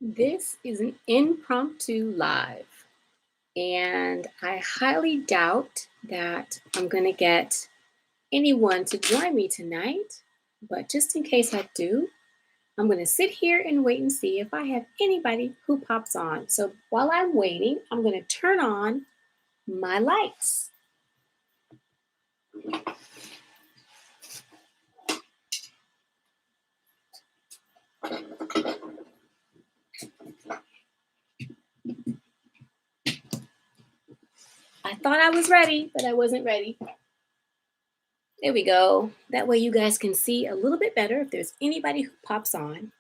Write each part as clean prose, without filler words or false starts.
This is an impromptu live, and I highly doubt that I'm going to get anyone to join me tonight. But just in case I do, I'm going to sit here and wait and see if I have anybody who pops on. So while I'm waiting, I'm going to turn on my lights. I thought I was ready, but I wasn't ready. There we go. That way you guys can see a little bit better if there's anybody who pops on.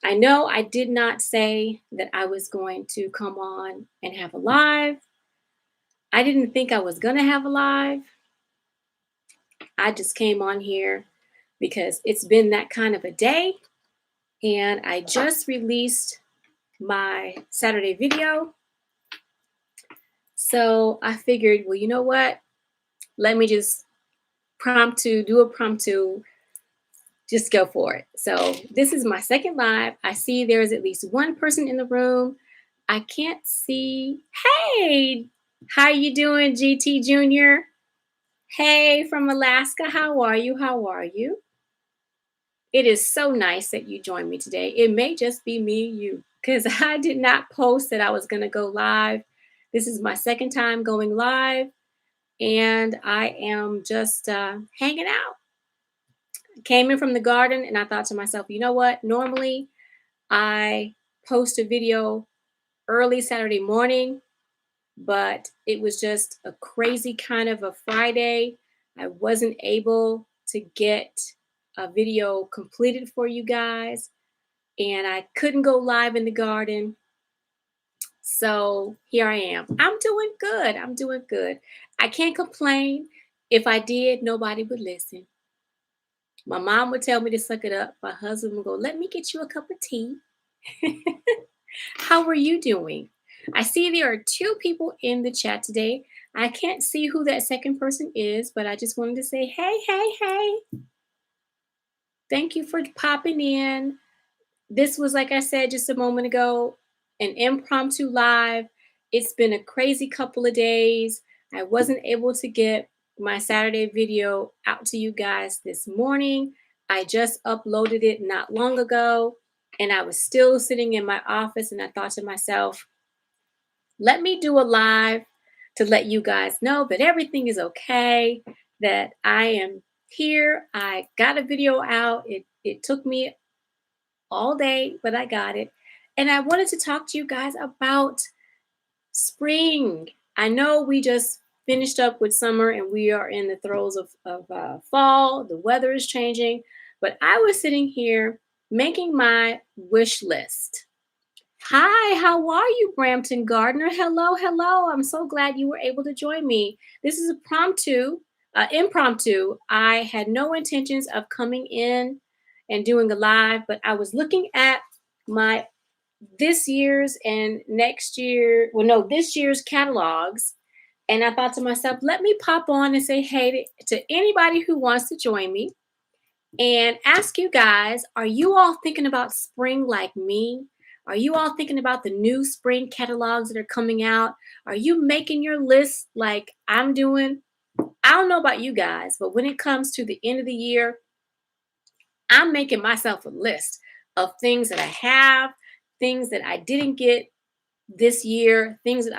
I know I did not say that I was going to come on and have a live. I didn't think I was going to have a live. I just came on here because it's been that kind of a day. And I just released my Saturday video. So I figured, well, you know what? Let me just do a promptu, just go for it. So this is my second live. I see there's at least one person in the room. I can't see. Hey, how you doing, GT Junior? Hey, from Alaska. How are you? How are you? It is so nice that you joined me today. It may just be me and you because I did not post that I was going to go live. This is my second time going live, and I am just hanging out. Came in from the garden, and I thought to myself, you know what? Normally, I post a video early Saturday morning, but it was just a crazy kind of a Friday. I wasn't able to get a video completed for you guys, and I couldn't go live in the garden. So here I am. I'm doing good. I'm doing good. I can't complain. If I did, nobody would listen. My mom would tell me to suck it up. My husband would go, let me get you a cup of tea. How are you doing? I see there are two people in the chat today. I can't see who that second person is, but I just wanted to say, hey, hey, hey. Thank you for popping in. This was, like I said just a moment ago, an impromptu live. It's been a crazy couple of days. I wasn't able to get my Saturday video out to you guys this morning. I just uploaded it not long ago, and I was still sitting in my office, and I thought to myself, let me do a live to let you guys know that everything is okay, that I am here. I got a video out. It took me all day, but I got it. And I wanted to talk to you guys about spring. I know we just finished up with summer and we are in the throes of fall. The weather is changing, but I was sitting here making my wish list. Hi, how are you, Brampton Gardner? Hello, hello. I'm so glad you were able to join me. This is impromptu. I had no intentions of coming in and doing a live, but I was looking at my this year's catalogs, and I thought to myself, let me pop on and say hey to anybody who wants to join me and ask you guys, are you all thinking about spring like me? Are you all thinking about the new spring catalogs that are coming out? Are you making your list like I'm doing? I don't know about you guys, but when it comes to the end of the year, I'm making myself a list of things that I have, things that I didn't get this year, things that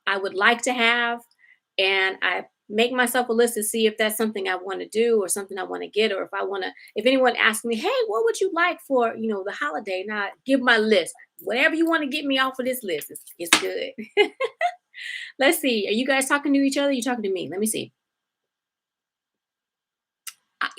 I would like to have, and I make myself a list to see if that's something I want to do or something I want to get, or if anyone asks me, hey, what would you like for the holiday? And I give my list. Whatever you want to get me off of this list, it's good. Let's see. Are you guys talking to each other? Are you talking to me? Let me see.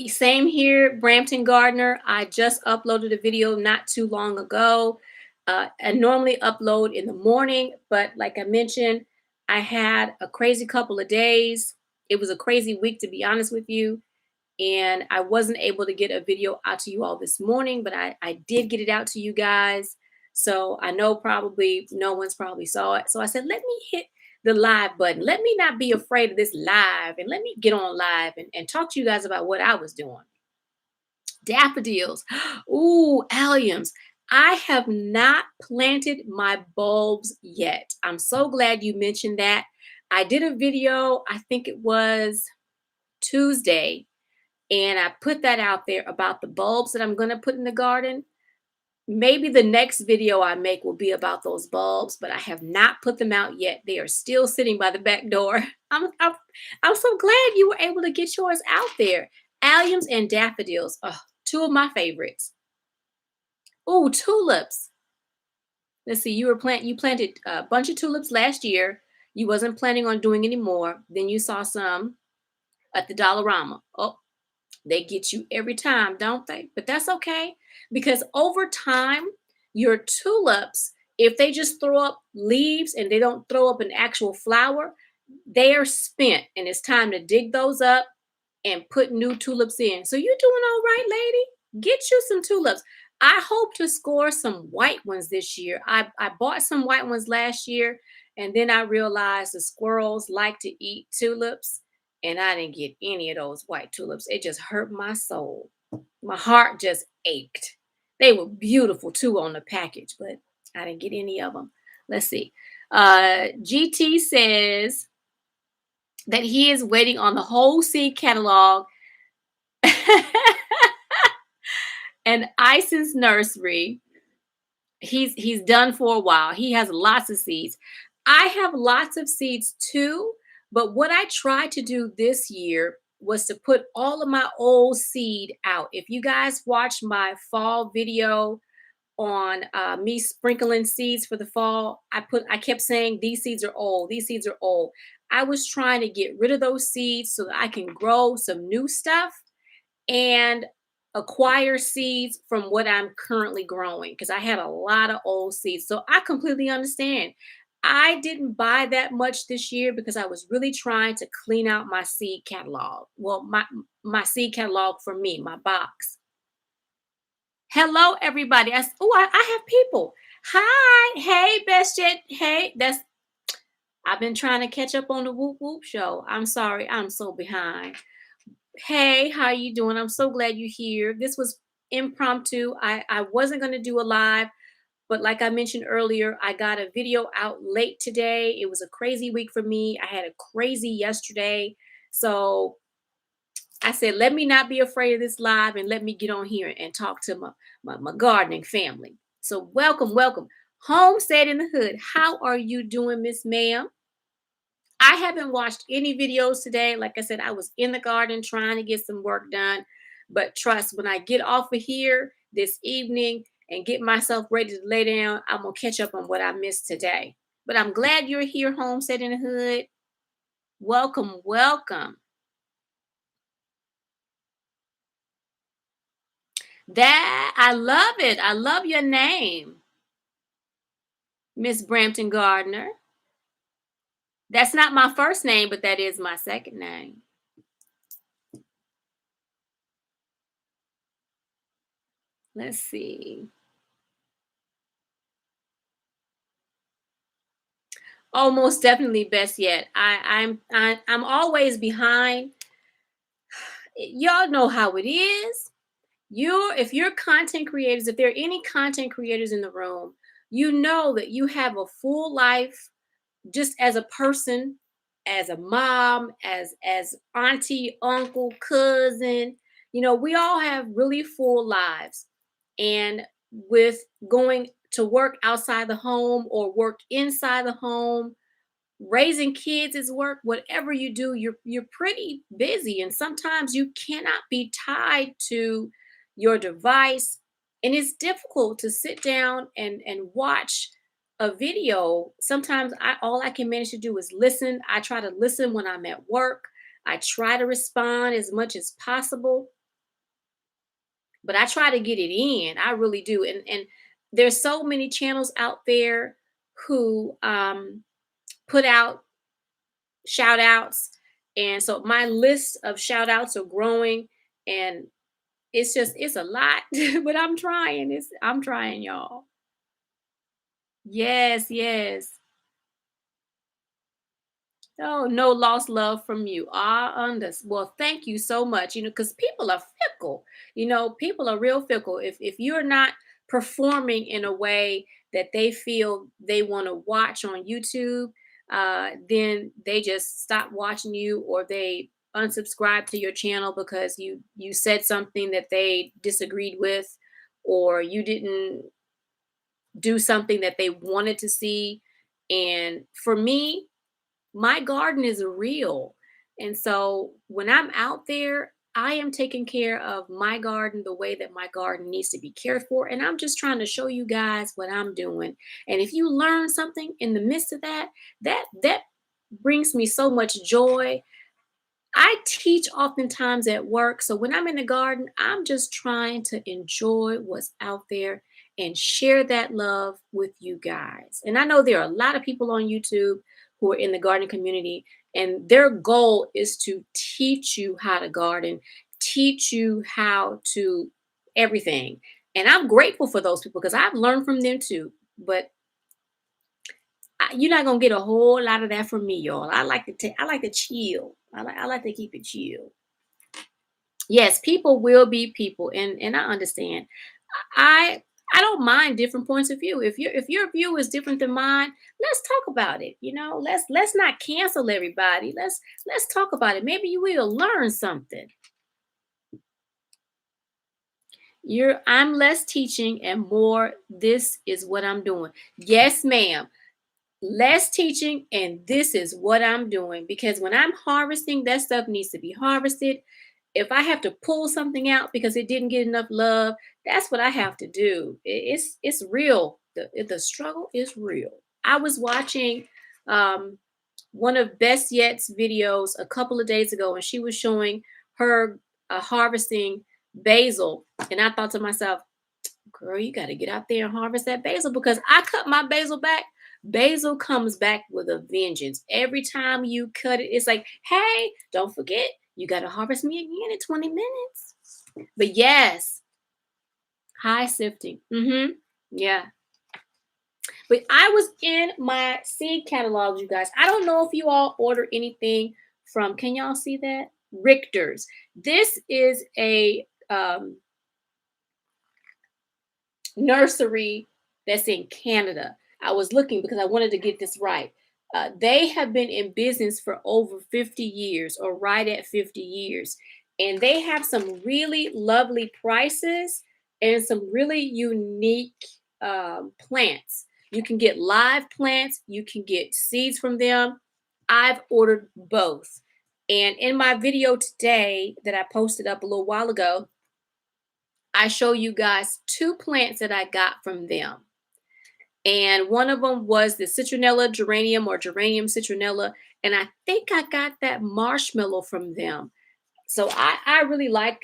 Same here, Brampton Gardner. I just uploaded a video not too long ago. I normally upload in the morning, but like I mentioned, I had a crazy couple of days. It was a crazy week, to be honest with you. And I wasn't able to get a video out to you all this morning, but I did get it out to you guys. So I know probably no one's probably saw it. So I said, let me hit the live button. Let me not be afraid of this live, and let me get on live and talk to you guys about what I was doing. Daffodils. Ooh, alliums. I have not planted my bulbs yet. I'm so glad you mentioned that. I did a video, I think it was Tuesday, and I put that out there about the bulbs that I'm going to put in the garden. Maybe the next video I make will be about those bulbs, but I have not put them out yet. They are still sitting by the back door. I'm so glad you were able to get yours out there. Alliums and daffodils, oh, two of my favorites. Oh, tulips. Let's see, you planted a bunch of tulips last year. You wasn't planning on doing any more. Then you saw some at the Dollarama. Oh, they get you every time, don't they? But that's okay because over time, your tulips, if they just throw up leaves and they don't throw up an actual flower, they are spent and it's time to dig those up and put new tulips in. So you're doing all right, lady. Get you some tulips. I hope to score some white ones this year. I bought some white ones last year, and then I realized the squirrels like to eat tulips, and I didn't get any of those white tulips. It just hurt my soul. My heart just ached. They were beautiful too on the package, but I didn't get any of them. Let's see. GT says that he is waiting on the whole seed catalog and Ison's nursery. He's done for a while. He has lots of seeds. I have lots of seeds too, but what I tried to do this year was to put all of my old seed out. If you guys watched my fall video on me sprinkling seeds for the fall, I kept saying these seeds are old, these seeds are old. I was trying to get rid of those seeds so that I can grow some new stuff and acquire seeds from what I'm currently growing because I had a lot of old seeds. So I completely understand. I didn't buy that much this year because I was really trying to clean out my seed catalog. Well, my seed catalog for me, my box. Hello, everybody. I have people. Hi, hey, Best Jet. Hey, I've been trying to catch up on the Whoop Whoop show. I'm sorry, I'm so behind. Hey, how you doing? I'm so glad you're here. This was impromptu. I wasn't going to do a live, but like I mentioned earlier, I got a video out late today. It was a crazy week for me. I had a crazy yesterday. So I said, let me not be afraid of this live and let me get on here and talk to my gardening family. So welcome, welcome. Homestead in the Hood. How are you doing, Miss Ma'am? I haven't watched any videos today. Like I said, I was in the garden trying to get some work done. But trust, when I get off of here this evening and get myself ready to lay down, I'm going to catch up on what I missed today. But I'm glad you're here, Homestead in the Hood. Welcome, welcome. That I love it. I love your name, Miss Brampton Gardner. That's not my first name, but that is my second name. Let's see. Oh, most definitely best yet. I'm always behind. Y'all know how it is. If you're content creators, if there are any content creators in the room, you know that you have a full life just as a person, as a mom, as auntie, uncle, cousin. You know, we all have really full lives. And with going to work outside the home or work inside the home, raising kids is work. Whatever you do, you're pretty busy, and sometimes you cannot be tied to your device, and it's difficult to sit down and watch a video. Sometimes all I can manage to do is listen. I try to listen when I'm at work. I try to respond as much as possible, but I try to get it in. I really do. And there's so many channels out there who put out shout outs. And so my list of shout outs are growing, and it's a lot, but I'm trying, y'all. Yes, yes. Oh, no lost love from you. Well, thank you so much. Because people are fickle. People are real fickle. If you're not performing in a way that they feel they want to watch on YouTube, then they just stop watching you, or they unsubscribe to your channel because you said something that they disagreed with, or you didn't do something that they wanted to see. And for me, my garden is real. And so when I'm out there, I am taking care of my garden the way that my garden needs to be cared for. And I'm just trying to show you guys what I'm doing. And if you learn something in the midst of that, that brings me so much joy. I teach oftentimes at work. So when I'm in the garden, I'm just trying to enjoy what's out there and share that love with you guys. And I know there are a lot of people on YouTube who are in the garden community, and their goal is to teach you how to garden, teach you how to everything. And I'm grateful for those people because I've learned from them too. But you're not gonna get a whole lot of that from me, y'all. I like to chill. I like to keep it chill. Yes, people will be people, and I understand. I I don't mind different points of view. If your view is different than mine, let's talk about it. Let's not cancel everybody. Let's talk about it. Maybe you will learn something. I'm less teaching and more. This is what I'm doing. Yes, ma'am. Less teaching, and this is what I'm doing, because when I'm harvesting, that stuff needs to be harvested. If I have to pull something out because it didn't get enough love, that's what I have to do. It's real. The struggle is real. I was watching one of Best Yet's videos a couple of days ago, and she was showing her harvesting basil, and I thought to myself, girl, you got to get out there and harvest that basil, because I cut my basil back. Basil comes back with a vengeance. Every time you cut it, it's like, hey, don't forget, you got to harvest me again in 20 minutes. But yes, high sifting. Yeah. But I was in my seed catalog, you guys. I don't know if you all order anything from, can y'all see that? Richter's. This is a nursery that's in Canada. I was looking because I wanted to get this right. They have been in business for over 50 years, or right at 50 years. And they have some really lovely prices and some really unique plants. You can get live plants, you can get seeds from them. I've ordered both. And in my video today that I posted up a little while ago, I show you guys two plants that I got from them. And one of them was the citronella geranium, or geranium citronella. And I think I got that marshmallow from them. So I really like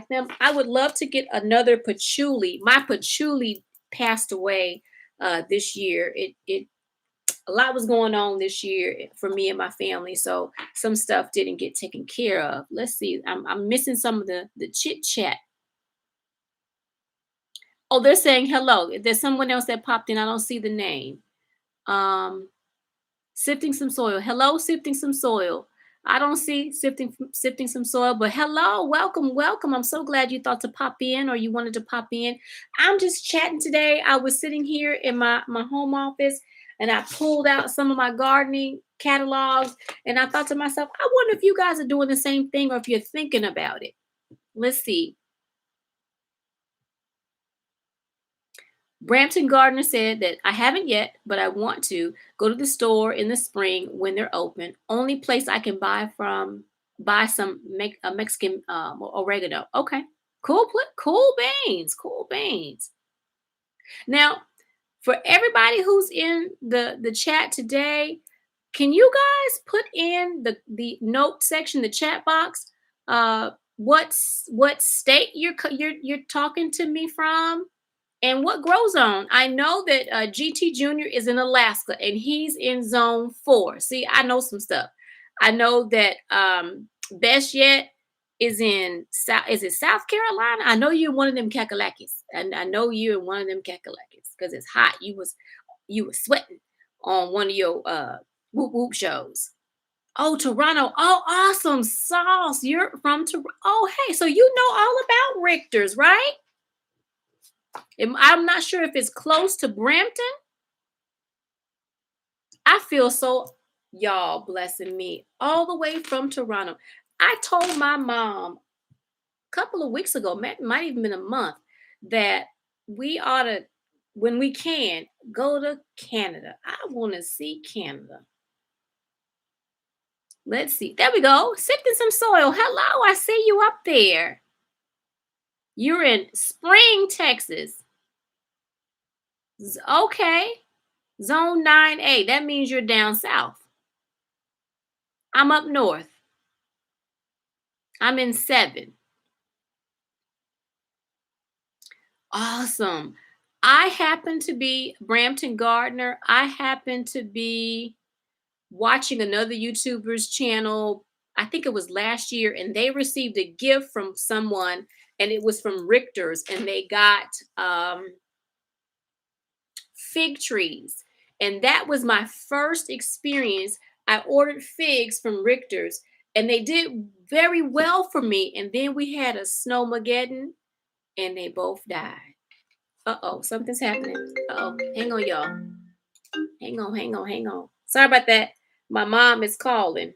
them. I would love to get another patchouli. My patchouli passed away this year. It a lot was going on this year for me and my family, so some stuff didn't get taken care of. Let's see. I'm missing some of the chit chat. Oh, they're saying hello. There's someone else that popped in. I don't see the name. Um, Sifting some soil. Hello, sifting some soil. I don't see sifting some soil, but hello, welcome, welcome. I'm so glad you thought to pop in, or you wanted to pop in. I'm just chatting today. I was sitting here in my home office, and I pulled out some of my gardening catalogs, and I thought to myself, I wonder if you guys are doing the same thing, or if you're thinking about it. Let's see. Brampton Gardner said that I haven't yet, but I want to go to the store in the spring when they're open. Only place I can buy some Mexican oregano. Okay, cool beans, cool beans. Now, for everybody who's in the chat today, can you guys put in the note section, the chat box, what state you're talking to me from? And what grows on? I know that GT Jr. is in Alaska, and he's in zone 4. See, I know some stuff. I know that Best Yet is in South Carolina? I know you're one of them cackalackis. And I know you're one of them cackalackis because it's hot. You was sweating on one of your whoop whoop shows. Oh, Toronto. Oh, awesome. Sauce. You're from Toronto. Oh, hey, so you know all about Richter's, right? I'm not sure if it's close to Brampton. I feel so, y'all blessing me all the way from Toronto. I told my mom a couple of weeks ago, might even been a month, that we ought to, when we can, go to Canada. I want to see Canada. Let's see. There we go. Sifting some soil. Hello, I see you up there. You're in Spring, Texas. Okay. Zone 9A. That means you're down south. I'm up north. I'm in 7. Awesome. I happen to be Brampton Gardner. I happen to be watching another YouTuber's channel. I think it was last year, and they received a gift from someone, and it was from Richter's, and they got fig trees. And that was my first experience. I ordered figs from Richter's, and they did very well for me. And then we had a snowmageddon, and they both died. Uh-oh, something's happening. Uh-oh, hang on, y'all. Hang on. Sorry about that. My mom is calling.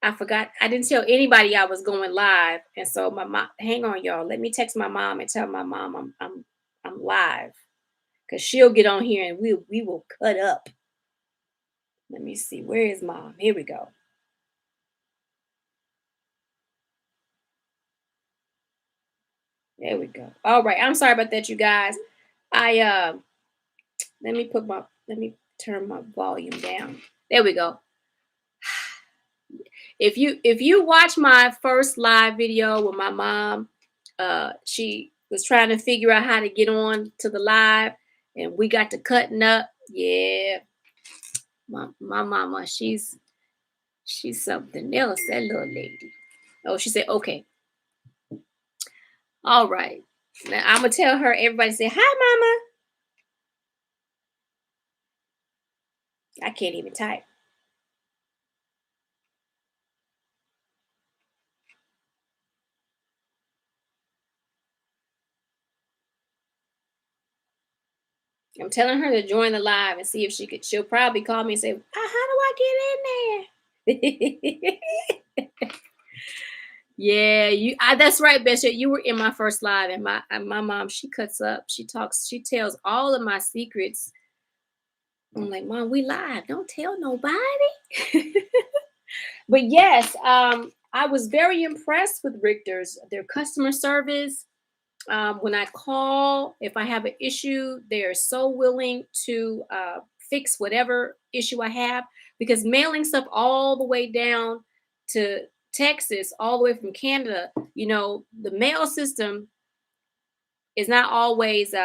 I forgot. I didn't tell anybody I was going live, and so my mom. Hang on, y'all. Let me text my mom and tell my mom I'm live, cause she'll get on here and we will cut up. Let me see. Where is mom? Here we go. There we go. All right. I'm sorry about that, you guys. I let me turn my volume down. There we go. If you watch my first live video with my mom, she was trying to figure out how to get on to the live, and we got to cutting up. Yeah, my mama, she's something else. That little lady. Oh, she said, okay, all right. Now I'm gonna tell her. Everybody say hi, mama. I can't even type. I'm telling her to join the live and see if she could. She'll probably call me and say, how do I get in there? Yeah, that's right, Bishop. You were in my first live, and my mom, she cuts up, she talks, she tells all of my secrets. I'm like, Mom, we live. Don't tell nobody. But yes, I was very impressed with Richter's, their customer service. When I call, if I have an issue, they are so willing to fix whatever issue I have, because mailing stuff all the way down to Texas, all the way from Canada, the mail system is not always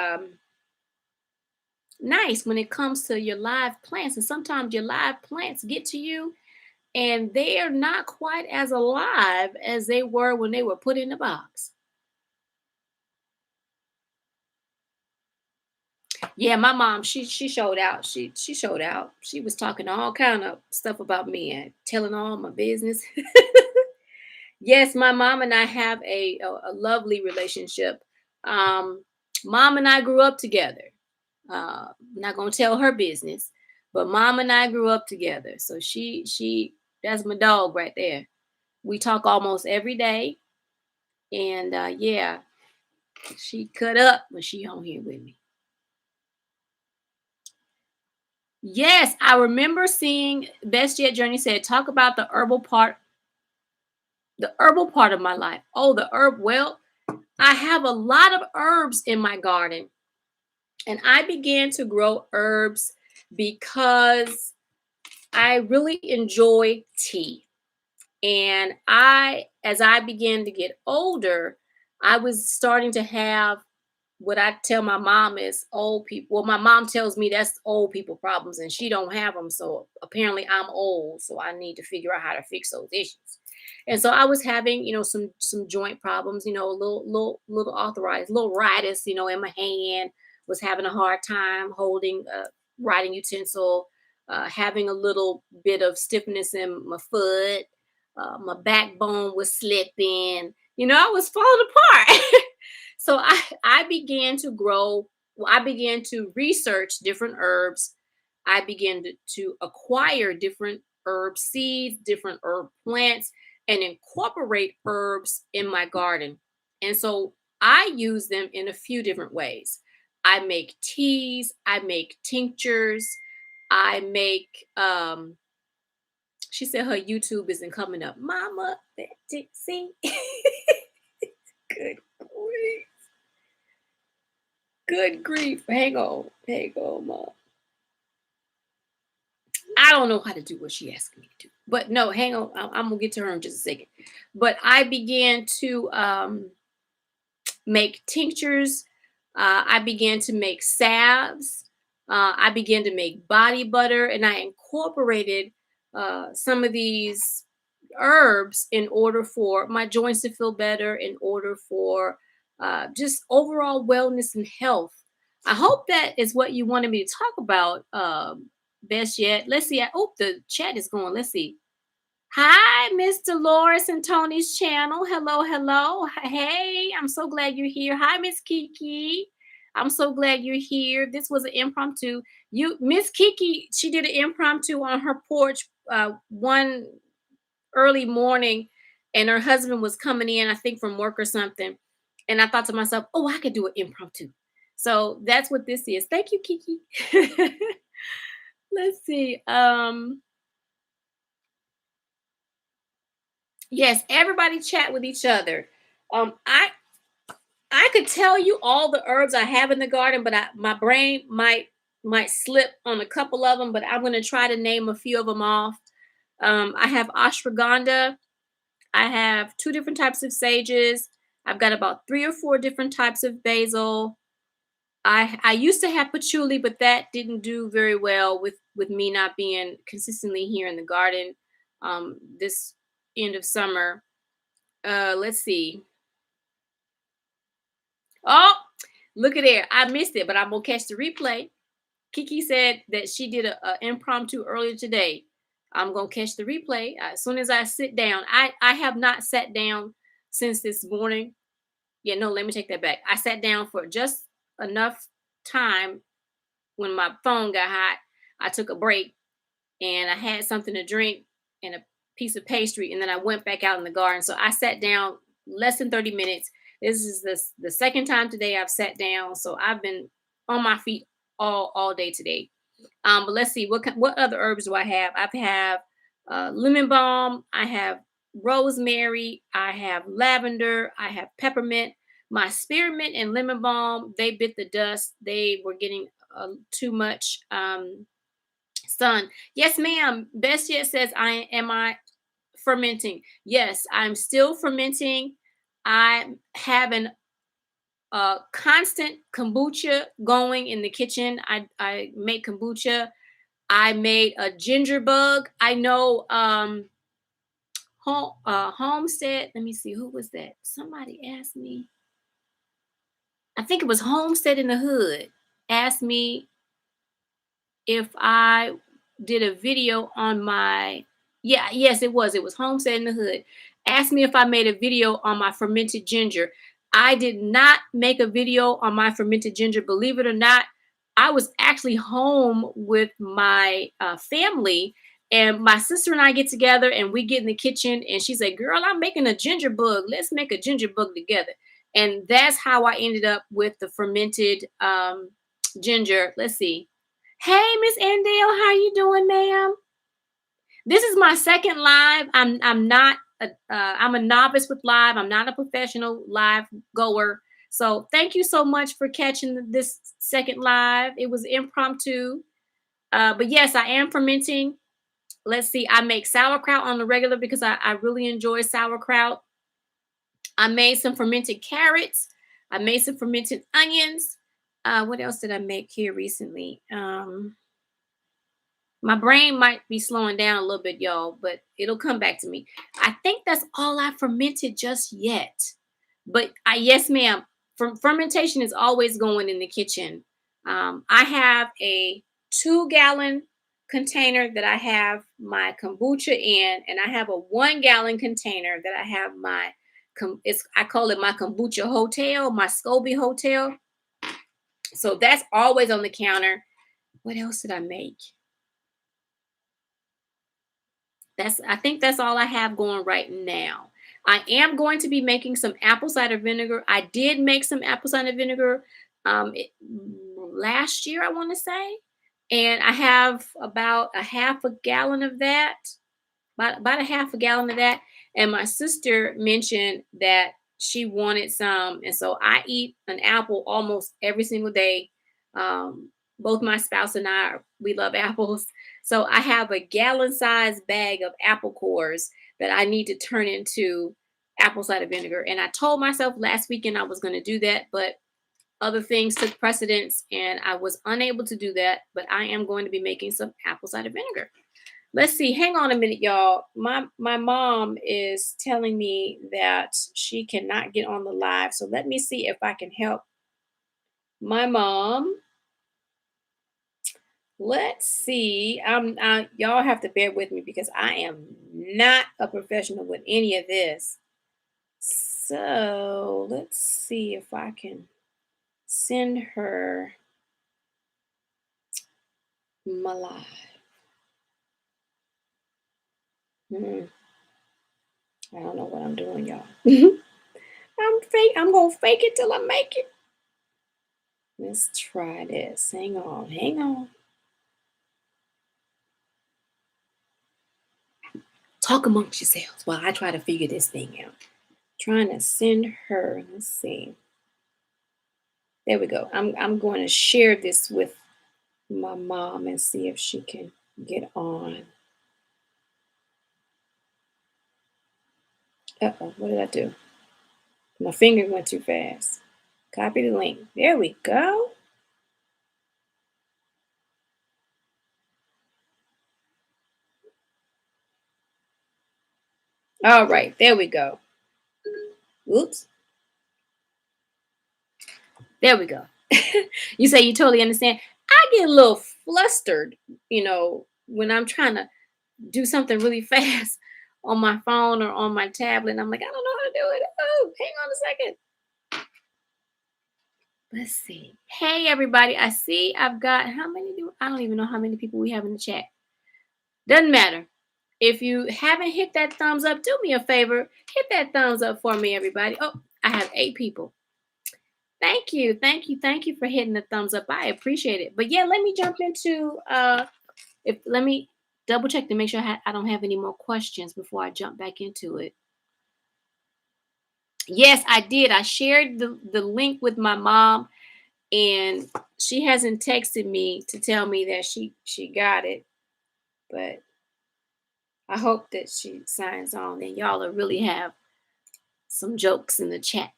nice when it comes to your live plants. And sometimes your live plants get to you and they are not quite as alive as they were when they were put in the box. Yeah, my mom, she showed out. She showed out. She was talking all kind of stuff about me and telling all my business. Yes, my mom and I have a lovely relationship. Um, Mom and I grew up together. I'm not gonna tell her business, but mom and I grew up together. So she that's my dog right there. We talk almost every day, and yeah, she cut up when she on here with me. Yes, I remember seeing Best Yet Journey said, talk about the herbal part of my life. Oh, the herb. Well, I have a lot of herbs in my garden, and I began to grow herbs because I really enjoy tea. And as I began to get older, I was starting to have what I tell my mom is old people. Well, my mom tells me that's old people problems, and she don't have them. So apparently, I'm old, so I need to figure out how to fix those issues. And so I was having, some joint problems, a little arthritis, little ritis, in my hand. Was having a hard time holding a writing utensil, having a little bit of stiffness in my foot. My backbone was slipping. I was falling apart. So I began to grow, well, I began to research different herbs. I began to acquire different herb seeds, different herb plants, and incorporate herbs in my garden. And so I use them in a few different ways. I make teas, I make tinctures, I make she said her YouTube isn't coming up. Mama, see? Good grief. Good grief. Hang on, Mom. I don't know how to do what she asked me to do. But no, hang on. I'm gonna get to her in just a second. But I began to make tinctures. I began to make salves. I began to make body butter, and I incorporated some of these herbs in order for my joints to feel better, in order for just overall wellness and health. I hope that is what you wanted me to talk about. Best yet, let's see. Oh, the chat is going. Let's see. Hi, Miss Dolores and Tony's channel. Hello, hello. Hey, I'm so glad you're here. Hi, Miss Kiki. I'm so glad you're here. This was an impromptu. You, Miss Kiki, she did an impromptu on her porch one early morning, and her husband was coming in, I think from work or something. And I thought to myself, oh, I could do an impromptu. So that's what this is. Thank you, Kiki. Let's see. Yes, everybody chat with each other. Um, I I could tell you all the herbs I have in the garden, but my brain might slip on a couple of them. But I'm going to try to name a few of them off. I have ashwagandha. I have two different types of sages. I've got about three or four different types of basil. I used to have patchouli, but that didn't do very well with me not being consistently here in the garden this end of summer. Let's see. Oh, look at there. I missed it, but I'm gonna catch the replay. Kiki said that she did a impromptu earlier today. I'm gonna catch the replay as soon as I sit down. I have not sat down since this morning. Yeah, no, let me take that back. I sat down for just enough time when my phone got hot. I took a break and I had something to drink and a piece of pastry, and then I went back out in the garden. So I sat down less than 30 minutes. This is the second time today I've sat down, so I've been on my feet all day today. But let's see what other herbs do I have? I have lemon balm. I have rosemary. I have lavender. I have peppermint. My spearmint and lemon balm, they bit the dust. They were getting too much sun. Yes, ma'am. Best yet says, I fermenting? Yes, I'm still fermenting. I have an constant kombucha going in the kitchen. I make kombucha. I made a ginger bug. I know Homestead. Let me see, who was that? Somebody asked me. I think it was Homestead in the Hood. Asked me if I did a video on my, yeah, yes, it was. It was Homestead in the Hood. Asked me if I made a video on my fermented ginger. I did not make a video on my fermented ginger. Believe it or not, I was actually home with my family, and my sister and I get together and we get in the kitchen, and she said, "Girl, I'm making a ginger bug. Let's make a ginger bug together." And that's how I ended up with the fermented ginger. Let's see. Hey, Miss Andale, how you doing, ma'am? This is my second live. I'm not I'm a novice with live. I'm not a professional live goer. So thank you so much for catching this second live. It was impromptu. But yes, I am fermenting. Let's see. I make sauerkraut on the regular because I really enjoy sauerkraut. I made some fermented carrots. I made some fermented onions. What else did I make here recently? My brain might be slowing down a little bit, y'all, but it'll come back to me. I think that's all I fermented just yet. But yes, ma'am. Fermentation is always going in the kitchen. I have a 2-gallon container that I have my kombucha in, and I have a 1-gallon container that I have my I call it my kombucha hotel, my SCOBY hotel. So that's always on the counter. What else did I make? I think that's all I have going right now. I am going to be making some apple cider vinegar. I did make some apple cider vinegar last year, I want to say. And I have about a half a gallon of that, about a half a gallon of that. And my sister mentioned that she wanted some. And so I eat an apple almost every single day. Both my spouse and I, we love apples. So I have a gallon-sized bag of apple cores that I need to turn into apple cider vinegar. And I told myself last weekend I was going to do that, but other things took precedence and I was unable to do that. But I am going to be making some apple cider vinegar. Let's see. Hang on a minute, y'all. My mom is telling me that she cannot get on the live. So let me see if I can help my mom. Let's see. Y'all have to bear with me because I am not a professional with any of this. So let's see if I can send her my live. I don't know what I'm doing, y'all. I'm gonna fake it till I make it. Let's try this. Hang on, hang on. Talk amongst yourselves while I try to figure this thing out. Trying to send her. Let's see. There we go. I'm going to share this with my mom and see if she can get on. Uh-oh, what did I do? My finger went too fast. Copy the link. There we go. All right, there we go. Oops. There we go. You say you totally understand. I get a little flustered, when I'm trying to do something really fast on my phone or on my tablet. And I'm like, I don't know how to do it. Oh, hang on a second. Let's see. Hey, everybody. I see I've got I don't even know how many people we have in the chat. Doesn't matter. If you haven't hit that thumbs up, do me a favor. Hit that thumbs up for me, everybody. Oh, I have 8 people. Thank you. Thank you. Thank you for hitting the thumbs up. I appreciate it. But yeah, let me jump into let me double check to make sure I don't have any more questions before I jump back into it. Yes, I did. I shared the link with my mom and she hasn't texted me to tell me that she got it. But I hope that she signs on and y'all will really have some jokes in the chat.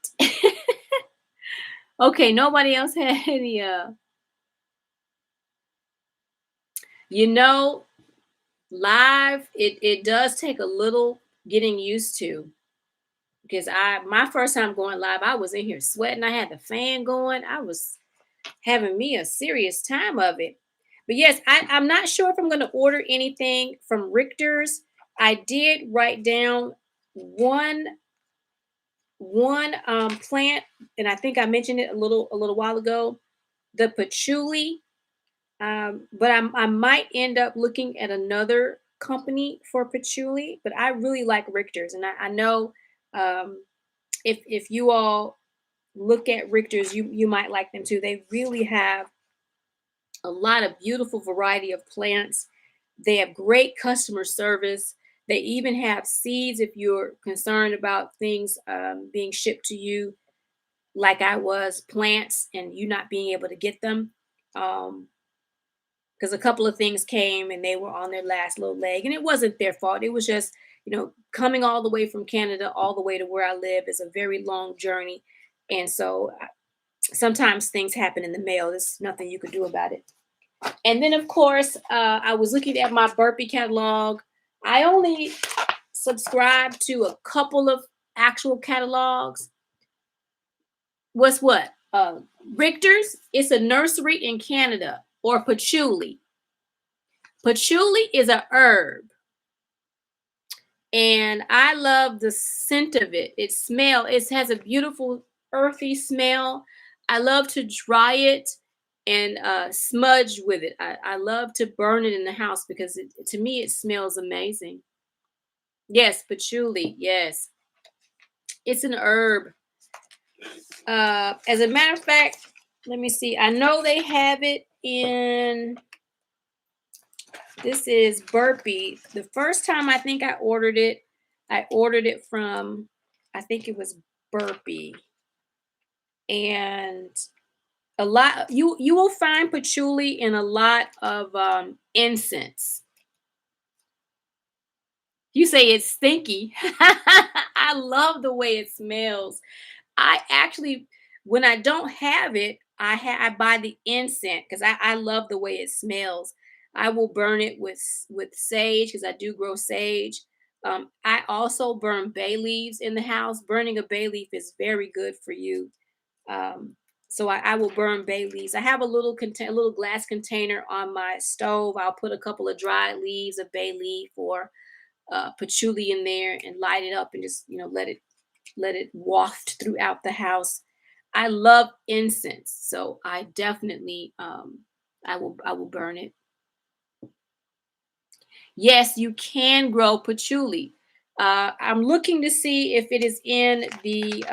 Okay, nobody else had any live, it does take a little getting used to because my first time going live, I was in here sweating. I had the fan going. I was having me a serious time of it. But yes, I'm not sure if I'm going to order anything from Richter's. I did write down one plant, and I think I mentioned it a little while ago, the patchouli. But I might end up looking at another company for patchouli, but I really like Richter's, and I know if you all look at Richter's, you might like them too. They really have a lot of beautiful variety of plants. They have great customer service. They even have seeds if you're concerned about things being shipped to you, like I was, plants, and you not being able to get them. Because a couple of things came and they were on their last little leg, and it wasn't their fault. It was just, coming all the way from Canada all the way to where I live is a very long journey. And so sometimes things happen in the mail. There's nothing you can do about it. And then, of course, I was looking at my burpee catalog. I only subscribe to a couple of actual catalogs. What's what? Richter's, it's a nursery in Canada, or patchouli. Patchouli is a herb. and I love the scent of it. It has a beautiful earthy smell. I love to dry it and smudge with it. I love to burn it in the house because to me it smells amazing. Yes, patchouli. Yes, it's an herb. As a matter of fact, let me see. I know they have it in. This is burpee. The first time I ordered it from, I think it was burpee. And a lot you will find patchouli in a lot of incense. You say it's stinky. I love the way it smells. I actually, when I don't have it, I buy the incense because I love the way it smells. I will burn it with sage because I do grow sage. I also burn bay leaves in the house. Burning a bay leaf is very good for you. Um, so I will burn bay leaves. I have a little glass container on my stove. I'll put a couple of dried leaves of bay leaf or patchouli in there and light it up and just let it waft throughout the house. I love incense, so I definitely I will burn it. Yes, you can grow patchouli. I'm looking to see if it is in the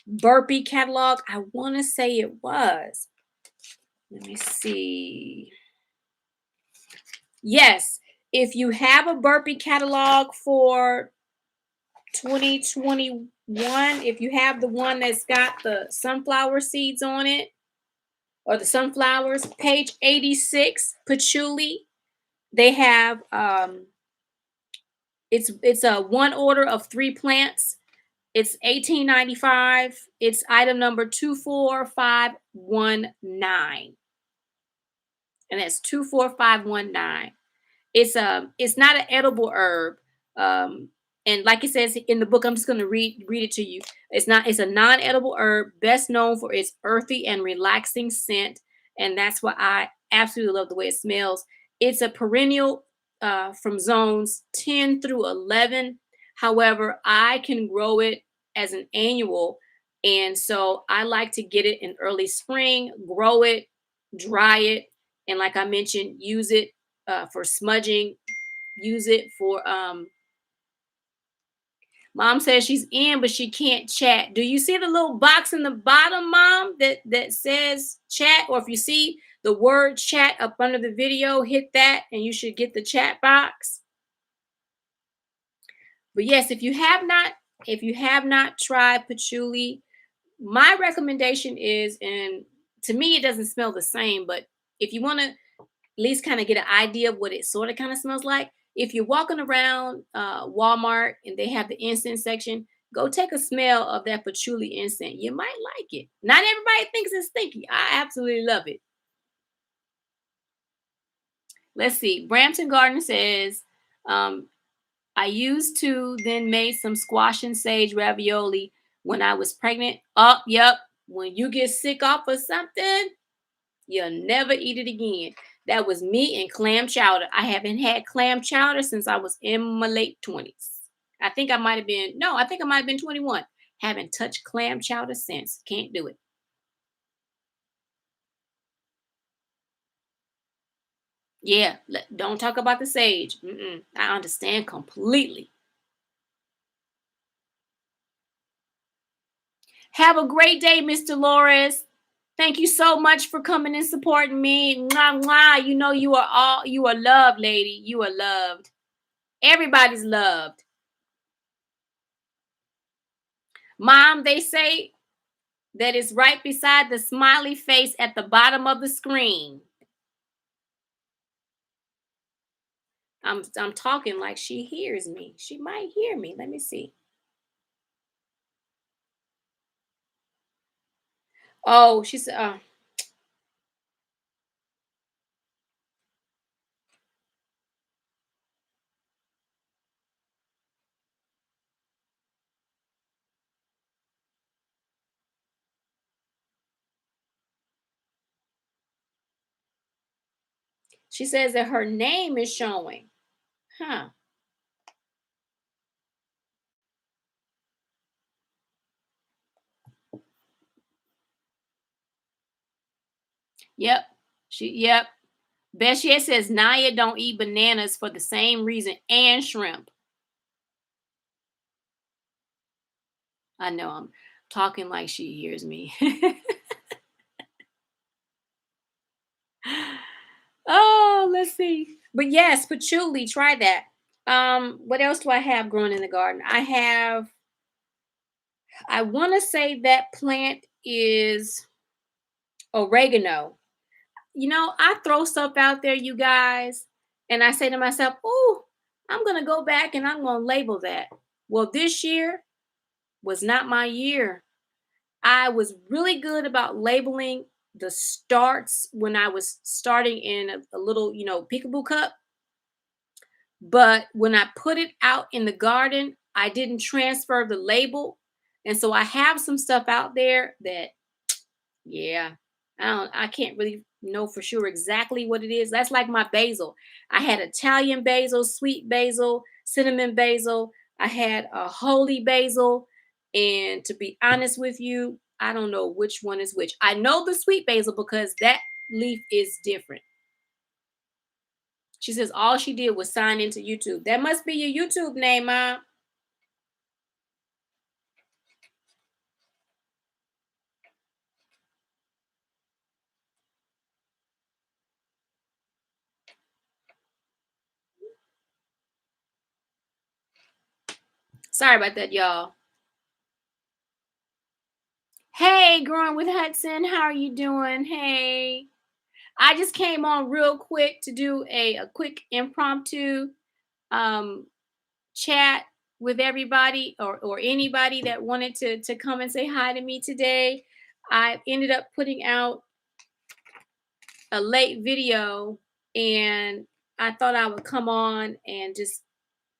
burpee catalog. I want to say it was. Let me see. Yes, if you have a burpee catalog for 2021, if you have the one that's got the sunflower seeds on it or the sunflowers, page 86, patchouli, they have it's a one order of 3 plants. It's 18.95. It's item number 24519. And that's 24519. It's not an edible herb. Um, and like it says in the book, I'm just going to read it to you. It's a non-edible herb, best known for its earthy and relaxing scent, and that's why I absolutely love the way it smells. It's a perennial from zones 10 through 11. However, I can grow it as an annual, and so I like to get it in early spring, grow it, dry it, and like I mentioned, use it for smudging. Use it for Mom says she's in, but she can't chat. Do you see the little box in the bottom, Mom, that says chat? Or if you see the word chat up under the video, hit that and you should get the chat box. But yes, if you have not tried patchouli, my recommendation is, and to me it doesn't smell the same, but if you want to least kind of get an idea of what it sort of kind of smells like. If you're walking around Walmart and they have the incense section, go take a smell of that patchouli incense. You might like it. Not everybody thinks it's stinky. I absolutely love it. Let's see. Brampton Garden says, um, I used to then made some squash and sage ravioli when I was pregnant. Oh, yep. When you get sick off of something, you'll never eat it again. That was me and clam chowder. I haven't had clam chowder since I was in my late 20s. I think I might have been, no, I think I might have been 21. Haven't touched clam chowder since. Can't do it. Yeah, don't talk about the sage. I understand completely. Have a great day, Mr. Loris. Thank you so much for coming and supporting me. Mwah, mwah. You know you are loved, lady. You are loved. Everybody's loved. Mom, they say that is right beside the smiley face at the bottom of the screen. I'm talking like she hears me. She might hear me. Let me see. Oh, she said, she says that her name is showing. Huh. Yep. Yep. Best yet says Naya don't eat bananas for the same reason and shrimp. I know I'm talking like she hears me. Oh, let's see. But yes, patchouli, try that. What else do I have growing in the garden? I want to say that plant is oregano. I throw stuff out there, you guys, and I say to myself, "Oh, I'm gonna go back and I'm gonna label that." Well, this year was not my year. I was really good about labeling the starts when I was starting in a little, peekaboo cup. But when I put it out in the garden, I didn't transfer the label. And so I have some stuff out there that, yeah, I can't really know for sure exactly what it is. That's like my basil. I had Italian basil, sweet basil, cinnamon basil. I had a holy basil. And to be honest with you, I don't know which one is which. I know the sweet basil because that leaf is different. She says all she did was sign into YouTube. That must be your YouTube name, Mom. Sorry about that, y'all. Hey, Growing with Hudson, how are you doing? Hey. I just came on real quick to do a quick impromptu um, chat with everybody or anybody that wanted to come and say hi to me today. I ended up putting out a late video and I thought I would come on and just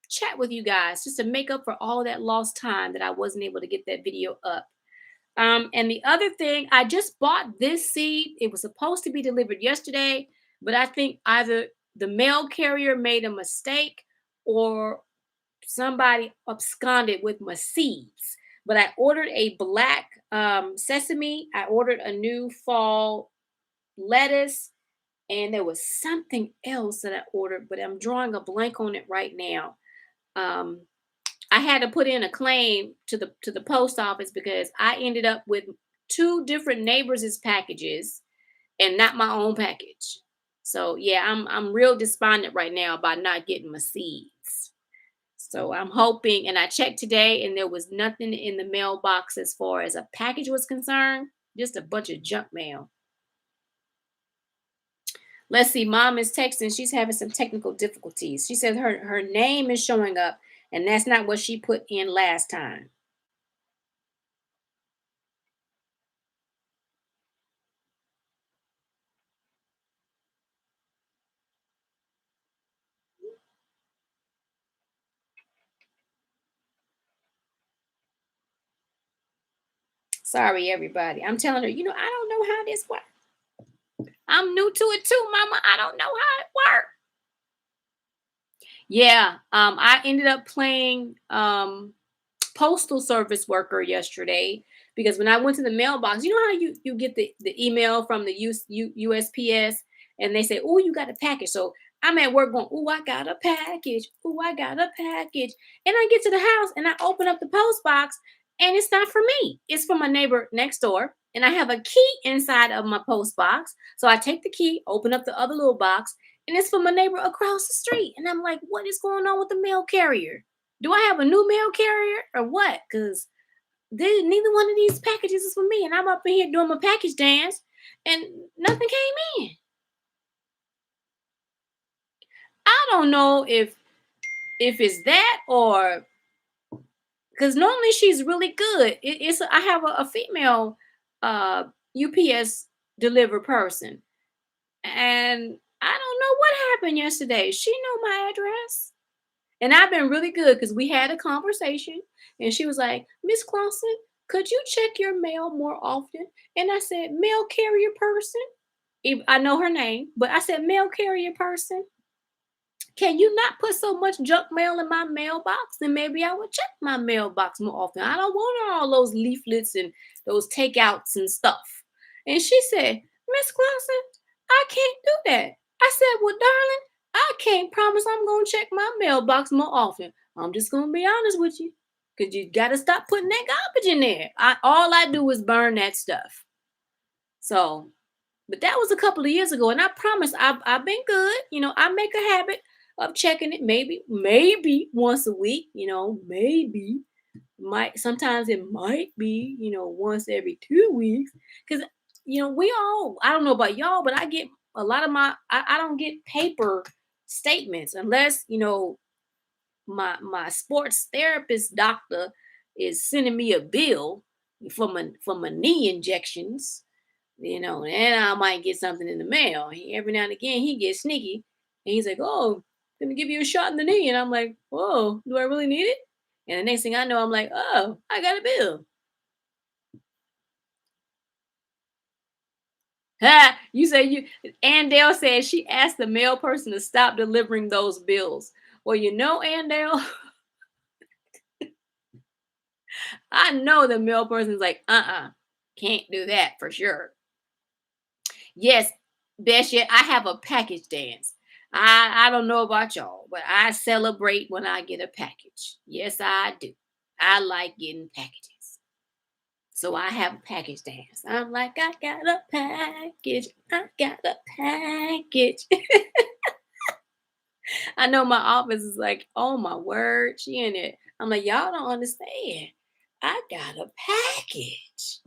chat with you guys just to make up for all that lost time that I wasn't able to get that video up. And the other thing, I just bought this seed. It was supposed to be delivered yesterday, but I think either the mail carrier made a mistake or somebody absconded with my seeds. But I ordered a black sesame. I ordered a new fall lettuce, and there was something else that I ordered, but I'm drawing a blank on it right now. Um, I had to put in a claim to the post office because I ended up with two different neighbors' packages and not my own package. So yeah, I'm real despondent right now about not getting my seeds. So I'm hoping, and I checked today, and there was nothing in the mailbox as far as a package was concerned. Just a bunch of junk mail. Let's see. Mom is texting. She's having some technical difficulties. She said her name is showing up, and that's not what she put in last time. Sorry, everybody. I'm telling her, I don't know how this works. I'm new to it too, Mama. I don't know how it works. Yeah, I ended up playing postal service worker yesterday because when I went to the mailbox, you know how you get the email from the USPS and they say, "Oh, you got a package." So I'm at work going, "Oh, I got a package. Oh, I got a package." And I get to the house and I open up the post box and it's not for me. It's for my neighbor next door. And I have a key inside of my post box. So I take the key, open up the other little box, and it's for my neighbor across the street. And I'm like, what is going on with the mail carrier? Do I have a new mail carrier or what? Because neither one of these packages is for me. And I'm up in here doing my package dance and nothing came in. I don't know if it's that or because normally she's really good. I have a female UPS deliver person. And I don't know what happened yesterday. She know my address. And I've been really good because we had a conversation and she was like, Miss Clausen, could you check your mail more often? And I said, mail carrier person. I know her name, but I said, mail carrier person. Can you not put so much junk mail in my mailbox? Then maybe I would check my mailbox more often. I don't want all those leaflets and those takeouts and stuff. And she said, Miss Clausen, I can't do that. I said, well, darling, I can't promise I'm going to check my mailbox more often. I'm just going to be honest with you. Because you got to stop putting that garbage in there. All I do is burn that stuff. So, but that was a couple of years ago. And I promise I've been good. I make a habit of checking it maybe once a week, maybe might sometimes it might be once every 2 weeks because I don't know about y'all, but I get a lot of I don't get paper statements unless my sports therapist doctor is sending me a bill for my knee injections, and I might get something in the mail. Every now and again he gets sneaky and he's like, oh, gonna give you a shot in the knee, and I'm like, whoa, do I really need it? And the next thing I know, I'm like, oh, I got a bill. Ha! You say you Andale said she asked the mail person to stop delivering those bills. Well, Andale, I know the mail person's like, can't do that for sure. Yes, best yet, I have a package dance. I don't know about y'all, but I celebrate when I get a package. Yes, I do. I like getting packages. So I have a package dance. I'm like, I got a package. I got a package. I know my office is like, oh my word, she in it. I'm like, y'all don't understand. I got a package.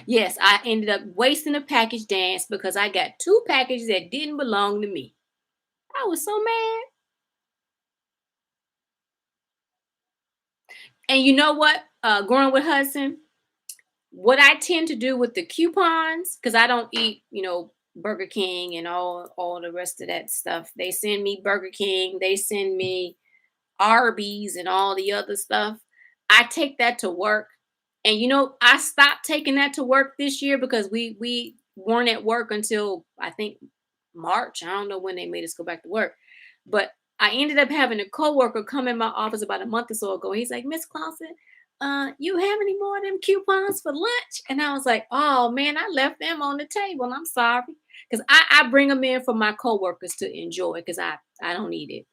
Yes, I ended up wasting a package dance because I got two packages that didn't belong to me. I was so mad. And you know what? Growing with Hudson, what I tend to do with the coupons, because I don't eat, Burger King and all the rest of that stuff. They send me Burger King, they send me Arby's and all the other stuff. I take that to work. And I stopped taking that to work this year because we weren't at work until I think March. I don't know when they made us go back to work. But I ended up having a coworker come in my office about a month or so ago. He's like, Miss Clausen, you have any more of them coupons for lunch? And I was like, oh man, I left them on the table. I'm sorry. Because I bring them in for my coworkers to enjoy because I don't eat it.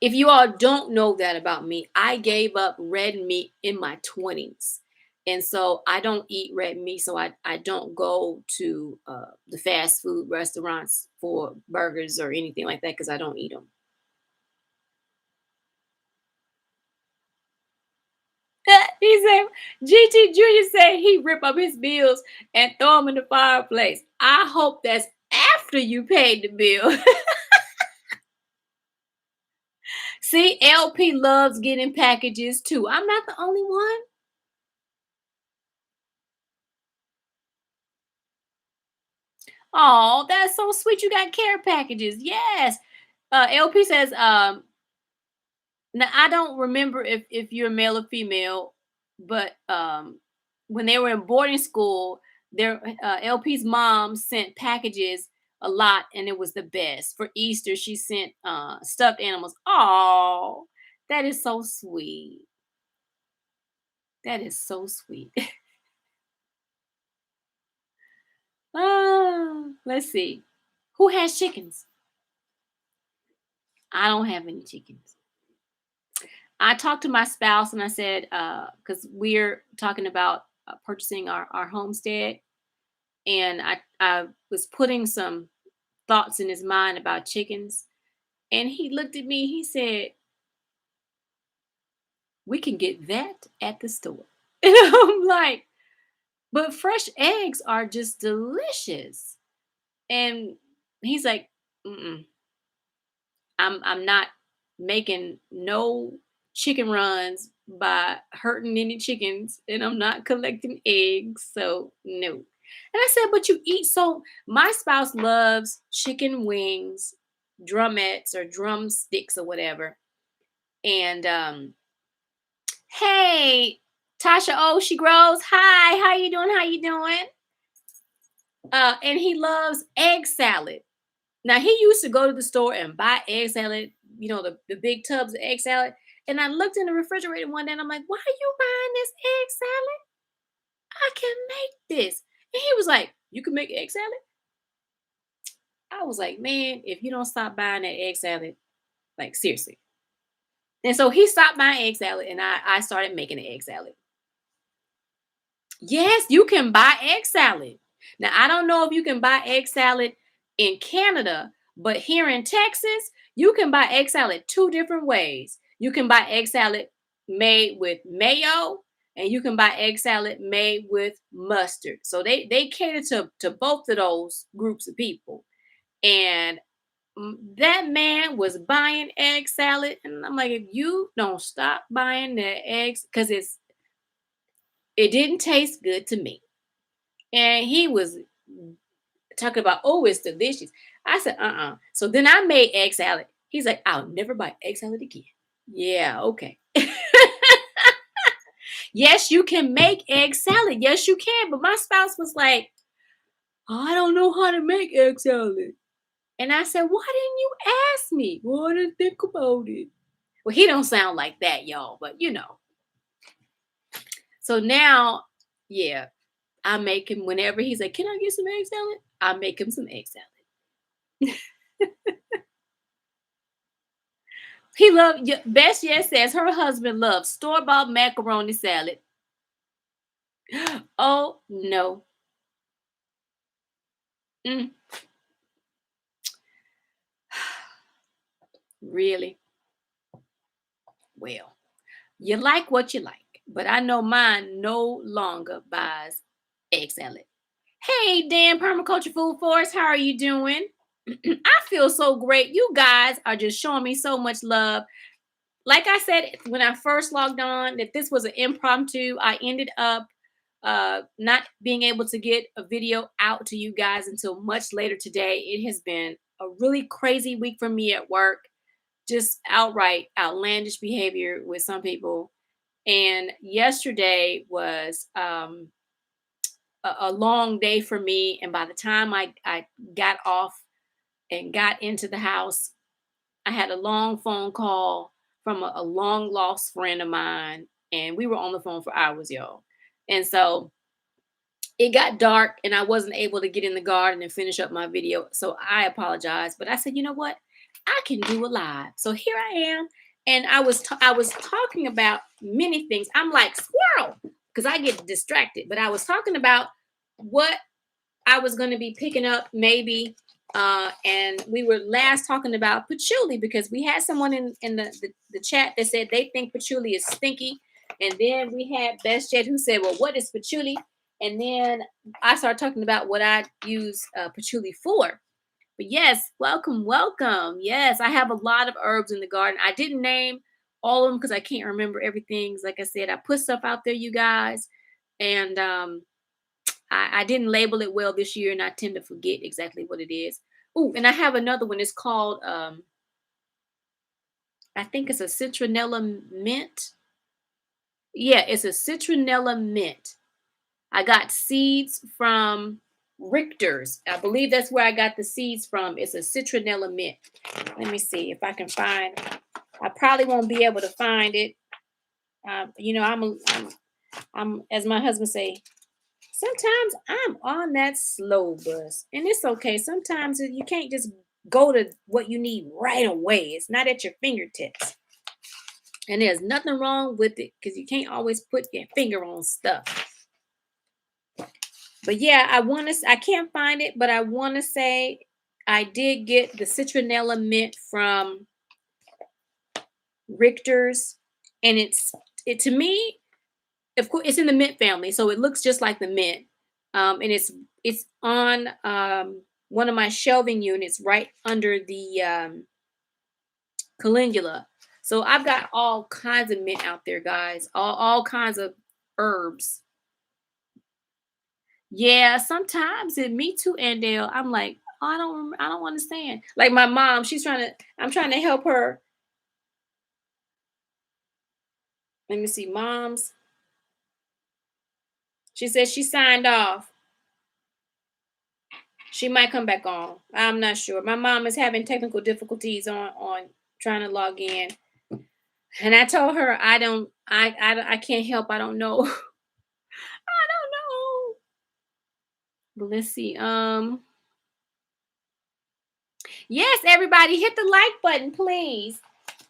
If you all don't know that about me, I gave up red meat in my 20s. And so I don't eat red meat. So I don't go to the fast food restaurants for burgers or anything like that because I don't eat them. He said, GT Jr. said he rip up his bills and throw them in the fireplace. I hope that's after you paid the bill. See, LP loves getting packages too. I'm not the only one. Oh, that's so sweet. You got care packages. Yes. LP says, now I don't remember if you're male or female, but when they were in boarding school, their LP's mom sent packages a lot, and it was the best. For Easter, she sent stuffed animals. Oh, that is so sweet. That is so sweet. Let's see. Who has chickens? I don't have any chickens. I talked to my spouse and I said, because we're talking about purchasing our homestead, and I was putting some thoughts in his mind about chickens, and he looked at me. He said, "We can get that at the store," and I'm like, "But fresh eggs are just delicious." And he's like, Mm-mm, I'm not making no chicken runs by hurting any chickens, and I'm not collecting eggs, so no. And I said, but you eat so my spouse loves chicken wings, drumettes or drumsticks or whatever. And hey, Tasha O, she grows. Hi, how you doing? How you doing? And he loves egg salad. Now he used to go to the store and buy egg salad, the big tubs of egg salad. And I looked in the refrigerator one day and I'm like, why are you buying this egg salad? I can make this. And he was like, you can make egg salad? I was like, man, if you don't stop buying that egg salad, like seriously. And so he stopped buying egg salad and I started making an egg salad. Yes, you can buy egg salad. Now, I don't know if you can buy egg salad in Canada, but here in Texas, you can buy egg salad two different ways. You can buy egg salad made with mayo, and you can buy egg salad made with mustard. So they cater to both of those groups of people. And that man was buying egg salad, and I'm like, if you don't stop buying the eggs, because it didn't taste good to me. And he was talking about, oh, it's delicious. I said, So then I made egg salad. He's like, I'll never buy egg salad again. Yeah, okay. Yes, you can make egg salad. Yes, you can. But my spouse was like, I don't know how to make egg salad. And I said, why didn't you ask me? Well, I didn't think about it. Well, he don't sound like that, y'all, but you know. So now, yeah, I make him whenever he's like, can I get some egg salad? I make him some egg salad. He loved Best Yes says her husband loves store-bought macaroni salad. Oh no. Mm, really? Well, you like what you like, but I know mine no longer buys egg salad. Hey, Dan Permaculture Food Forest, how are you doing? I feel so great. You guys are just showing me so much love. Like I said when I first logged on, that this was an impromptu. I ended up not being able to get a video out to you guys until much later today. It has been a really crazy week for me at work, just outright outlandish behavior with some people. And yesterday was a long day for me. And by the time I got off and got into the house, I had a long phone call from a long lost friend of mine. And we were on the phone for hours, y'all. And so it got dark and I wasn't able to get in the garden and finish up my video. So I apologize. But I said, you know what? I can do a live. So here I am. And I was talking about many things. I'm like squirrel because I get distracted. But I was talking about what I was going to be picking up maybe. And we were last talking about patchouli because we had someone in the chat that said they think patchouli is stinky. And then we had Best Jet who said, well, what is patchouli? And then I started talking about what I use patchouli for. But yes, welcome, welcome. Yes, I have a lot of herbs in the garden. I didn't name all of them because I can't remember everything. Like I said, I put stuff out there, you guys. And I didn't label it well this year, and I tend to forget exactly what it is. Oh, and I have another one. It's called, I think it's a Citronella Mint. Yeah, it's a Citronella Mint. I got seeds from Richter's. I believe that's where I got the seeds from. It's a Citronella Mint. Let me see if I can find. I probably won't be able to find it. You know, I'm as my husband say. Sometimes I'm on that slow bus, and it's okay. Sometimes you can't just go to what you need right away. It's not at your fingertips, and there's nothing wrong with it because you can't always put your finger on stuff. But yeah, I can't find it, but I want to say I did get the Citronella Mint from Richter's, and it to me, of course, it's in the mint family, so it looks just like the mint. And it's on one of my shelving units right under the calendula. So I've got all kinds of mint out there, guys. All kinds of herbs. Yeah, sometimes me too, Andale. I'm like, oh, I don't understand. Like my mom, I'm trying to help her. Let me see, mom's. She says she signed off. She might come back on. I'm not sure. My mom is having technical difficulties on trying to log in. And I told her I can't help. I don't know. I don't know. But let's see. Yes, everybody, hit the like button, please.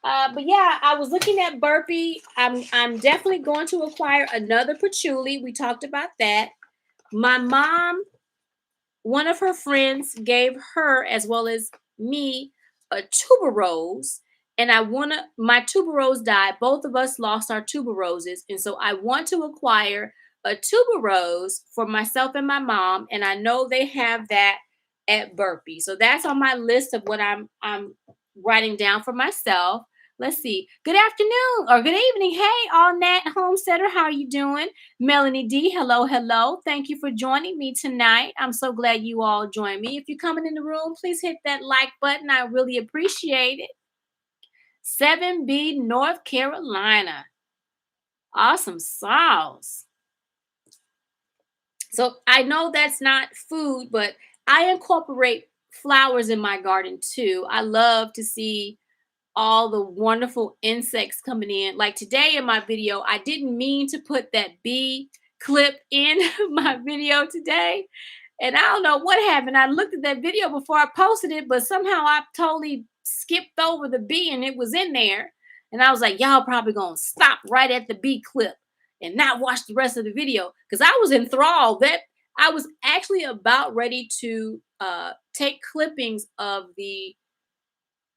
But yeah, I was looking at burpee. I'm definitely going to acquire another patchouli. We talked about that. My mom, one of her friends gave her as well as me a tuberose, and I want to. My tuberose died. Both of us lost our tuberoses, and so I want to acquire a tuberose for myself and my mom. And I know they have that at Burpee, so that's on my list of what I'm writing down for myself. Let's see. Good afternoon or good evening. Hey, all Nat Homesteader, how are you doing? Melanie D, hello, hello. Thank you for joining me tonight. I'm so glad you all joined me. If you're coming in the room, please hit that like button. I really appreciate it. 7B, North Carolina. Awesome sauce. So I know that's not food, but I incorporate flowers in my garden too. I love to see all the wonderful insects coming in. Like today in my video, I didn't mean to put that bee clip in my video today. And I don't know what happened. I looked at that video before I posted it, but somehow I totally skipped over the bee and it was in there. And I was like, y'all probably gonna stop right at the bee clip and not watch the rest of the video. Because I was enthralled. That I was actually about ready to take clippings of the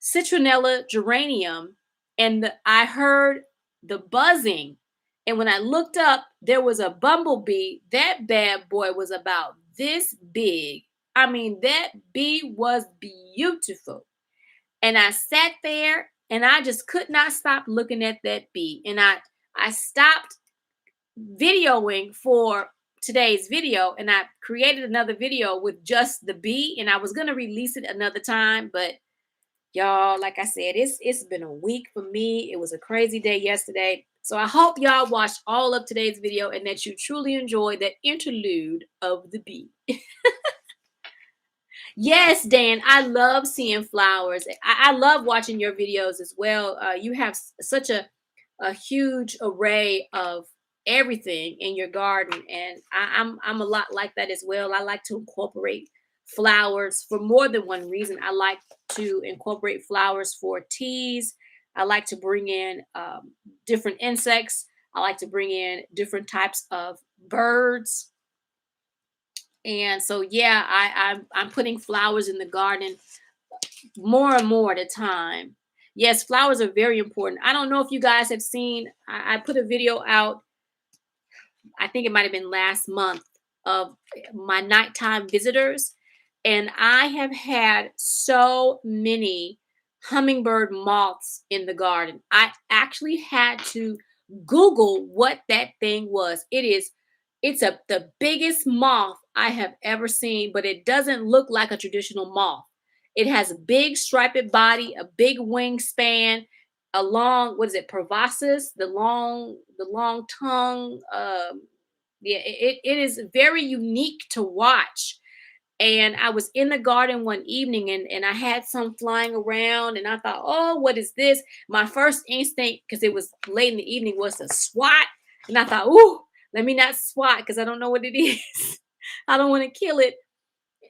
citronella geranium, and I heard the buzzing. And when I looked up, there was a bumblebee. That bad boy was about this big. I mean, that bee was beautiful. And I sat there and I just could not stop looking at that bee. And I stopped videoing for today's video and I created another video with just the bee, and I was going to release it another time, but y'all, like I said, it's been a week for me. It was a crazy day yesterday. So I hope y'all watched all of today's video and that you truly enjoyed that interlude of the bee. Yes, Dan, I love seeing flowers. I love watching your videos as well. You have such a huge array of everything in your garden, and I'm a lot like that as well. I like to incorporate flowers for more than one reason. I like to incorporate flowers for teas. I like to bring in different insects. I like to bring in different types of birds. And so, yeah, I'm putting flowers in the garden more and more at a time. Yes, flowers are very important. I don't know if you guys have seen, I put a video out, I think it might have been last month, of my nighttime visitors. And I have had so many hummingbird moths in the garden. I actually had to Google what that thing was. It's the biggest moth I have ever seen, but it doesn't look like a traditional moth. It has a big striped body, a big wingspan, a long, what is it, proboscis, the long tongue. Yeah, it is very unique to watch. And I was in the garden one evening and I had some flying around and I thought, oh, what is this? My first instinct, because it was late in the evening, was to swat. And I thought, ooh, let me not swat because I don't know what it is. I don't want to kill it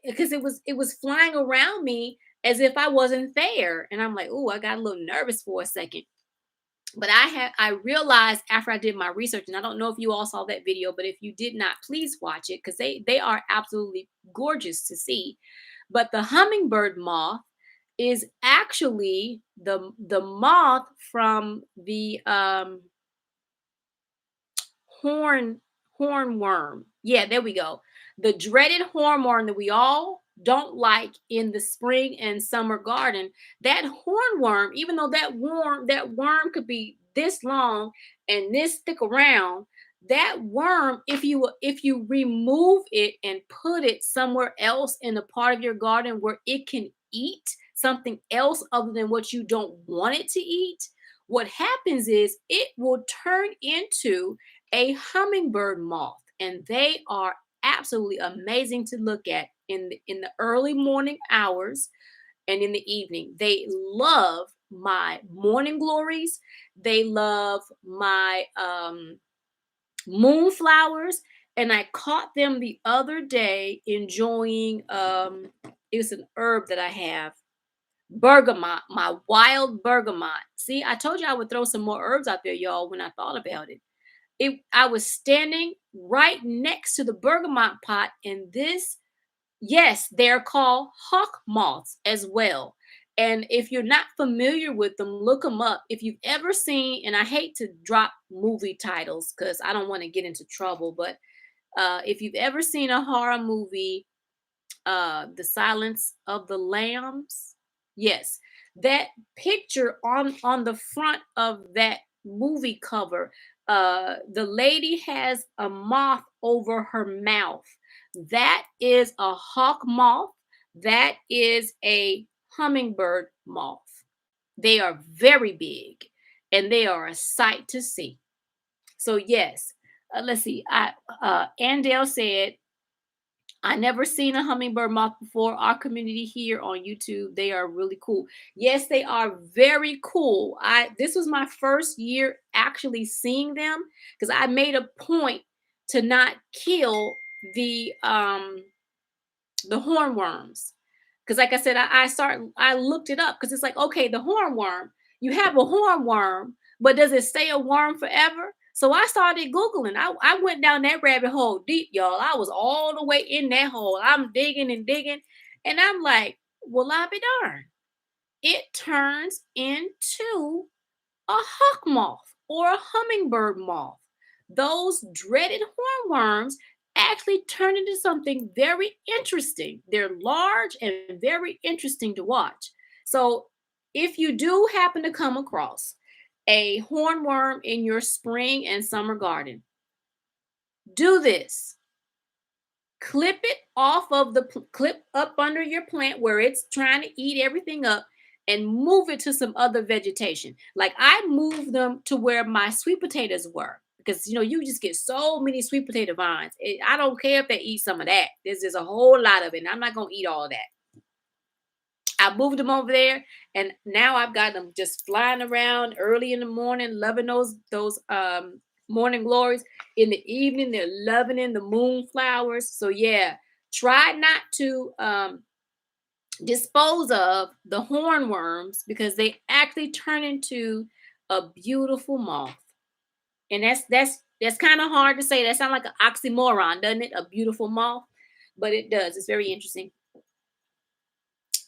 because it was flying around me as if I wasn't there. And I'm like, ooh, I got a little nervous for a second. But I realized after I did my research, and I don't know if you all saw that video, but if you did not, please watch it because they are absolutely gorgeous to see. But the hummingbird moth is actually the moth from the horn hornworm. Yeah, there we go. The dreaded hornworm that we all don't like in the spring and summer garden. That hornworm, even though that worm could be this long and this thick around, that worm, if you remove it and put it somewhere else in the part of your garden where it can eat something else other than what you don't want it to eat, what happens is it will turn into a hummingbird moth, and they are absolutely amazing to look at in the early morning hours and in the evening. They love my morning glories. They love my moonflowers, And I caught them the other day enjoying it's an herb that I have. Bergamot, my wild bergamot. See, I told you I would throw some more herbs out there, y'all, when I thought about it. I was standing right next to the bergamot pot, and this, yes, they're called hawk moths as well. And if you're not familiar with them, look them up. If you've ever seen, and I hate to drop movie titles because I don't want to get into trouble, but if you've ever seen a horror movie, The Silence of the Lambs, yes, that picture on the front of that movie cover, the lady has a moth over her mouth. That is a hawk moth. That is a hummingbird moth. They are very big and they are a sight to see. So yes, let's see. Andale said, I never seen a hummingbird moth before. Our community here on YouTube, they are really cool. Yes, they are very cool. This was my first year actually seeing them because I made a point to not kill the um the hornworms. Because like I said, I looked it up because it's like, okay, the hornworm, you have a hornworm, but does it stay a worm forever? So I started Googling. I went down that rabbit hole deep, y'all. I was all the way in that hole. I'm digging and digging. And I'm like, well, I be darned. It turns into a hawk moth or a hummingbird moth. Those dreaded hornworms actually turn into something very interesting. They're large and very interesting to watch. So, if you do happen to come across a hornworm in your spring and summer garden, do this. Clip it off of clip up under your plant where it's trying to eat everything up and move it to some other vegetation. Like I moved them to where my sweet potatoes were because you just get so many sweet potato vines. I don't care if they eat some of that. There's just a whole lot of it, and I'm not gonna eat all that. I moved them over there, and now I've got them just flying around early in the morning, loving those morning glories. In the evening, they're loving in the moonflowers. So yeah, try not to dispose of the hornworms because they actually turn into a beautiful moth. And that's kind of hard to say. That sounds like an oxymoron, doesn't it? A beautiful moth, but it does. It's very interesting.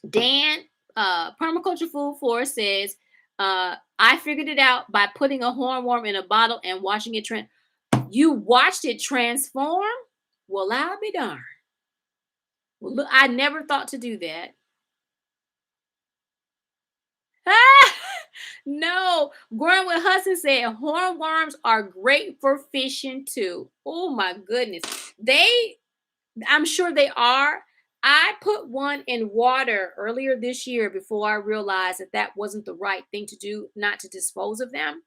Dan, Permaculture Food Forest says, I figured it out by putting a hornworm in a bottle and watching it You watched it transform? Well, I'll be darned. Well, look, I never thought to do that. No, Growing with Hudson said hornworms are great for fishing too. Oh my goodness. I'm sure they are. I put one in water earlier this year before I realized that wasn't the right thing to do, not to dispose of them.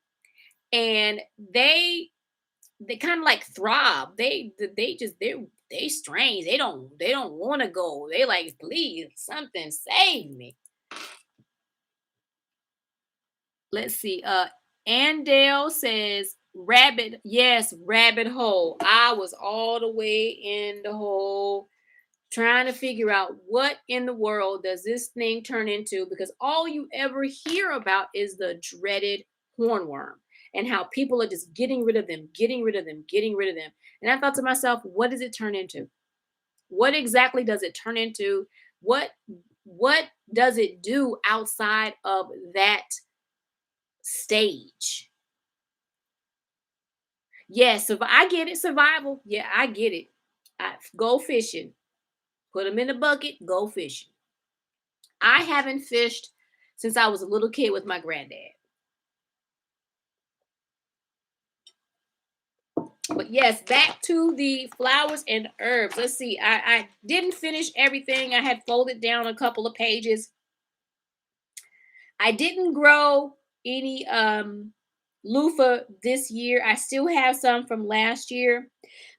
And they kind of like throb. They strange. They don't want to go. They like, please, something save me. Let's see. Andale says rabbit. Yes, rabbit hole. I was all the way in the hole trying to figure out what in the world does this thing turn into because all you ever hear about is the dreaded hornworm and how people are just getting rid of them, getting rid of them, getting rid of them. And I thought to myself, what does it turn into? What exactly does it turn into? What does it do outside of that stage? Yes, I get it. Survival. Yeah, I get it. Go fishing. Put them in a bucket. Go fishing. I haven't fished since I was a little kid with my granddad. But yes, back to the flowers and herbs. Let's see. I didn't finish everything. I had folded down a couple of pages. I didn't grow any loofah this year. I still have some from last year.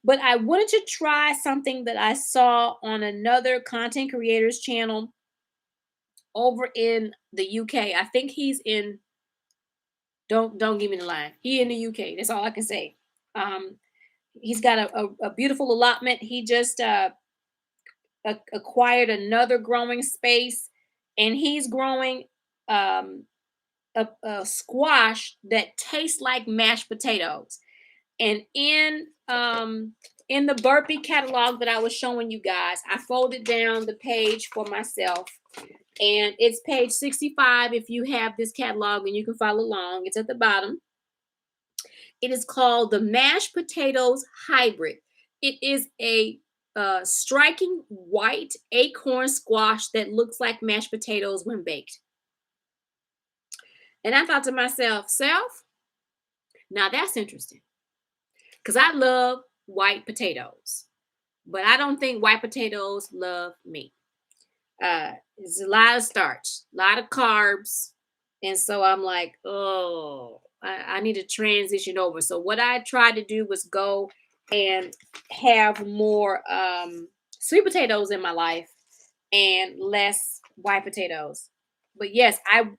But I wanted to try something that I saw on another content creator's channel over in the UK. I think he's in don't give me the line. He in the UK. That's all I can say. Um, He's got a beautiful allotment. He just acquired another growing space, and he's growing um, a squash that tastes like mashed potatoes. And in the burpee catalog that I was showing you guys, I folded down the page for myself, and it's page 65 if you have this catalog and you can follow along. It's at the bottom. It is called the mashed potatoes hybrid. It is a striking white acorn squash that looks like mashed potatoes when baked. And I thought to myself, self, now that's interesting because I love white potatoes, but I don't think white potatoes love me. It's a lot of starch, a lot of carbs. And so I'm like, oh, I need to transition over. So what I tried to do was go and have more sweet potatoes in my life and less white potatoes. But yes,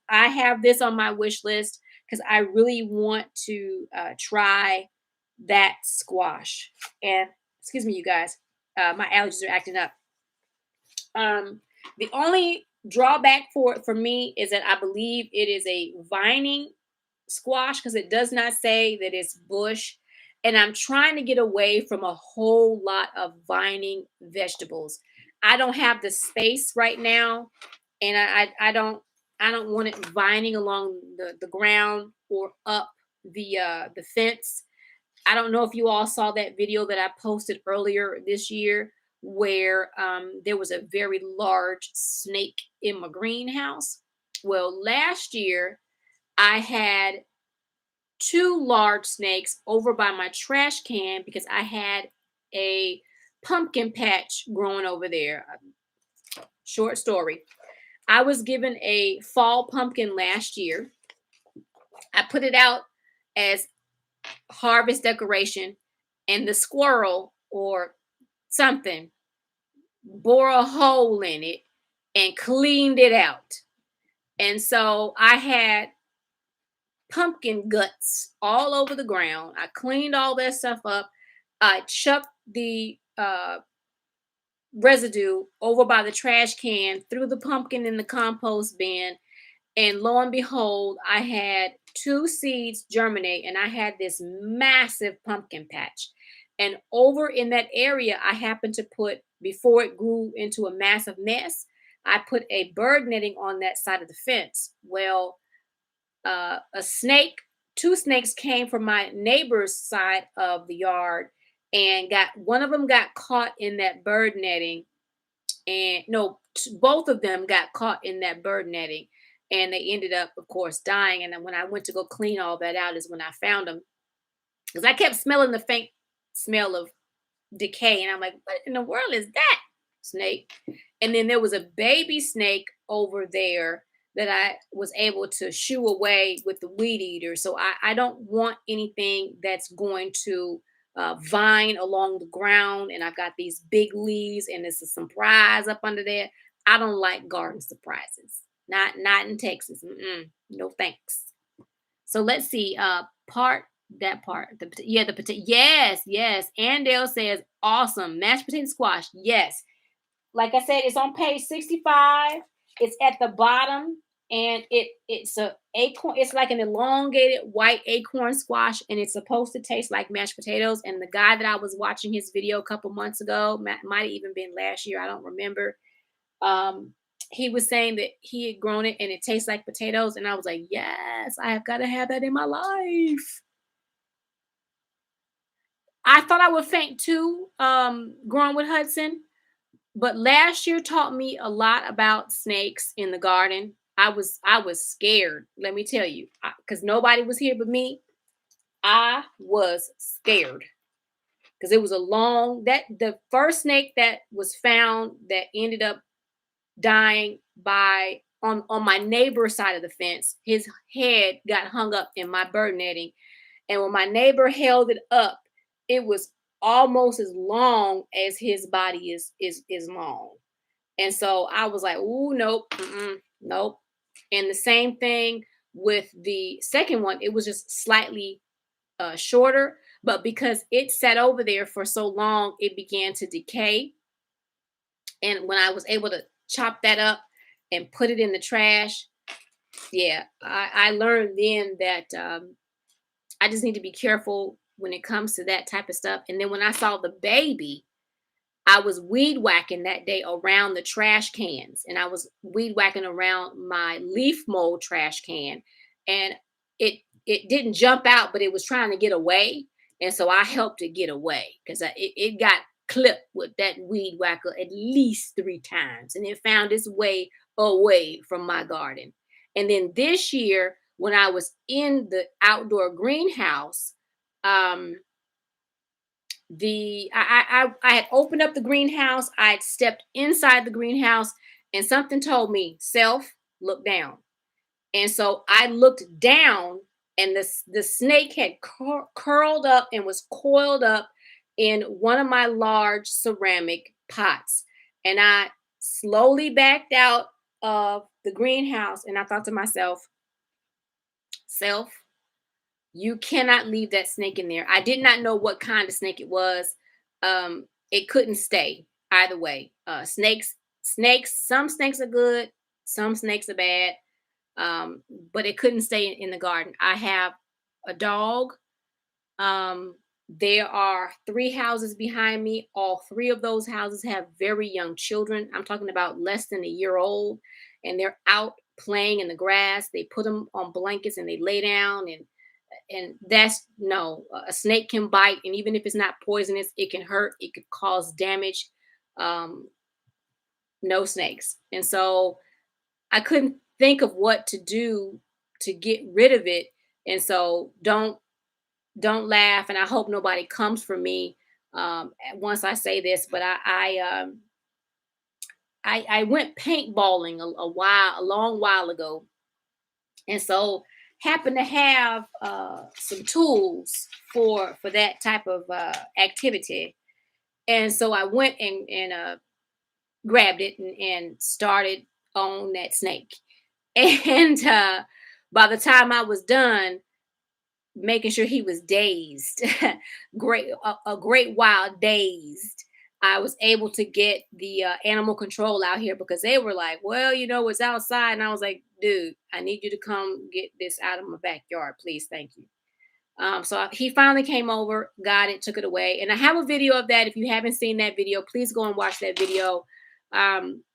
I have this on my wish list because I really want to try that squash. And excuse me, you guys, my allergies are acting up. The only drawback for it for me is that I believe it is a vining squash because it does not say that it's bush. And I'm trying to get away from a whole lot of vining vegetables. I don't have the space right now, and I don't want it vining along the ground or up the fence. I don't know if you all saw that video that I posted earlier this year where there was a very large snake in my greenhouse. Well, last year I had two large snakes over by my trash can because I had a pumpkin patch growing over there. Short story. I was given a fall pumpkin last year. I put it out as harvest decoration, and the squirrel or something bore a hole in it and cleaned it out. And so I had pumpkin guts all over the ground. I cleaned all that stuff up. I chucked the residue over by the trash can, threw the pumpkin in the compost bin, and lo and behold, I had two seeds germinate and I had this massive pumpkin patch. And over in that area, I happened to put, before it grew into a massive mess, I put a bird netting on that side of the fence. Well, a snake, two snakes came from my neighbor's side of the yard and got one of them got caught in that bird netting, and no, both of them got caught in that bird netting, and they ended up, of course, dying. And then when I went to go clean all that out is when I found them, because I kept smelling the faint smell of decay, and I'm like, what in the world is that snake? And then there was a baby snake over there that I was able to shoo away with the weed eater. So I don't want anything that's going to vine along the ground. And I've got these big leaves, and there's a surprise up under there. I don't like garden surprises. Not in Texas. No thanks. So let's see. The potato. Yes, yes. Andale says awesome mashed potato squash. Yes, like I said, it's on page 65. It's at the bottom, and it's a acorn. It's like an elongated white acorn squash, and it's supposed to taste like mashed potatoes. And the guy that I was watching his video a couple months ago, might have even been last year, I don't remember. He was saying that he had grown it and it tastes like potatoes, and I was like, yes, I have got to have that in my life. I thought I would faint too, growing with Hudson. But last year taught me a lot about snakes in the garden. I was scared, let me tell you, because nobody was here but me. I was scared because it was a long that the first snake that was found that ended up dying by on my neighbor's side of the fence. His head got hung up in my bird netting, and when my neighbor held it up, it was almost as long as his body is long. And so I was like, "Ooh, nope, nope." And the same thing with the second one. It was just slightly shorter, but because it sat over there for so long, it began to decay. And when I was able to chop that up and put it in the trash, yeah, I learned then that I just need to be careful when it comes to that type of stuff. And then when I saw the baby, I was weed whacking that day around the trash cans, and I was weed whacking around my leaf mold trash can, and it it didn't jump out, but it was trying to get away, and so I helped it get away because it got clipped with that weed whacker at least 3 times, and it found its way away from my garden. And then this year, when I was in the outdoor greenhouse, um, I had opened up the greenhouse. I had stepped inside the greenhouse, and something told me, "Self, look down." And so I looked down, and the snake had curled up and was coiled up in one of my large ceramic pots. And I slowly backed out of the greenhouse, and I thought to myself, "Self, you cannot leave that snake in there." I did not know what kind of snake it was. It couldn't stay either way. Snakes. Some snakes are good, some snakes are bad. But it couldn't stay in the garden. I have a dog. Um, there are 3 houses behind me. All 3 of those houses have very young children. I'm talking about less than a year old, and they're out playing in the grass. They put them on blankets and they lay down, and that's no, a snake can bite, and even if it's not poisonous, it can hurt, it could cause damage. um no snakes. And so I couldn't think of what to do to get rid of it. And so don't laugh, and I hope nobody comes for me once I say this, but I went paintballing a long while ago, and so happen to have some tools for that type of activity. And so I went and grabbed it and started on that snake. And by the time I was done making sure he was dazed, a great while dazed, I was able to get the animal control out here because they were like, "Well, it's outside," and I was like, "Dude, I need you to come get this out of my backyard, please, thank you." He finally came over, got it, took it away. And I have a video of that. If you haven't seen that video, please go and watch that video.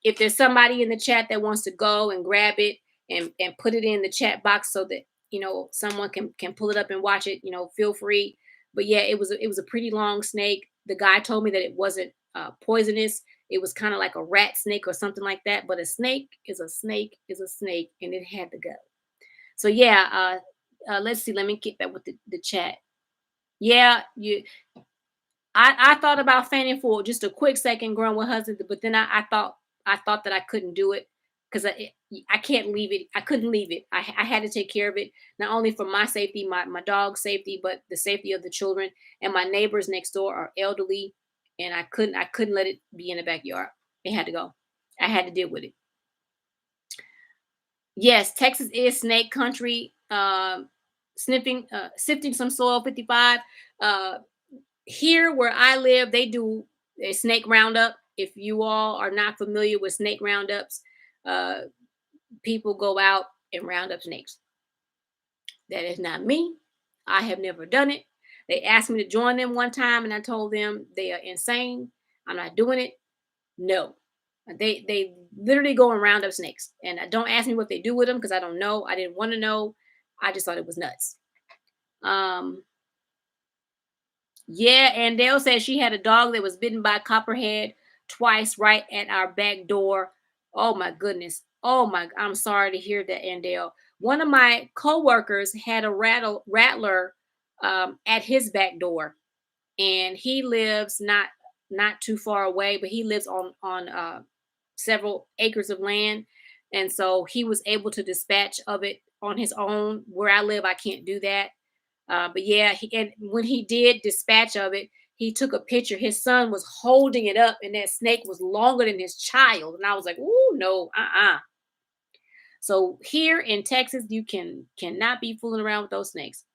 If there's somebody in the chat that wants to go and grab it and put it in the chat box so that someone can pull it up and watch it, feel free. But yeah, it was a pretty long snake. The guy told me that it wasn't poisonous. It was kind of like a rat snake or something like that. But a snake is a snake is a snake, and it had to go. So yeah, let's see. Let me get back with the chat. Yeah, I thought about fainting for just a quick second, growing with husband, but then I thought that I couldn't do it because I can't leave it. I couldn't leave it. I had to take care of it, not only for my safety, my dog's safety, but the safety of the children. And my neighbors next door are elderly, and I couldn't let it be in the backyard. It had to go. I had to deal with it. Yes, Texas is snake country. Sifting some soil 55. Uh, Here where I live, they do a snake roundup. If you all are not familiar with snake roundups, uh, people go out and round up snakes. That is not me. I have never done it. They asked me to join them one time, and I told them they are insane. I'm not doing it. No. They literally go and round up snakes. And don't ask me what they do with them because I don't know. I didn't want to know. I just thought it was nuts. Um, Yeah, and Dale said she had a dog that was bitten by a copperhead twice right at our back door. Oh my goodness. I'm sorry to hear that, Andale. One of my coworkers had a rattler at his back door, and he lives not too far away, but he lives on several acres of land, and so he was able to dispatch of it on his own. Where I live, I can't do that. But yeah, and when he did dispatch of it, he took a picture. His son was holding it up, and that snake was longer than his child. And I was like, "Ooh, no, So here in Texas, you cannot be fooling around with those snakes."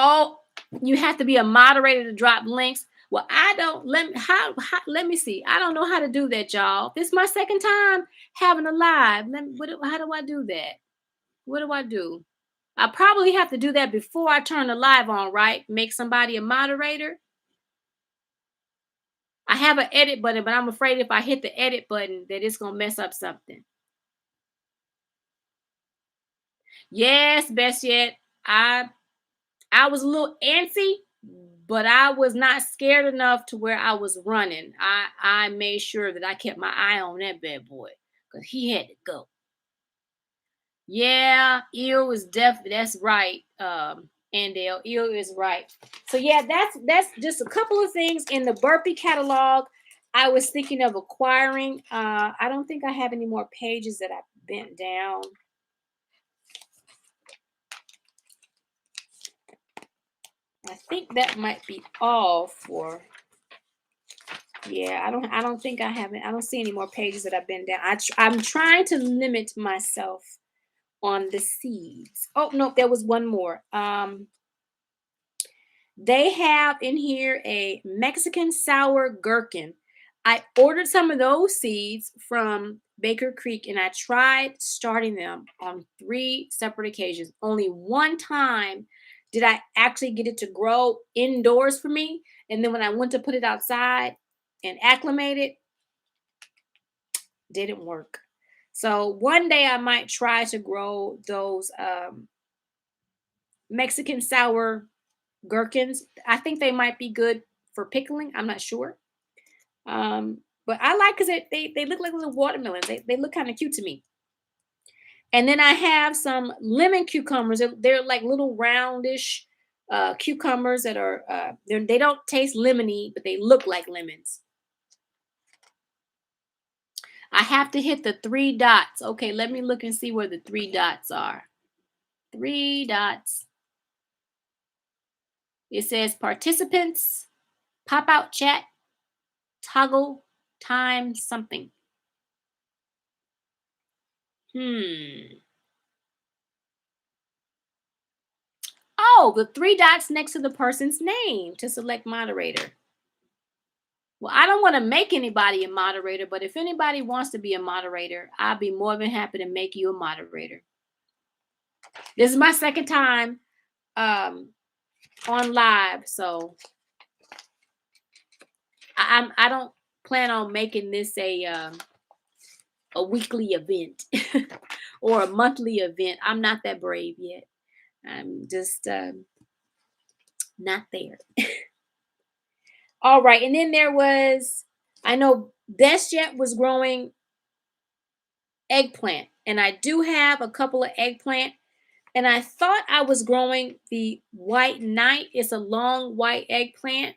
Oh, you have to be a moderator to drop links. Well, I don't let me see. I don't know how to do that, y'all. This is my second time having a live. How do I do that? What do I do? I probably have to do that before I turn the live on, right? Make somebody a moderator. I have an edit button, but I'm afraid if I hit the edit button that it's gonna mess up something. Yes, best yet. I was a little antsy, but I was not scared enough to where I was running. I made sure that I kept my eye on that bad boy because he had to go. Yeah, eel is definitely that's right. Andale, eel is right. So yeah, that's just a couple of things in the burpee catalog. I was thinking of acquiring. I don't think I have any more pages that I bent down. I think that might be all for. Yeah, I don't think I haven't. I don't see any more pages that I've been down. I'm trying to limit myself on the seeds. Oh no, there was one more. They have in here a Mexican sour gherkin. I ordered some of those seeds from Baker Creek and I tried starting them on 3 separate occasions. Only one time did I actually get it to grow indoors for me. And then when I went to put it outside and acclimate it, didn't work. So one day I might try to grow those Mexican sour gherkins. I think they might be good for pickling. I'm not sure. But I like because they look like little watermelons. They look kind of cute to me. And then I have some lemon cucumbers. They're like little roundish cucumbers that are they don't taste lemony, but they look like lemons. I have to hit the 3 dots. Okay, let me look and see where the 3 dots are. 3 dots. It says participants, pop out chat, toggle, time, something. Oh, the 3 dots next to the person's name to select moderator. Well, I don't want to make anybody a moderator, but if anybody wants to be a moderator, I'll be more than happy to make you a moderator. This is my second time on live, so I don't plan on making this a weekly event or a monthly event. I'm not that brave yet. I'm just not there. All right, and then there was, I know Best Yet was growing eggplant, and I do have a couple of eggplant, and I thought I was growing the white knight. It's a long white eggplant.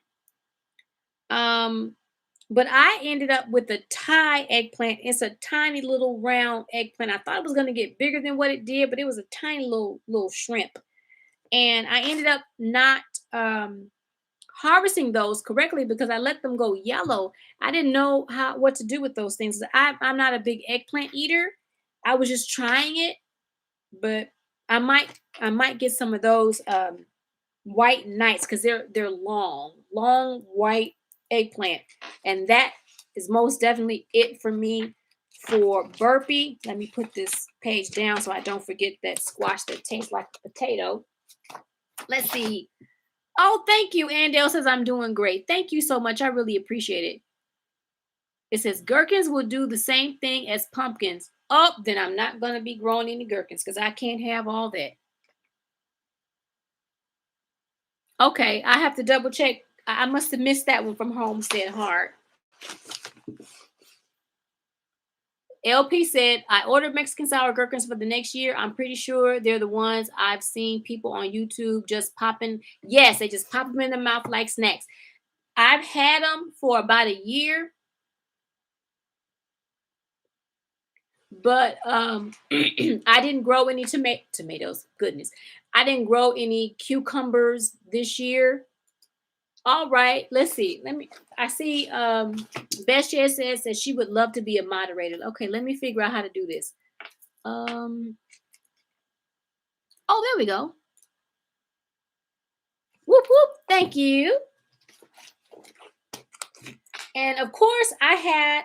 But I ended up with the Thai eggplant. It's a tiny little round eggplant. I thought it was going to get bigger than what it did, but it was a tiny little shrimp. And I ended up not harvesting those correctly because I let them go yellow. I didn't know what to do with those things. I'm not a big eggplant eater. I was just trying it, but I might get some of those white knights because they're long white eggplant, and that is most definitely it for me for burpee. Let me put this page down so I don't forget that squash that tastes like a potato. Let's see. Oh, thank you. Andale says I'm doing great. Thank you so much. I really appreciate it. It says gherkins will do the same thing as pumpkins. Oh, then I'm not going to be growing any gherkins because I can't have all that. Okay, I have to double check. I must have missed that one from Homestead Heart. LP said, I ordered Mexican sour gherkins for the next year. I'm pretty sure they're the ones I've seen people on YouTube just popping. Yes, they just pop them in the mouth like snacks. I've had them for about a year. But I didn't grow any tomatoes. Goodness. I didn't grow any cucumbers this year. All right, let's see. I see Best Jess says that she would love to be a moderator. Okay, let me figure out how to do this. Oh, there we go. Whoop, whoop. Thank you. And of course, I had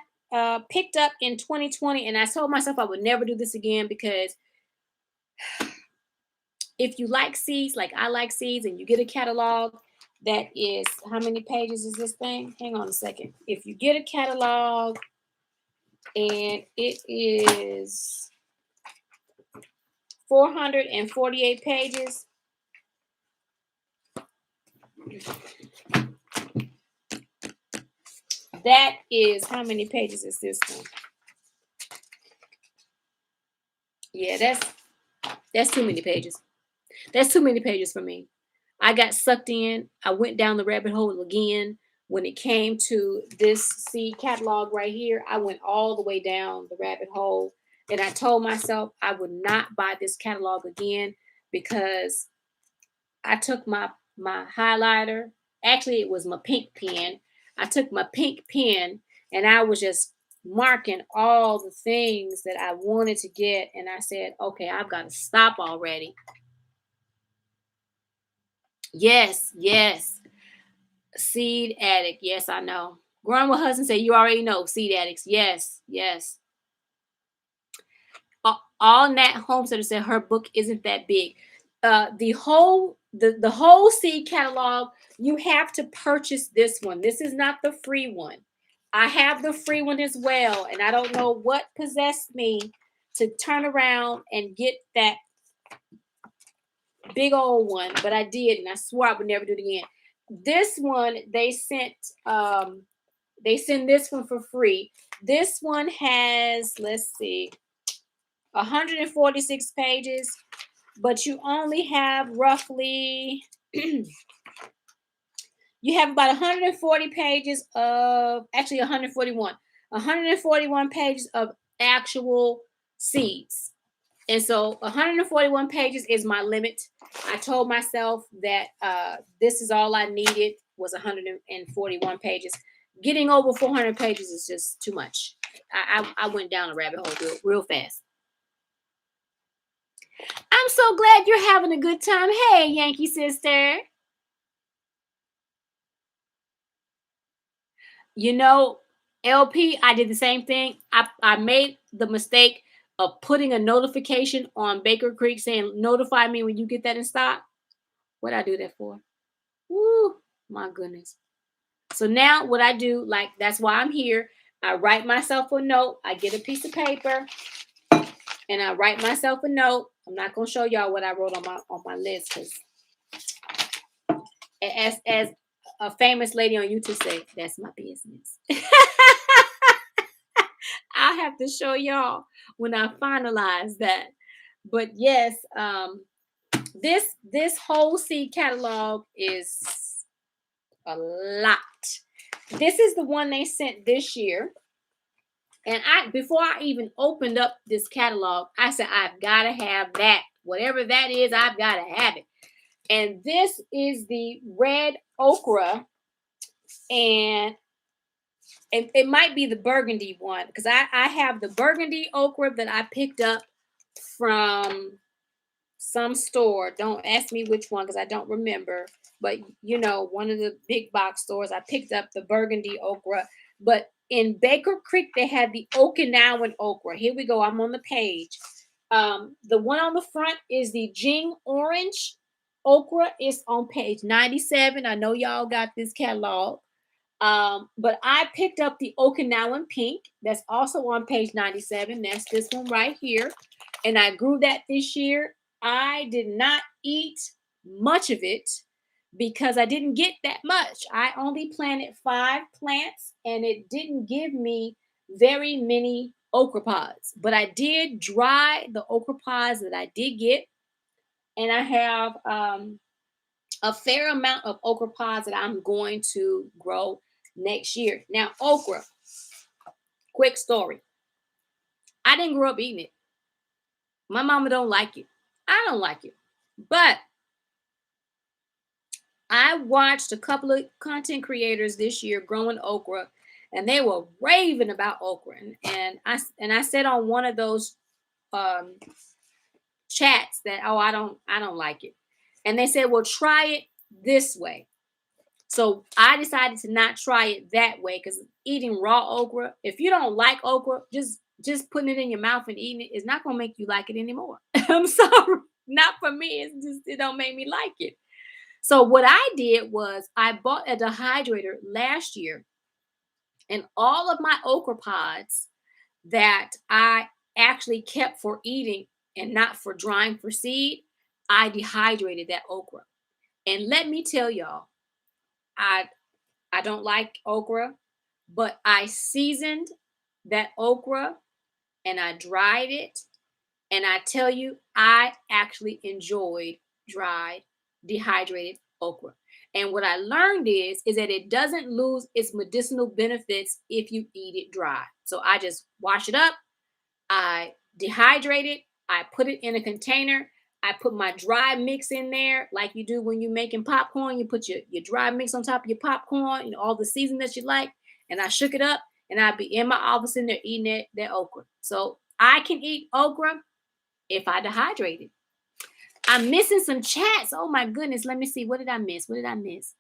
picked up in 2020, and I told myself I would never do this again because if you like seeds, like I like seeds, and you get a catalog that is, how many pages is this thing? Hang on a second. If you get a catalog and it is 448 pages, that is, how many pages is this one? Yeah, that's too many pages. That's too many pages for me. I got sucked in. I went down the rabbit hole again. When it came to this seed catalog right here, I went all the way down the rabbit hole. And I told myself I would not buy this catalog again because I took my highlighter. Actually, it was my pink pen. I took my pink pen and I was just marking all the things that I wanted to get. And I said, okay, I've got to stop already. Yes, yes. Seed addict. Yes, I know. Growing with husband said, you already know. Seed addicts. Yes, yes. All Nat Homesteader said her book isn't that big. The whole seed catalog, you have to purchase this one. This is not the free one. I have the free one as well, and I don't know what possessed me to turn around and get that big old one, but I did, and I swore I would never do it again. This one they sent. They send this one for free. This one has, let's see, 146 pages, but you only have roughly, you have about 140 pages of, actually 141 pages of actual seeds. And so 141 pages is my limit. I told myself that this is all I needed was 141 pages. Getting over 400 pages is just too much. I went down a rabbit hole real fast. I'm so glad you're having a good time. Hey, Yankee sister. You know, LP, I did the same thing. I made the mistake of putting a notification on Baker Creek saying, notify me when you get that in stock. What'd I do that for? Woo, my goodness. So now what I do, like, that's why I'm here. I write myself a note. I get a piece of paper and I write myself a note. I'm not going to show y'all what I wrote on my list because as a famous lady on YouTube say, that's my business. I'll have to show y'all when I finalize that. But yes, this whole seed catalog is a lot. This is the one they sent this year. And before I even opened up this catalog, I said, I've got to have that. Whatever that is, I've got to have it. And this is the red okra. And it might be the burgundy one because I have the burgundy okra that I picked up from some store. Don't ask me which one because I don't remember. But, you know, one of the big box stores, I picked up the burgundy okra. But in Baker Creek, they had the Okinawan okra. Here we go. I'm on the page. The one on the front is the Jing orange okra. It's on page 97. I know y'all got this catalog. But I picked up the Okinawan pink. That's also on page 97. That's this one right here. And I grew that this year. I did not eat much of it because I didn't get that much. I only planted 5 plants and it didn't give me very many okra pods. But I did dry the okra pods that I did get. And I have a fair amount of okra pods that I'm going to grow next year. Now, okra, quick story. I didn't grow up eating it. My mama don't like it. I don't like it. But I watched a couple of content creators this year growing okra, and they were raving about okra. And I said on one of those chats that, oh, I don't like it. And they said, well, try it this way. So I decided to not try it that way because eating raw okra, if you don't like okra, just putting it in your mouth and eating it is not gonna make you like it anymore. I'm sorry, not for me. It's just it don't make me like it. So what I did was I bought a dehydrator last year, and all of my okra pods that I actually kept for eating and not for drying for seed, I dehydrated that okra. And let me tell y'all, I I don't like okra, but I seasoned that okra and I dried it. And I tell you, I actually enjoyed dried, dehydrated okra. And what I learned is that it doesn't lose its medicinal benefits if you eat it dry. So I just wash it up, I dehydrate it, I put it in a container, I put my dry mix in there, like you do when you're making popcorn. You put your dry mix on top of your popcorn, all the seasoning that you like, and I shook it up, and I'd be in my office in there eating that okra. So I can eat okra if I dehydrate it. I'm missing some chats. Oh my goodness. Let me see. What did I miss? What did I miss?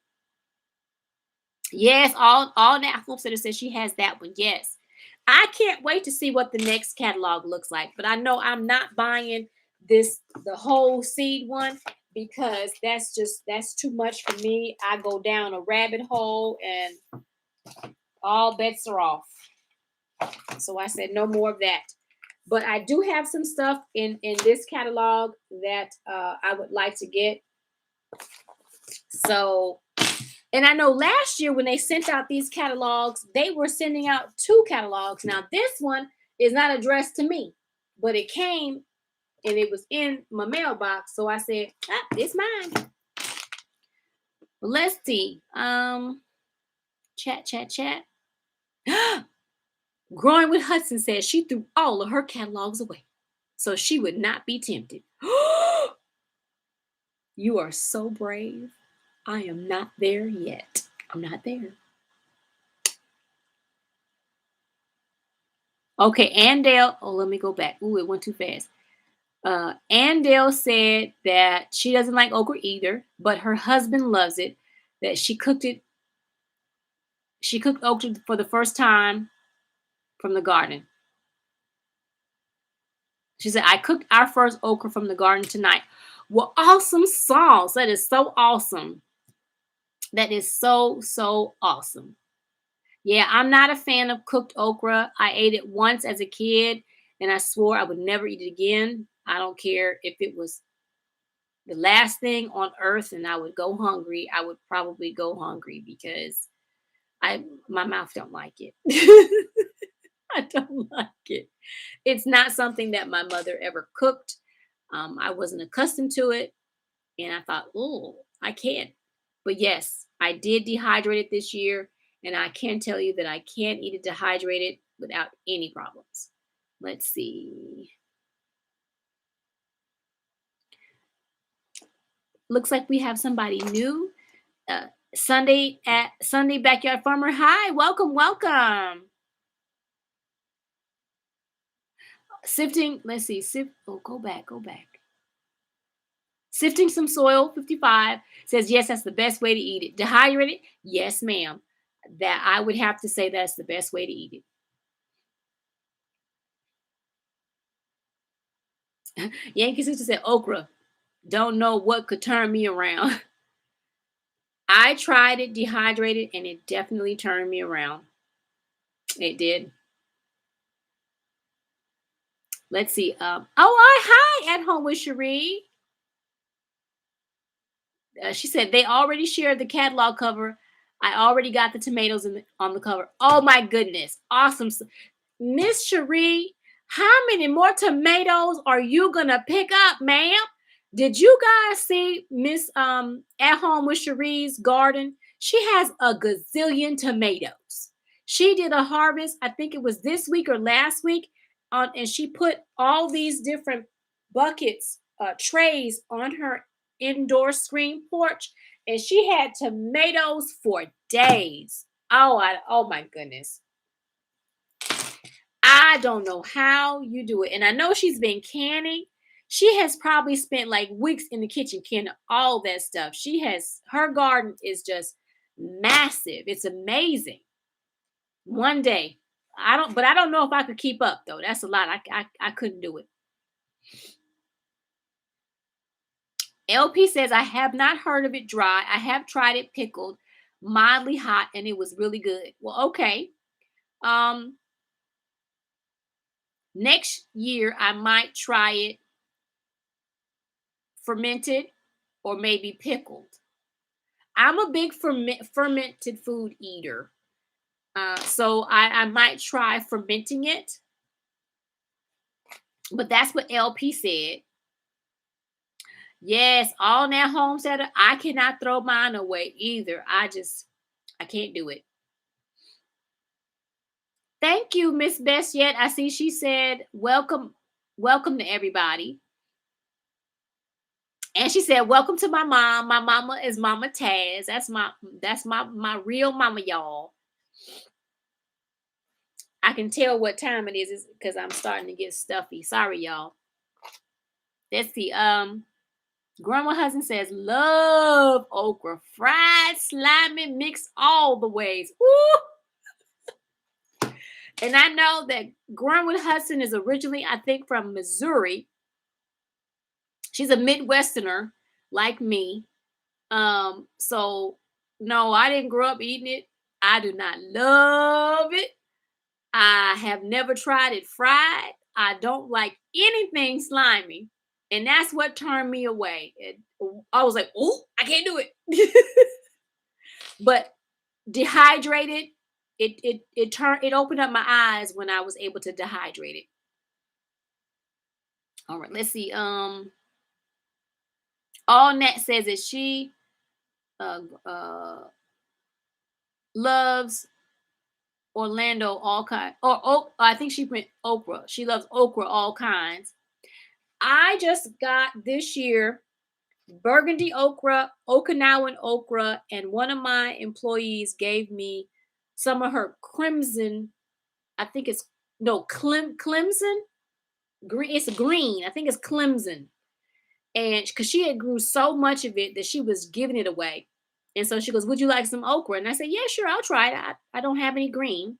Yes, all that Homesteader says she has that one. Yes. I can't wait to see what the next catalog looks like. But I know I'm not buying the whole seed one because that's too much for me. I go down a rabbit hole and all bets are off. So I said no more of that. But I do have some stuff in this catalog that I would like to get. So, and I know last year when they sent out these catalogs, they were sending out 2 catalogs. Now this one is not addressed to me, but it came and it was in my mailbox. So I said, it's mine. Let's see. Chat. Growing with Hudson says she threw all of her catalogs away so she would not be tempted. You are so brave. I am not there yet. I'm not there. Okay, Andale. Oh, let me go back. Ooh, it went too fast. Andale said that she doesn't like okra either, but her husband loves it. That she cooked it. She cooked okra for the first time from the garden. She said, I cooked our first okra from the garden tonight. Well, awesome sauce. That is so awesome. That is so awesome. Yeah, I'm not a fan of cooked okra. I ate it once as a kid and I swore I would never eat it again. I don't care if it was the last thing on earth and I would go hungry. I would probably go hungry because my mouth don't like it. I don't like it. It's not something that my mother ever cooked. I wasn't accustomed to it. And I thought, oh, I can't. But yes, I did dehydrate it this year. And I can tell you that I can eat it dehydrated without any problems. Let's see. Looks like we have somebody new. Sunday Backyard Farmer. Hi, welcome. Sifting, let's see. Go back. Sifting some soil, 55, says, yes, that's the best way to eat it. Dehydrated? Yes, ma'am. That I would have to say that's the best way to eat it. Yankee Sister said, okra. Don't know what could turn me around. I tried it dehydrated and it definitely turned me around. It did. Let's see. Hi, At Home with Cherie. She said they already shared the catalog cover. I already got the tomatoes on the cover. Oh my goodness. Awesome. Miss Cherie, how many more tomatoes are you gonna pick up, ma'am? Did you guys see Miss At Home with Cherie's garden? She has a gazillion tomatoes. She did a harvest, I think it was this week or last week, and she put all these different buckets, trays on her indoor screen porch, and she had tomatoes for days. Oh my goodness. I don't know how you do it. And I know she's been canning. She has probably spent like weeks in the kitchen canning all that stuff. Her garden is just massive. It's amazing. One day. I don't know if I could keep up though. That's a lot. I couldn't do it. LP says, I have not heard of it dry. I have tried it pickled, mildly hot, and it was really good. Well, okay. Um, Next year I might try it fermented or maybe pickled. I'm a big fermented food eater. So I might try fermenting it, but that's what LP said. Yes, all that homesteader, I cannot throw mine away either. I can't do it. Thank you, Miss Best Yet. I see she said, welcome to everybody. And she said, welcome to my mom. My mama is Mama Taz. That's my real mama, y'all. I can tell what time it is because I'm starting to get stuffy. Sorry, y'all. Let's see. Grandma husband says, love okra, fried, slimy, mixed all the ways. Woo! And I know that Grandma Hudson is originally, I think, from Missouri. She's a Midwesterner like me. So no, I didn't grow up eating it. I do not love it. I have never tried it fried. I don't like anything slimy. And that's what turned me away. I was like, oh, I can't do it. But dehydrated, it opened up my eyes when I was able to dehydrate it. All right, let's see. All Nat says that she uh, uh, loves Orlando all kinds. Or I think she went okra. She loves okra all kinds. I just got this year burgundy okra, Okinawan okra, and one of my employees gave me some of her crimson. I think it's no Clemson green. It's green. I think it's Clemson, and because she had grew so much of it that she was giving it away, and so she goes, "Would you like some okra?" And I said, "Yeah, sure, I'll try it. I don't have any green."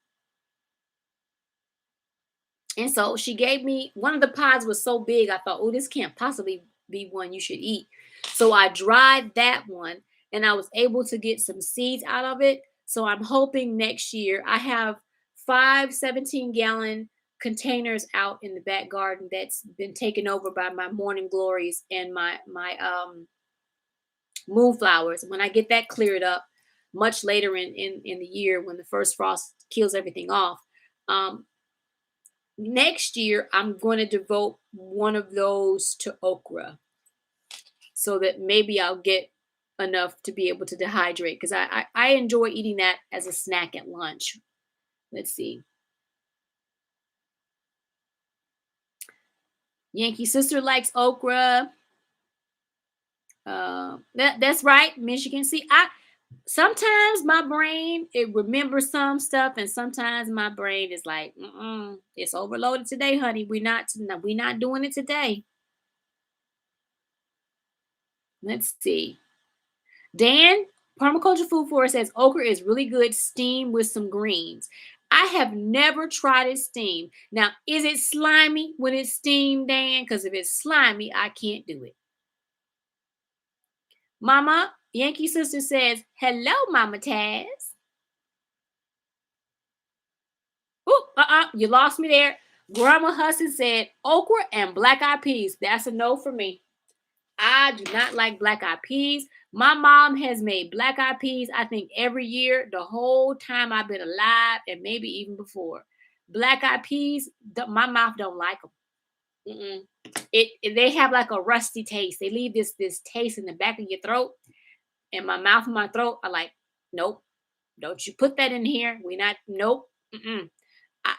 And so she gave me one of the pods was so big, I thought, oh, this can't possibly be one you should eat. So I dried that one and I was able to get some seeds out of it. So I'm hoping next year I have 5 17-gallon containers out in the back garden that's been taken over by my morning glories and my moonflowers. When I get that cleared up much later in the year when the first frost kills everything off, um, next year I'm going to devote one of those to okra so that maybe I'll get enough to be able to dehydrate because I enjoy eating that as a snack at lunch. Let's see. Yankee sister likes okra. That's right, Michigan. See, I sometimes my brain it remembers some stuff, and sometimes my brain is like, it's overloaded today, honey. We're not doing it today. Let's see. Dan, Permaculture Food Forest says okra is really good steamed with some greens. I have never tried it steamed. Now, is it slimy when it's steamed, Dan? Because if it's slimy, I can't do it. Mama, Yankee Sister says, hello, Mama Taz. You lost me there. Grandma Hudson said okra and black eyed peas. That's a no for me. I do not like black eyed peas. My mom has made black eyed peas, I think, every year, the whole time I've been alive, and maybe even before. Black eyed peas, my mouth don't like them. They have like a rusty taste. They leave this taste in the back of your throat, and my mouth and my throat are like, nope, don't you put that in here. We not, nope.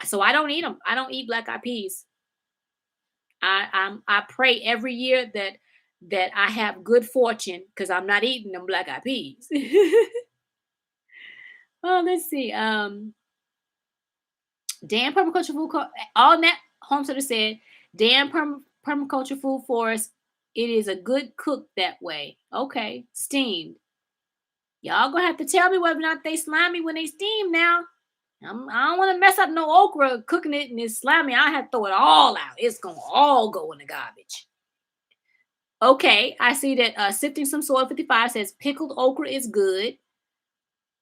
So I don't eat them. I don't eat black eyed peas. I pray every year that I have good fortune because I'm not eating them black eyed peas. Well, let's see. Dan Permaculture Food all that homesteader said Dan permaculture food forest. It is a good cook that way. Okay, steamed. Y'all gonna have to tell me whether or not they slimy when they steam now. I don't want to mess up no okra cooking it and it's slimy. I have to throw it all out. It's gonna all go in the garbage. Okay, I see that sifting some soil 55 says pickled okra is good.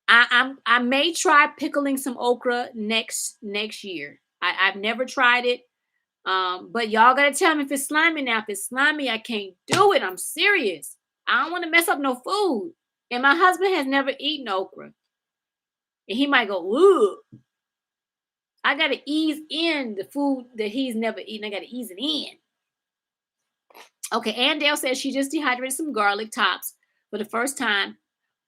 I may try pickling some okra next year. I've never tried it. But y'all gotta tell me if it's slimy now. If it's slimy, I can't do it. I'm serious. I don't want to mess up no food. And my husband has never eaten okra. And he might go, ooh. I gotta ease in the food that he's never eaten. I gotta ease it in. Okay, Andale says she just dehydrated some garlic tops for the first time.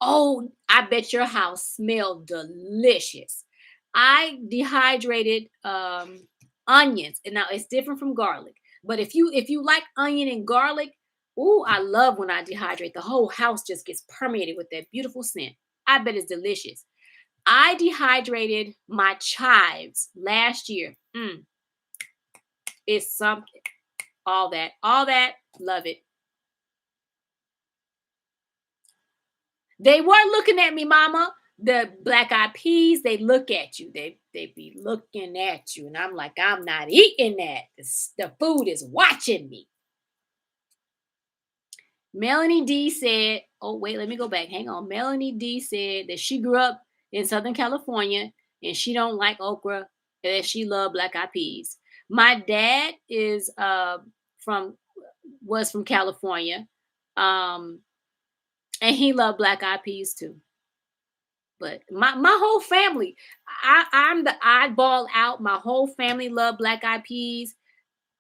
Oh, I bet your house smelled delicious. I dehydrated onions, and now it's different from garlic. But if you like onion and garlic, ooh, I love when I dehydrate. The whole house just gets permeated with that beautiful scent. I bet it's delicious. I dehydrated my chives last year. It's something. All that, love it. They weren't looking at me, mama. The black eyed peas, they look at you. They be looking at you. And I'm like, I'm not eating that. The food is watching me. Melanie D said, oh, wait, let me go back. Hang on. Melanie D said that she grew up in Southern California and she don't like okra and that she loved black eyed peas. My dad is was from California. And he loved black eyed peas too. But my whole family, I'm the oddball out. My whole family love black eyed peas.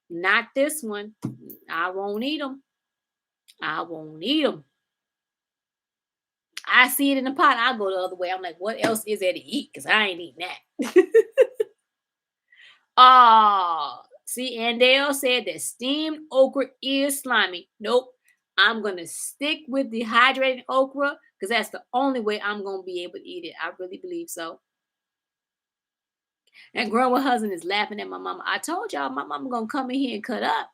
Not this one. I won't eat them. I won't eat them. I see it in the pot. I'll go the other way. I'm like, what else is there to eat? Because I ain't eating that. Oh, see, Andale said that steamed okra is slimy. Nope. I'm going to stick with dehydrated okra because that's the only way I'm going to be able to eat it. I really believe so. And grandma husband is laughing at my mama. I told y'all my mama going to come in here and cut up.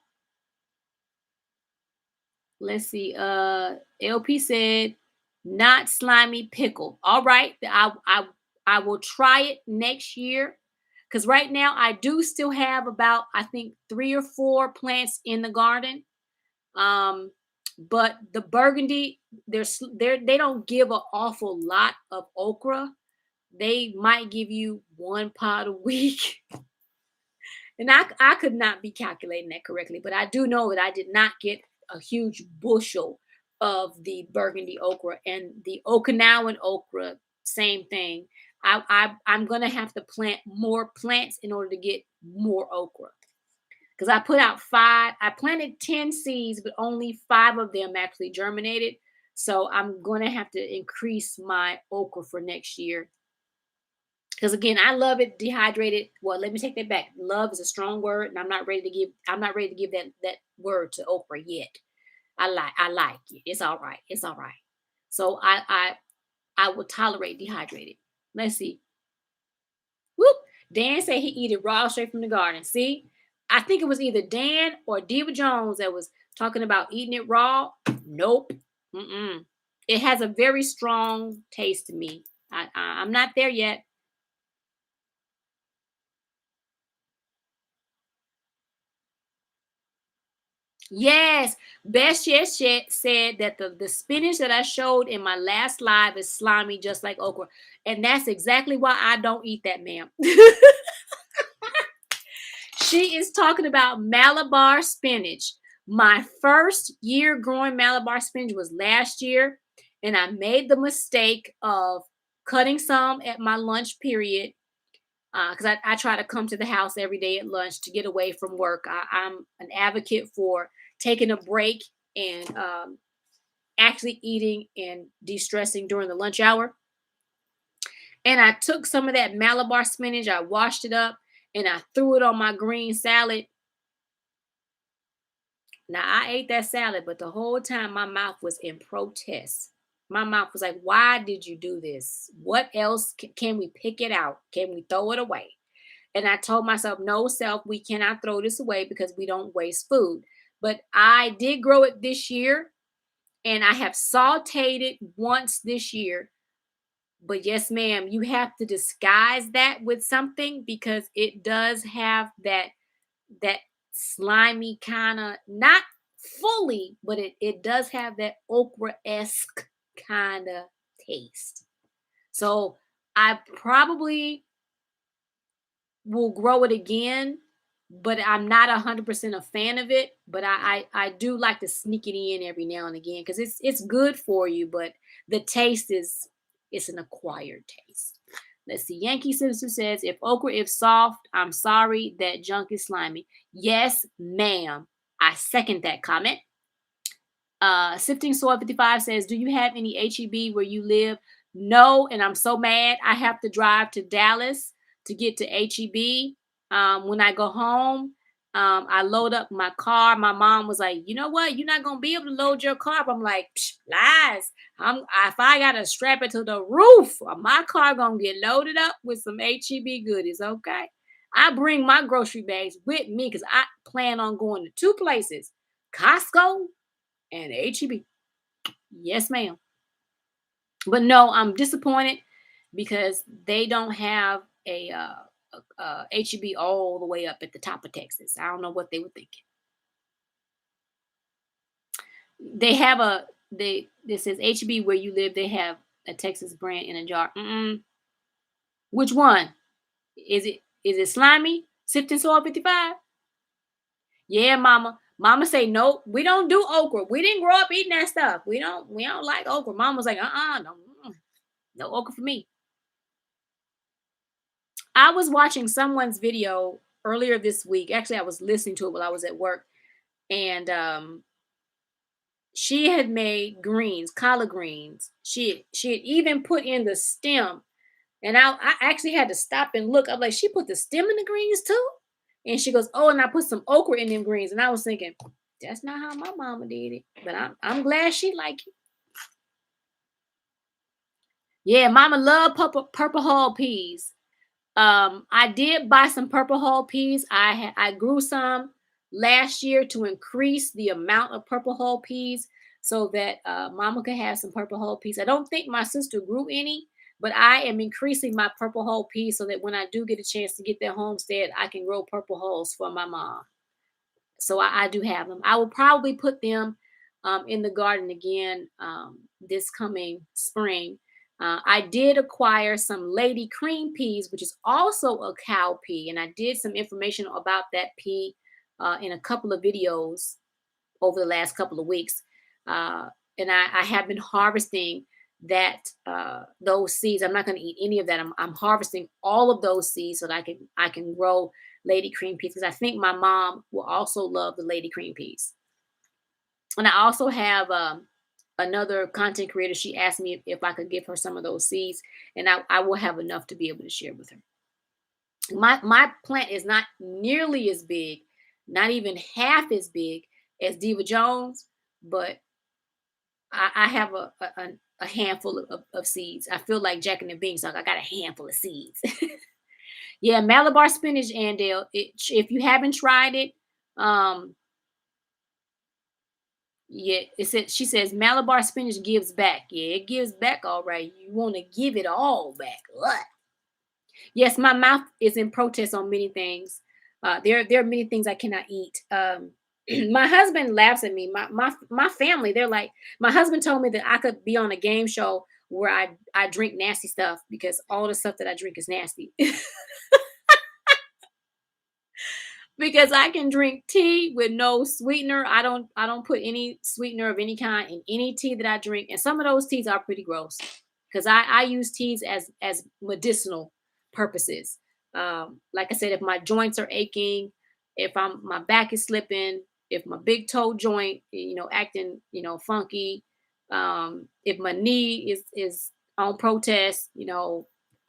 Let's see. LP said, not slimy pickle. All right. I will try it next year. Because right now I do still have about, I think, 3 or 4 plants in the garden. But the burgundy, they don't give an awful lot of okra. They might give you 1 pot a week. And I could not be calculating that correctly, but I do know that I did not get a huge bushel of the burgundy okra and the Okinawan okra, same thing. I'm gonna have to plant more plants in order to get more okra. Because I put out 5, I planted 10 seeds, but only 5 of them actually germinated. So I'm gonna have to increase my okra for next year. Because again, I love it dehydrated. Well, let me take that back. Love is a strong word, and I'm not ready to give that word to okra yet. I like it. It's all right. It's all right. So I will tolerate dehydrated. Let's see. Whoop. Dan said he eat it raw straight from the garden. See, I think it was either Dan or Diva Jones that was talking about eating it raw. Nope. It has a very strong taste to me. I'm not there yet. Yes, Best Yes said that the spinach that I showed in my last live is slimy, just like okra, and that's exactly why I don't eat that, ma'am. She is talking about Malabar spinach. My first year growing Malabar spinach was last year, and I made the mistake of cutting some at my lunch period because I try to come to the house every day at lunch to get away from work. I'm an advocate for taking a break and actually eating and de-stressing during the lunch hour. And I took some of that Malabar spinach, I washed it up, and I threw it on my green salad. Now I ate that salad, but the whole time my mouth was in protest. My mouth was like, why did you do this? What else can we pick it out? Can we throw it away? And I told myself, no, self, we cannot throw this away because we don't waste food. But I did grow it this year, and I have sauteed it once this year. But yes, ma'am, you have to disguise that with something because it does have that slimy kind of, not fully, but it does have that okra-esque kind of taste. So I probably will grow it again, but I'm not 100% a fan of it. But I do like to sneak it in every now and again because it's good for you, but the taste is, it's an acquired taste. Let's see. Yankee Sister says, if okra is soft, I'm sorry, that junk is slimy. Yes, ma'am. I second that comment. Sifting Soy 55 says, do you have any HEB where you live? No, and I'm so mad. I have to drive to Dallas to get to HEB. When I go home, I load up my car. My mom was like, you know what? You're not gonna be able to load your car up. I'm like, lies. If I gotta strap it to the roof, my car gonna get loaded up with some HEB goodies. Okay. I bring my grocery bags with me because I plan on going to two places: Costco and HEB. Yes, ma'am. But no, I'm disappointed because they don't have HEB all the way up at the top of Texas. I don't know what they were thinking. They have this says HEB where you live. They have a Texas brand in a jar. Which one is it? Is it slimy? Sifting Soil 55? Yeah, mama. Mama say nope. We don't do okra. We didn't grow up eating that stuff. We don't like okra. Mama's like, no, no okra for me. I was watching someone's video earlier this week. Actually, I was listening to it while I was at work, and she had made greens, collard greens. She had even put in the stem, and I actually had to stop and look. I'm like, she put the stem in the greens too, and she goes, oh, and I put some okra in them greens, and I was thinking, that's not how my mama did it, but I'm glad she liked it. Yeah, mama loved purple hull peas. I did buy some purple hull peas. I grew some last year to increase the amount of purple hull peas so that mama could have some purple hull peas. I don't think my sister grew any, but I am increasing my purple hull peas so that when I do get a chance to get that homestead, I can grow purple hulls for my mom. So I do have them. I will probably put them in the garden again this coming spring. I did acquire some lady cream peas, which is also a cow pea, and I did some information about that pea in a couple of videos over the last couple of weeks. And I have been harvesting that those seeds. I'm not going to eat any of that. I'm harvesting all of those seeds so that I can grow lady cream peas because I think my mom will also love the lady cream peas. And I also have another content creator. She asked me if I could give her some of those seeds, and I will have enough to be able to share with her. My plant is not nearly as big, not even half as big as Diva Jones, but I have a handful of seeds. I feel like Jack and the Beanstalk. I got a handful of seeds. Yeah, Malabar spinach, Andale. If you haven't tried it, um, yeah, she says Malabar spinach gives back. Yeah, it gives back all right. You want to give it all back. What? Yes, my mouth is in protest on many things. There are many things I cannot eat. My husband laughs at me. My family, they're like, my husband told me that I could be on a game show where I drink nasty stuff because all the stuff that I drink is nasty. Because I can drink tea with no sweetener. I don't put any sweetener of any kind in any tea that I drink. And some of those teas are pretty gross because I use teas as medicinal purposes. Like I said, if my joints are aching, if my back is slipping, if my big toe joint, acting, funky, if my knee is on protest,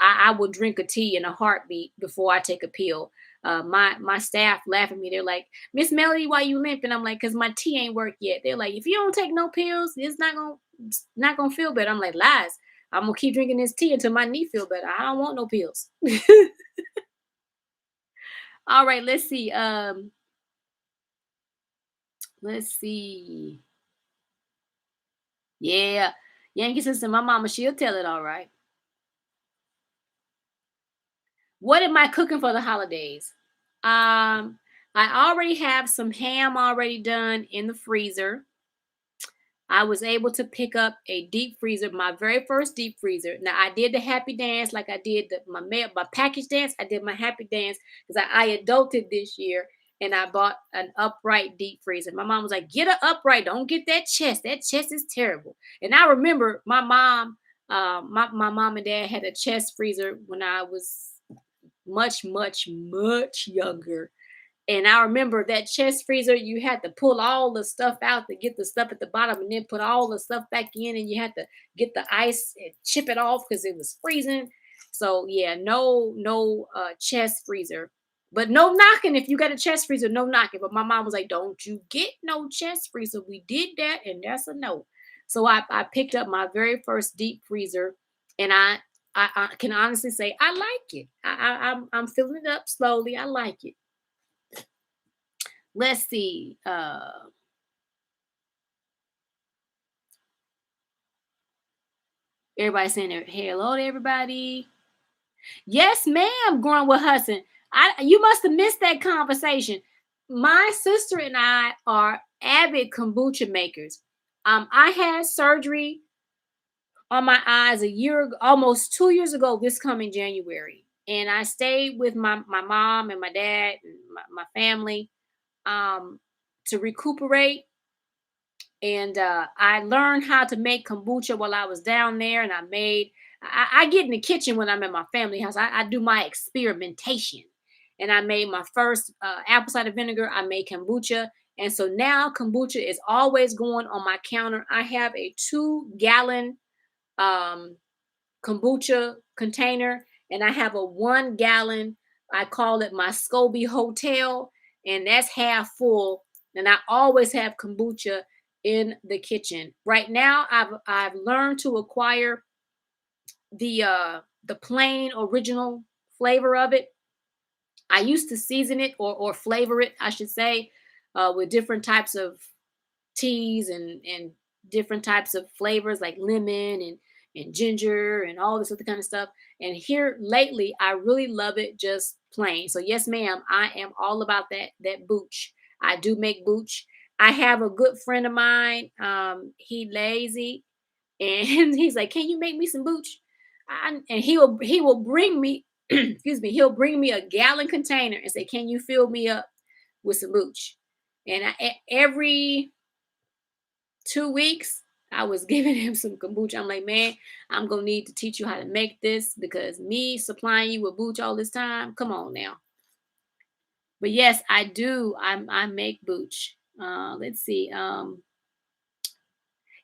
I will drink a tea in a heartbeat before I take a pill. My staff laugh at me. They're like, Miss Melody, why you limp? And I'm like, cause my tea ain't worked yet. They're like, if you don't take no pills, it's not gonna feel better. I'm like, lies. I'm gonna keep drinking this tea until my knee feel better. I don't want no pills. All right, let's see. Let's see. Yeah. Yankee sister, my mama, she'll tell it all right. What am I cooking for the holidays? Um, I already have some ham already done in the freezer. I was able to pick up a deep freezer, my very first deep freezer. Now I did the happy dance like I did my package dance. I did my happy dance because I adulted this year and I bought an upright deep freezer. My mom was like, "Get an upright. Don't get that chest. That chest is terrible." And I remember my mom, my mom and dad had a chest freezer when I was much, much, much younger. And I remember that chest freezer, you had to pull all the stuff out to get the stuff at the bottom and then put all the stuff back in, and you had to get the ice and chip it off because it was freezing. So yeah, no chest freezer. But no knocking if you got a chest freezer, no knocking. But my mom was like, "Don't you get no chest freezer." We did that, and that's a no. So I picked up my very first deep freezer, and I can honestly say I like it. I'm filling it up slowly. I like it. Let's see. Everybody saying hello to everybody. Yes, ma'am. Growing with Hudson. You must have missed that conversation. My sister and I are avid kombucha makers. I had surgery on my eyes a year ago, almost 2 years ago, this coming January. And I stayed with my mom and my dad and my family um, to recuperate. And I learned how to make kombucha while I was down there. And I get in the kitchen when I'm at my family house. I do my experimentation. And I made my first apple cider vinegar. I made kombucha. And so now kombucha is always going on my counter. I have a 2 gallon um, kombucha container, and I have a 1 gallon. I call it my Scoby Hotel, and that's half full. And I always have kombucha in the kitchen. Right now, I've learned to acquire the plain original flavor of it. I used to season it or flavor it, I should say, with different types of teas and different types of flavors like lemon and ginger and all this other kind of stuff. And here lately, I really love it just plain. So yes, ma'am, I am all about that booch. I do make booch. I have a good friend of mine. He lazy, and he's like, "Can you make me some booch?" And he will bring me, excuse me, he'll bring me a gallon container and say, "Can you fill me up with some booch?" And every 2 weeks, I was giving him some kombucha. I'm like, "Man, I'm gonna need to teach you how to make this because me supplying you with booch all this time, come on now." But yes, I do. I make booch. Let's see.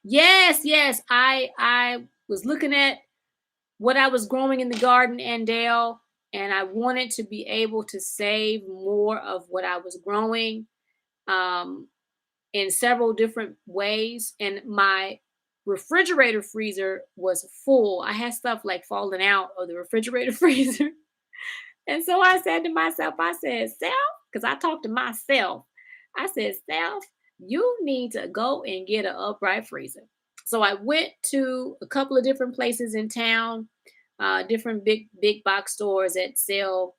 Yes. I was looking at what I was growing in the garden and Dale, and I wanted to be able to save more of what I was growing. Um, in several different ways. And my refrigerator freezer was full. I had stuff like falling out of the refrigerator freezer. And so I said to myself, I said, "Self," because I talked to myself. I said, "Self, you need to go and get an upright freezer." So I went to a couple of different places in town, different big box stores that sell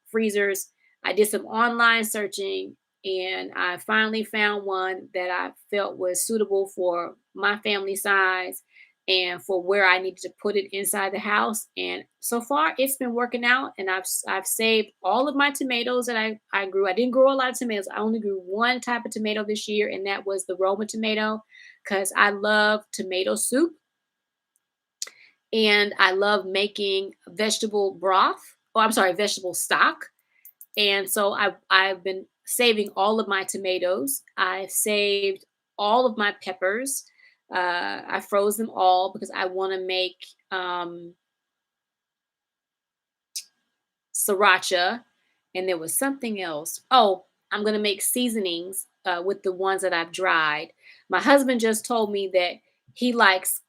freezers. I did some online searching and I finally found one that I felt was suitable for my family size and for where I needed to put it inside the house. And so far, it's been working out. And I've saved all of my tomatoes that I grew. I didn't grow a lot of tomatoes. I only grew one type of tomato this year, and that was the Roma tomato because I love tomato soup and I love making vegetable broth. Oh, I'm sorry, vegetable stock. And so I've been saving all of my tomatoes. I've saved all of my peppers. I froze them all because I want to make sriracha. And there was something else. Oh, I'm going to make seasonings with the ones that I've dried. My husband just told me that he likes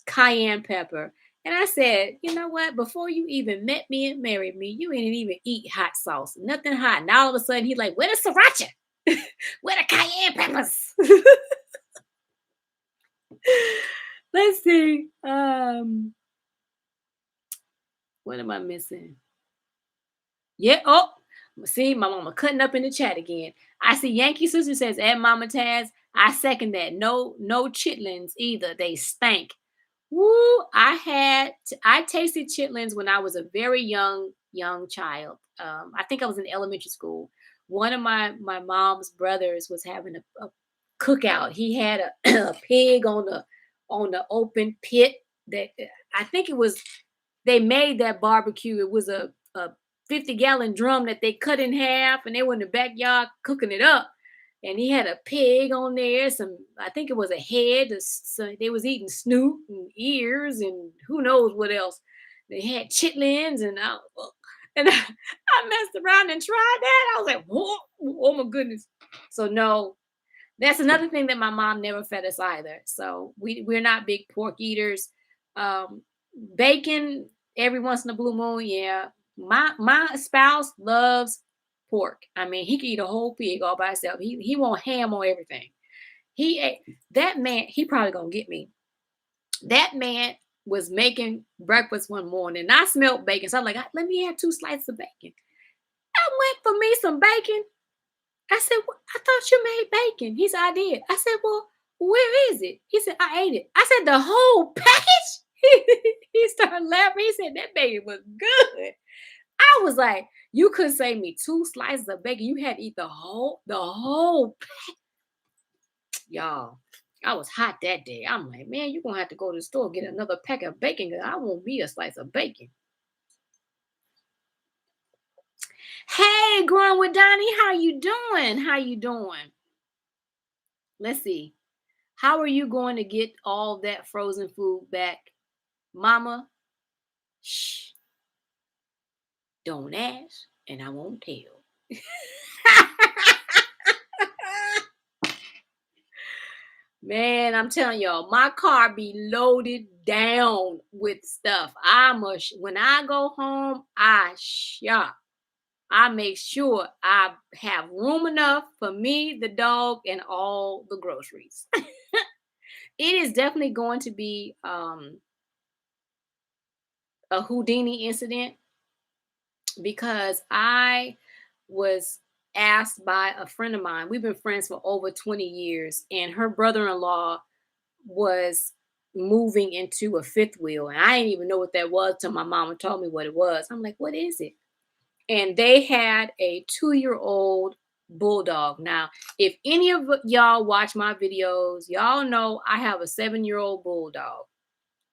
cayenne pepper. And I said, you know what? Before you even met me and married me, you didn't even eat hot sauce, nothing hot. And all of a sudden, he's like, where the sriracha? Where the cayenne peppers? Let's see. What am I missing? Yeah. Oh, see, my mama cutting up in the chat again. I see Yankee Sister says, "Add Mama Taz." I second that. No, no chitlins either. They stank. Woo! I tasted chitlins when I was a very young child. I think I was in elementary school. One of my mom's brothers was having a cookout. He had a, a pig on the open pit. That I think it was they made that barbecue. It was a 50-gallon drum that they cut in half, and they were in the backyard cooking it up. And he had a pig on there. Some, I think it was a head. So they was eating snoot and ears and who knows what else. They had chitlins and I messed around and tried that. I was like, whoa, oh my goodness. So no, that's another thing that my mom never fed us either. So we're not big pork eaters. Um, Bacon every once in a blue moon, yeah. My spouse loves pork. I mean, he can eat a whole pig all by himself. He want ham on everything. He ate that man. He probably gonna get me. That man was making breakfast one morning, and I smelled bacon. So I'm like, let me have 2 slices of bacon. I went for me some bacon. I said, I thought you made bacon. He said, I did. I said, well, where is it? He said, I ate it. I said, the whole package? He started laughing. He said, that bacon was good. I was like, you couldn't save me 2 slices of bacon. You had to eat the whole, y'all. I was hot that day. I'm like, man, you're going to have to go to the store and get another pack of bacon because I want me a slice of bacon. Hey, Growing with Donnie, how you doing? How you doing? Let's see. How are you going to get all that frozen food back? Mama, shh, don't ask, and I won't tell. Man, I'm telling y'all, my car be loaded down with stuff. When I go home, I shop. I make sure I have room enough for me, the dog, and all the groceries. It is definitely going to be a Houdini incident because I was asked by a friend of mine. We've been friends for over 20 years, and her brother-in-law was moving into a fifth wheel. And I didn't even know what that was till my mama told me what it was. I'm like, what is it? And they had a 2-year-old bulldog. Now, if any of y'all watch my videos, y'all know I have a 7-year-old bulldog.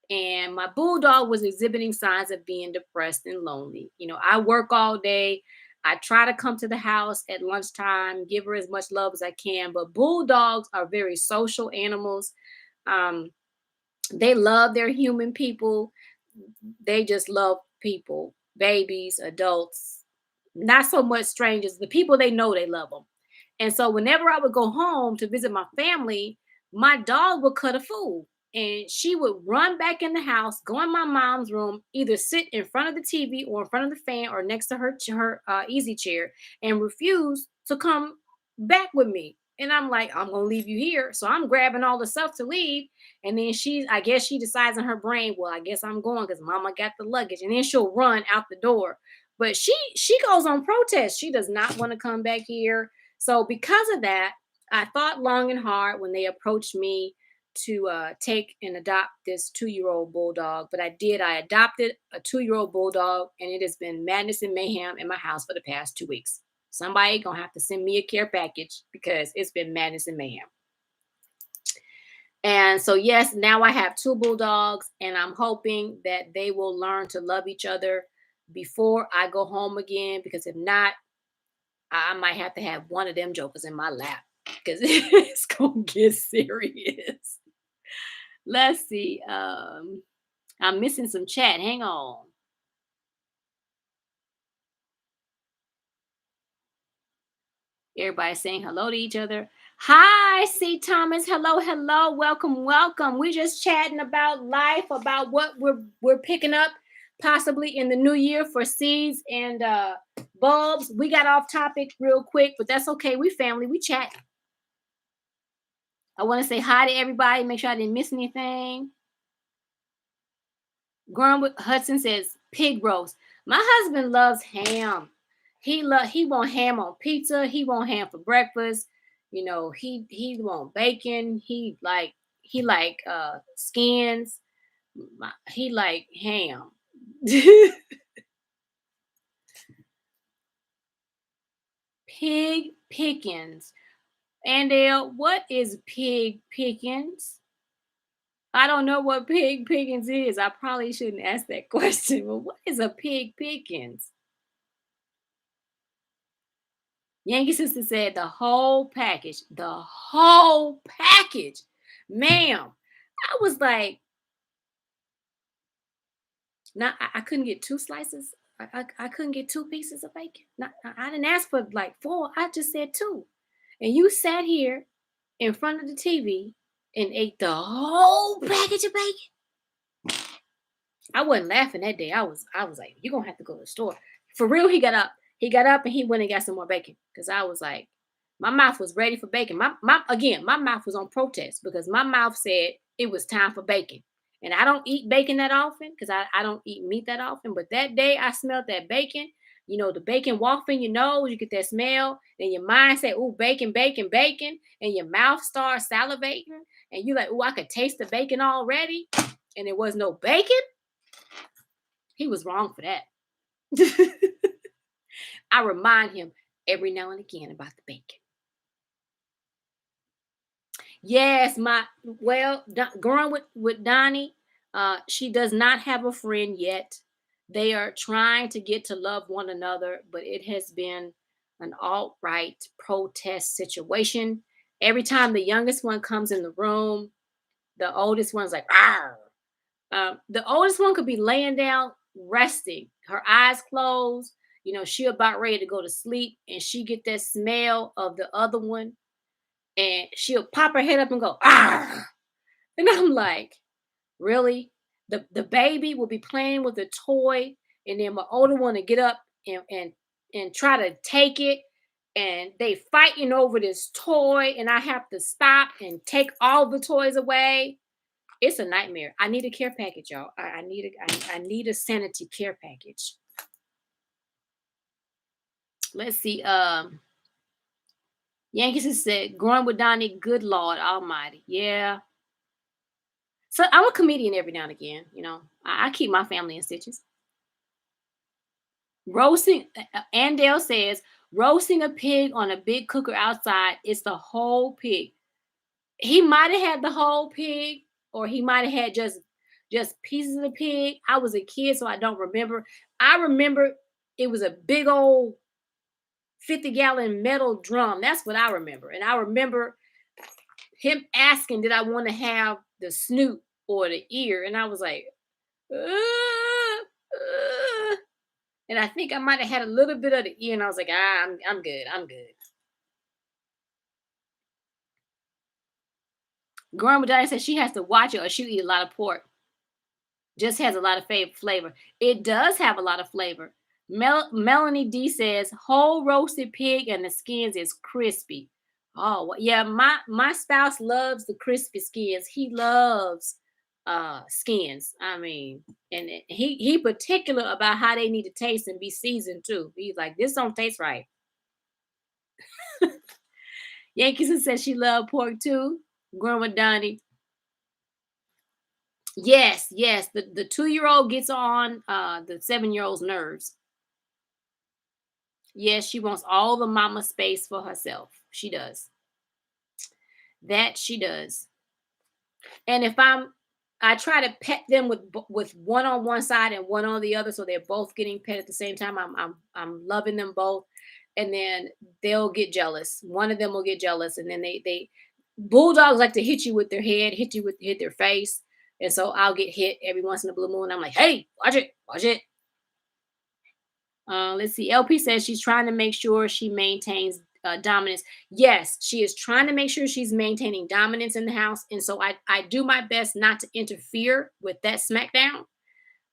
And my bulldog was exhibiting signs of being depressed and lonely. You know, I work all day. I try to come to the house at lunchtime, give her as much love as I can. But bulldogs are very social animals. Um, they love their human people. They just love people, babies, adults, not so much strangers. The people they know, they love them. And so whenever I would go home to visit my family, my dog would cut a fool. And she would run back in the house, go in my mom's room, either sit in front of the TV or in front of the fan or next to her easy chair, and refuse to come back with me. And I'm like, I'm gonna leave you here. So I'm grabbing all the stuff to leave. And then I guess she decides in her brain, well, I guess I'm going because mama got the luggage. And then she'll run out the door. But she goes on protest. She does not want to come back here. So because of that, I thought long and hard when they approached me to take and adopt this 2-year-old bulldog. But I did. I adopted a 2-year-old bulldog, and it has been madness and mayhem in my house for the past 2 weeks. Somebody gonna have to send me a care package because it's been madness and mayhem. And so, yes, now I have 2 bulldogs, and I'm hoping that they will learn to love each other before I go home again. Because if not, I might have to have one of them jokers in my lap because it's gonna get serious. Let's see. I'm missing some chat. Hang on. Everybody saying hello to each other. Hi, C. Thomas. Hello, hello. Welcome, welcome. We just chatting about life, about what we're picking up possibly in the new year for seeds and bulbs. We got off topic real quick, but that's okay. We family. We chat. I want to say hi to everybody. Make sure I didn't miss anything. Grunwood Hudson says pig roast. My husband loves ham. He want ham on pizza. He want ham for breakfast. You know, he want bacon. He like skins. He like ham. Pig pickings. And what is pig pickings? I don't know what pig pickings is. I probably shouldn't ask that question. But what is a pig pickings? Yankee Sister said the whole package. The whole package. Ma'am. I was like, now I couldn't get two slices. I couldn't get two pieces of bacon. Not, I didn't ask for like four. I just said two. And you sat here in front of the TV and ate the whole package of bacon. I wasn't laughing that day. I was like, you're gonna have to go to the store. For real, he got up. He got up and he went and got some more bacon. Because I was like, my mouth was ready for bacon. My mouth was on protest because my mouth said it was time for bacon. And I don't eat bacon that often because I don't eat meat that often. But that day I smelled that bacon. You know, the bacon walk in your nose, you get that smell, and your mind say, "Ooh, bacon, bacon, bacon," and your mouth starts salivating, and you're like, "Ooh, I could taste the bacon already," and it was no bacon. He was wrong for that. I remind him every now and again about the bacon. Yes, growing with Donnie, she does not have a friend yet. They are trying to get to love one another, but it has been an alt-right protest situation. Every time the youngest one comes in the room, the oldest one's like, "Arr." The oldest one could be laying down, resting, her eyes closed. You know, she about ready to go to sleep, and she get that smell of the other one, and she'll pop her head up and go, "Ah!" And I'm like, really? The baby will be playing with a toy, and then my older one to get up and try to take it, and they fighting over this toy, and I have to stop and take all the toys away. It's a nightmare. I need a care package, y'all. I need a sanity care package. Let's see. Yankees has said, growing with Donnie, good Lord Almighty. Yeah. So I'm a comedian every now and again, you know. I keep my family in stitches. Roasting, Andale says, roasting a pig on a big cooker outside, it's the whole pig. He might have had the whole pig, or he might have had just pieces of the pig. I was a kid, so I don't remember. I remember it was a big old 50-gallon metal drum. That's what I remember. And I remember him asking, did I want to have the snoot or the ear? And I was like, uh, uh. And I think I might have had a little bit of the ear, and I was like, I'm good. I'm good. Grandma Diane says she has to watch it or she'll eat a lot of pork. Just has a lot of flavor. It does have a lot of flavor. Melanie D says whole roasted pig and the skins is crispy. Oh yeah, my spouse loves the crispy skins. He loves skins. I mean, and he particular about how they need to taste and be seasoned too. He's like, this don't taste right. Yankees says she loved pork too. Grandma Donnie. Yes, yes. The 2-year-old gets on the 7-year-old's nerves. Yes, she wants all the mama space for herself. She does. That she does. And if I try to pet them with one on one side and one on the other, so they're both getting pet at the same time. I'm loving them both, and then they'll get jealous. One of them will get jealous, and then they bulldogs like to hit you with their head, hit their face, and so I'll get hit every once in a blue moon. I'm like, hey, watch it, watch it. Let's see. LP says she's trying to make sure she maintains dominance. Yes, she is trying to make sure she's maintaining dominance in the house. And so I do my best not to interfere with that smackdown.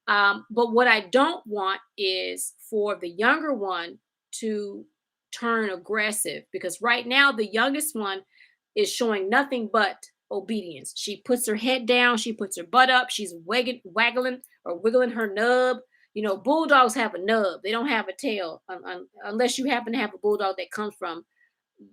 But what I don't want is for the younger one to turn aggressive, because right now the youngest one is showing nothing but obedience. She puts her head down, she puts her butt up, she's waggling or wiggling her nub. You know, bulldogs have a nub, they don't have a tail, unless you happen to have a bulldog that comes from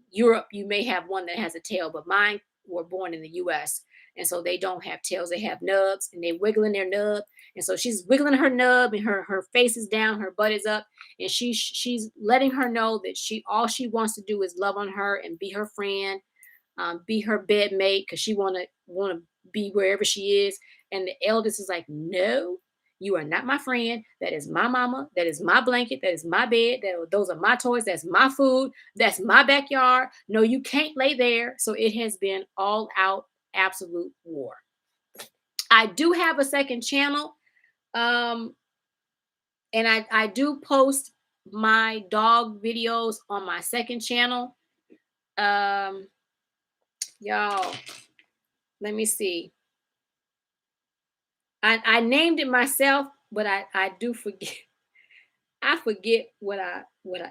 Europe. You may have one that has a tail, but mine were born in the US. And so they don't have tails, they have nubs, and they wiggling their nub. And so she's wiggling her nub, and her face is down, her butt is up, and she's letting her know that all she wants to do is love on her and be her friend, be her bed mate, because she wanna be wherever she is. And the eldest is like, no, you are not my friend. That is my mama. That is my blanket. That is my bed. Those are my toys. That's my food. That's my backyard. No, you can't lay there. So it has been all out absolute war. I do have a second channel. Um, and I do post my dog videos on my second channel. Um, y'all, let me see. I named it myself, but I do forget. I forget what I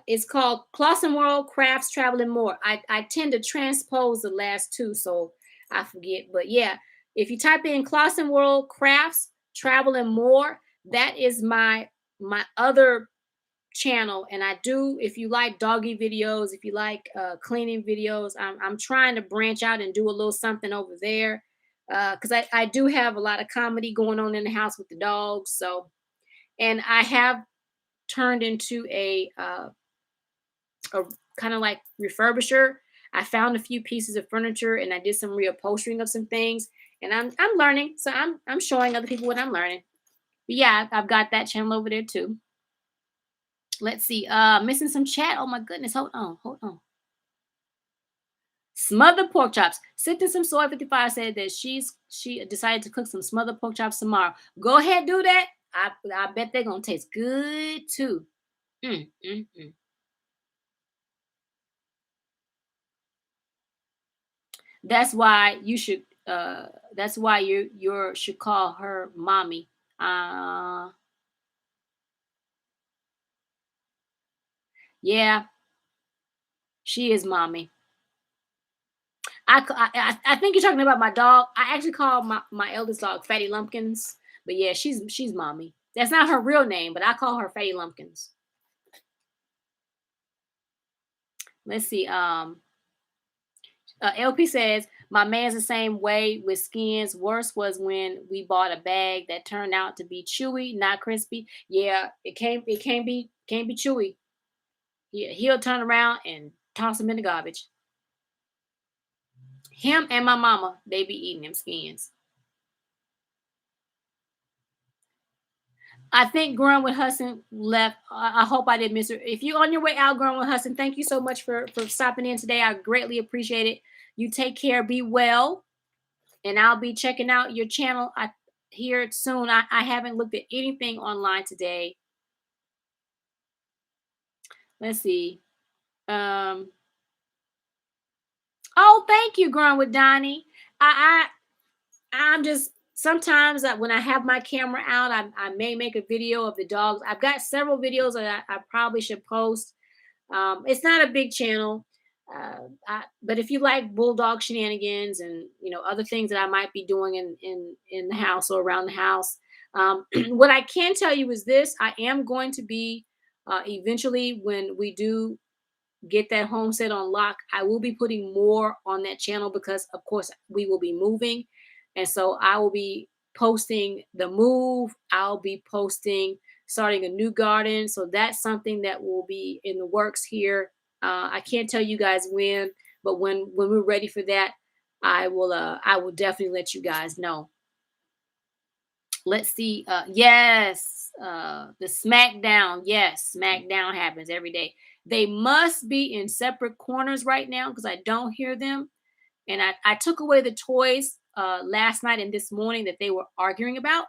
it's called. ClausenWorld Crafts Travel and More. I tend to transpose the last two, so I forget. But yeah, if you type in ClausenWorld Crafts Travel and More, that is my other channel. And I do, if you like doggy videos, if you like cleaning videos, I'm trying to branch out and do a little something over there, because I do have a lot of comedy going on in the house with the dogs. So, and I have turned into a kind of like refurbisher. I found a few pieces of furniture and I did some reupholstering of some things, and I'm learning. So I'm showing other people what I'm learning. But yeah, I've got that channel over there too. Let's see. Missing some chat. Oh my goodness. Hold on. Hold on. Smothered pork chops. Sipping some soy 55 said that she decided to cook some smothered pork chops tomorrow. Go ahead, do that. I bet they're gonna taste good too. Mm, mm, mm. That's why you should. That's why you should call her mommy. Uh, yeah, she is mommy. I think you're talking about my dog. I actually call my eldest dog Fatty Lumpkins, but yeah, she's mommy. That's not her real name, but I call her Fatty Lumpkins. Let's see. LP says my man's the same way with skins. Worst was when we bought a bag that turned out to be chewy, not crispy. Yeah, it can't be chewy. He'll turn around and toss them in the garbage. Him and my mama, they be eating them skins. I think Growing with Hudson left. I hope I didn't miss her. If you're on your way out, Growing with Hudson, thank you so much for stopping in today. I greatly appreciate it. You take care, be well, and I'll be checking out your channel. I hear it soon. I haven't looked at anything online today. Let's see. Um. Oh, thank you, Growing with Donnie. I'm just sometimes when I have my camera out, I may make a video of the dogs. I've got several videos that I probably should post. It's not a big channel, but if you like bulldog shenanigans and other things that I might be doing in the house or around the house, what I can tell you is this: I am going to be eventually, when we do get that home set on lock, I will be putting more on that channel, because of course we will be moving. And so I will be posting the move. I'll be posting starting a new garden. So that's something that will be in the works here. I can't tell you guys when, but when we're ready for that, I will definitely let you guys know. Let's see. Yes, the SmackDown. Yes, SmackDown happens every day. They must be in separate corners right now because I don't hear them. And I took away the toys last night and this morning that they were arguing about.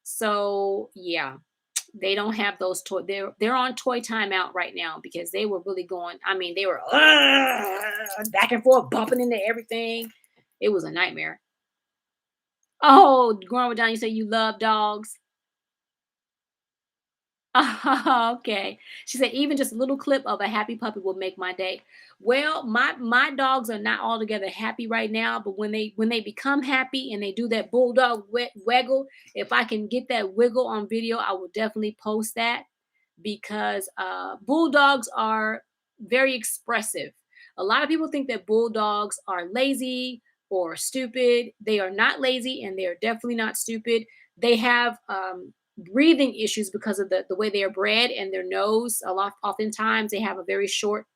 So yeah, They don't have those toy. They're on toy timeout right now because they were really going. I mean, they were back and forth, bumping into everything. It was a nightmare. Oh, growing with Don, you say you love dogs. Okay. She said, even just a little clip of a happy puppy will make my day. Well, my dogs are not altogether happy right now, but when they become happy and they do that bulldog wiggle, if I can get that wiggle on video, I will definitely post that because bulldogs are very expressive. A lot of people think that bulldogs are lazy or stupid. They are not lazy and they are definitely not stupid. They have breathing issues because of the way they are bred and their nose. Oftentimes, they have a very short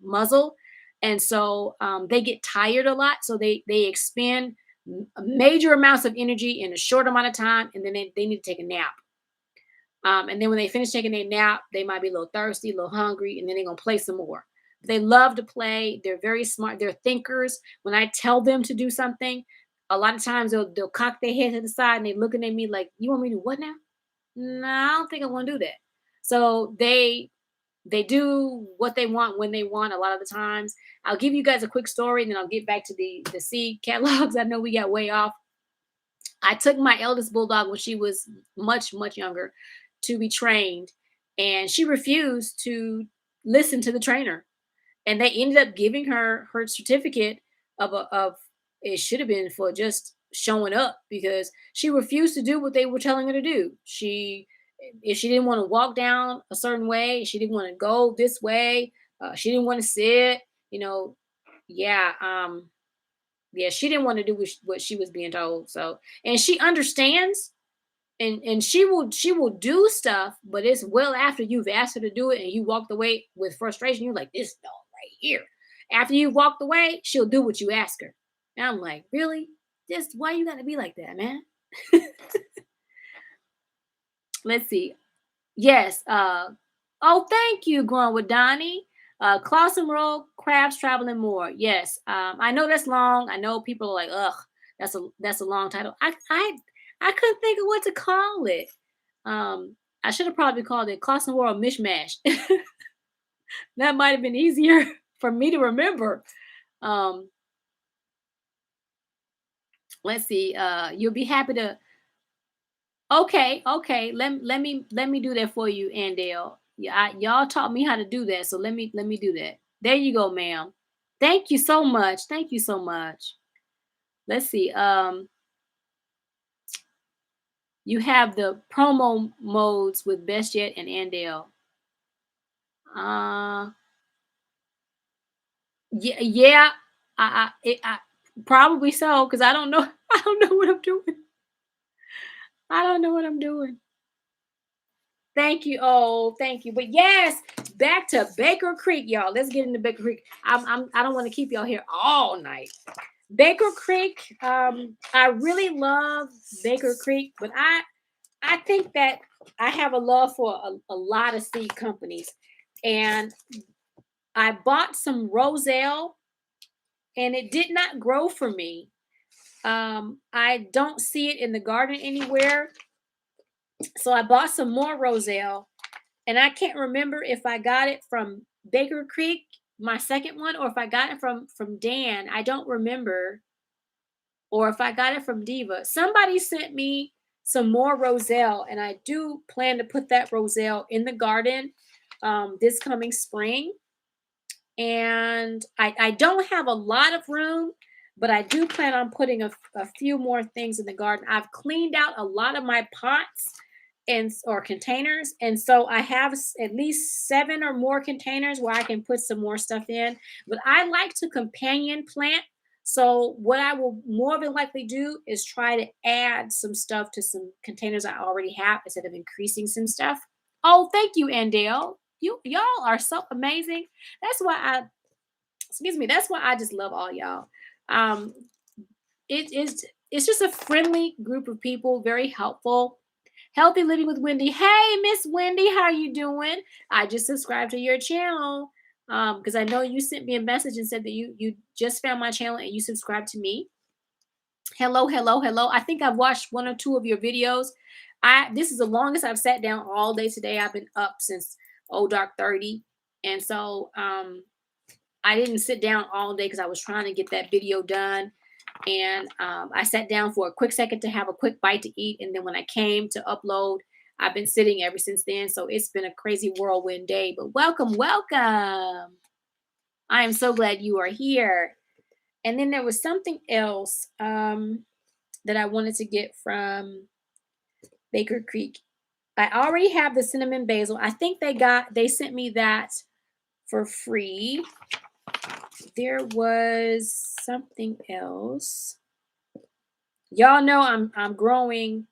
muzzle. And so they get tired a lot. So they expend major amounts of energy in a short amount of time and then they need to take a nap. And then when they finish taking their nap, they might be a little thirsty, a little hungry, and then they're gonna play some more. They love to play. They're very smart. They're thinkers. When I tell them to do something, a lot of times they'll cock their head to the side and they're looking at me like, "You want me to do what now?" No, I don't think I want to do that. So they do what they want when they want. A lot of the times, I'll give you guys a quick story, and then I'll get back to the seed catalogs. I know we got way off. I took my eldest bulldog when she was much younger to be trained, and she refused to listen to the trainer. And they ended up giving her certificate of it should have been for just showing up because she refused to do what they were telling her to do. She if she didn't want to walk down a certain way, she didn't want to go this way, she didn't want to sit, you know, yeah, yeah, she didn't want to do what she was being told. So, and she understands and she will do stuff, but it's well after you've asked her to do it and you walked away with frustration. You're like, this dog right here. After you walked away, she'll do what you ask her. And I'm like, really? Just why you gotta be like that, man? Let's see. Yes. Oh, thank you, growing with Donnie. ClausenWorld Crabs Traveling More. Yes. I know that's long. I know people are like, ugh, that's a long title. I couldn't think of what to call it. I should have probably called it ClausenWorld Mishmash. That might have been easier for me to remember. Um, let's see. You'll be happy to. Okay, okay. Let me do that for you, Andale. Yeah, y'all taught me how to do that, so let me do that. There you go, ma'am. Thank you so much. Thank you so much. Let's see. You have the promo modes with Best Yet and Andale. Uh, yeah, yeah. I probably so because I don't know. I don't know what I'm doing. I don't know what I'm doing. Thank you. Oh, thank you. But yes, back to Baker Creek, y'all. Let's get into Baker Creek. I don't want to keep y'all here all night. Baker Creek. I really love Baker Creek, but I think that I have a love for a lot of seed companies, and I bought some Roselle, and it did not grow for me. I don't see it in the garden anywhere, so I bought some more Roselle. And I can't remember if I got it from Baker Creek, my second one, or if I got it from Dan. I don't remember, or if I got it from Diva. Somebody sent me some more Roselle, and I do plan to put that Roselle in the garden this coming spring. And I don't have a lot of room, but I do plan on putting a few more things in the garden. I've cleaned out a lot of my pots and or containers, and so I have at least 7 or more containers where I can put some more stuff in. But I like to companion plant. So what I will more than likely do is try to add some stuff to some containers I already have instead of increasing some stuff. Oh, thank you, Andale. Y'all are so amazing. That's why I excuse me, that's why I just love all y'all. Um it is it's just a friendly group of people, very helpful. Healthy Living with Wendy. Hey, Miss Wendy, how you doing? I just subscribed to your channel because I know you sent me a message and said that you just found my channel and you subscribed to me. Hello, hello, hello. I think I've watched one or two of your videos. This is the longest I've sat down all day today. I've been up since dark 30. And so I didn't sit down all day because I was trying to get that video done. And I sat down for a quick second to have a quick bite to eat. And then when I came to upload, I've been sitting ever since then. So it's been a crazy whirlwind day. But welcome, welcome. I am so glad you are here. And then there was something else that I wanted to get from Baker Creek. I already have the cinnamon basil. I think they sent me that for free. There was something else. Y'all know I'm growing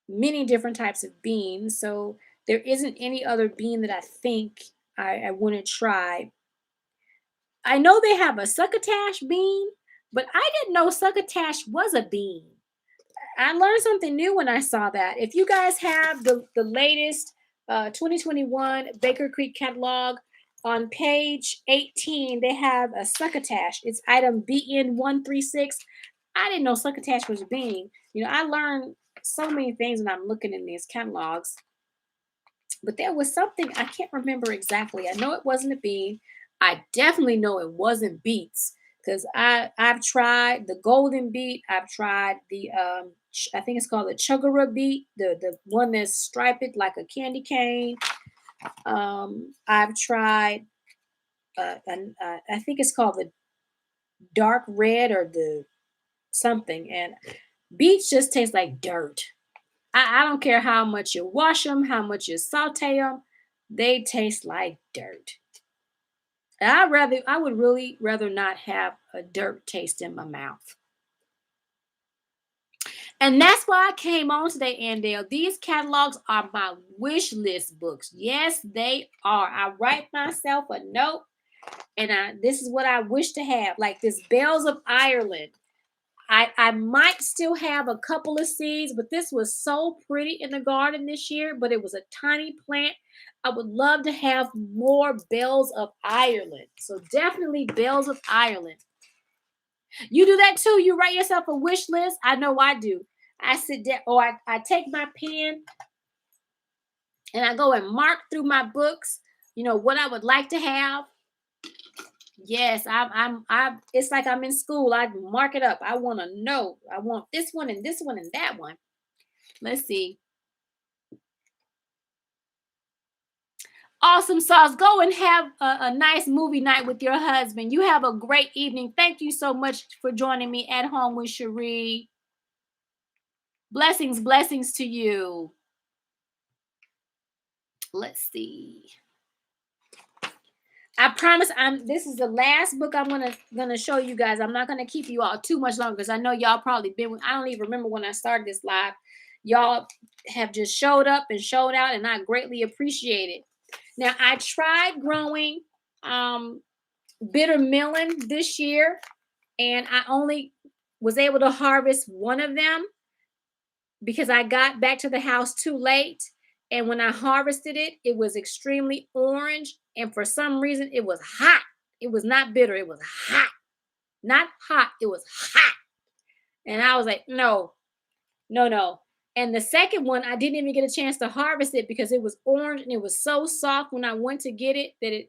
many different types of beans, so there isn't any other bean that I think I want to try. I know they have a succotash bean, but I didn't know succotash was a bean. I learned something new when I saw that. If you guys have the latest 2021 Baker Creek catalog, on page 18, they have a succotash. It's item BN136. I didn't know succotash was a bean. You know, I learned so many things when I'm looking in these catalogs. But there was something, I can't remember exactly. I know it wasn't a bean. I definitely know it wasn't beets because I've tried the golden beet. I've tried the I think it's called the chugara beet, the one that's striped like a candy cane. I've tried I think it's called the dark red or the something, and beets just taste like dirt. I don't care how much you wash them, how much you saute them, they taste like dirt. I would really rather not have a dirt taste in my mouth. And that's why I came on today, Andale. These catalogs are my wish list books. Yes, they are. I write myself a note, and this is what I wish to have. Like this Bells of Ireland. I might still have a couple of seeds, but this was so pretty in the garden this year, but it was a tiny plant. I would love to have more Bells of Ireland. So definitely Bells of Ireland. You do that too? You write yourself a wish list? I know I do. I sit down, or I take my pen and I go and mark through my books, you know, what I would like to have. Yes, I'm it's like I'm in school. I mark it up. I want to know. I want this one and this one and that one. Let's see. Awesome sauce. Go and have a nice movie night with your husband. You have a great evening. Thank you so much for joining me at home with Cherie. Blessings, blessings to you. Let's see. I promise this is the last book I'm gonna show you guys. I'm not gonna keep you all too much longer because I know y'all probably been I don't even remember when I started this live. Y'all have just showed up and showed out, and I greatly appreciate it. Now I tried growing bitter melon this year, and I only was able to harvest one of them because I got back to the house too late. And when I harvested it, it was extremely orange. And for some reason, it was hot. It was not bitter. It was hot. Not hot. It was hot. And I was like, no, no, no. And the second one, I didn't even get a chance to harvest it because it was orange and it was so soft when I went to get it that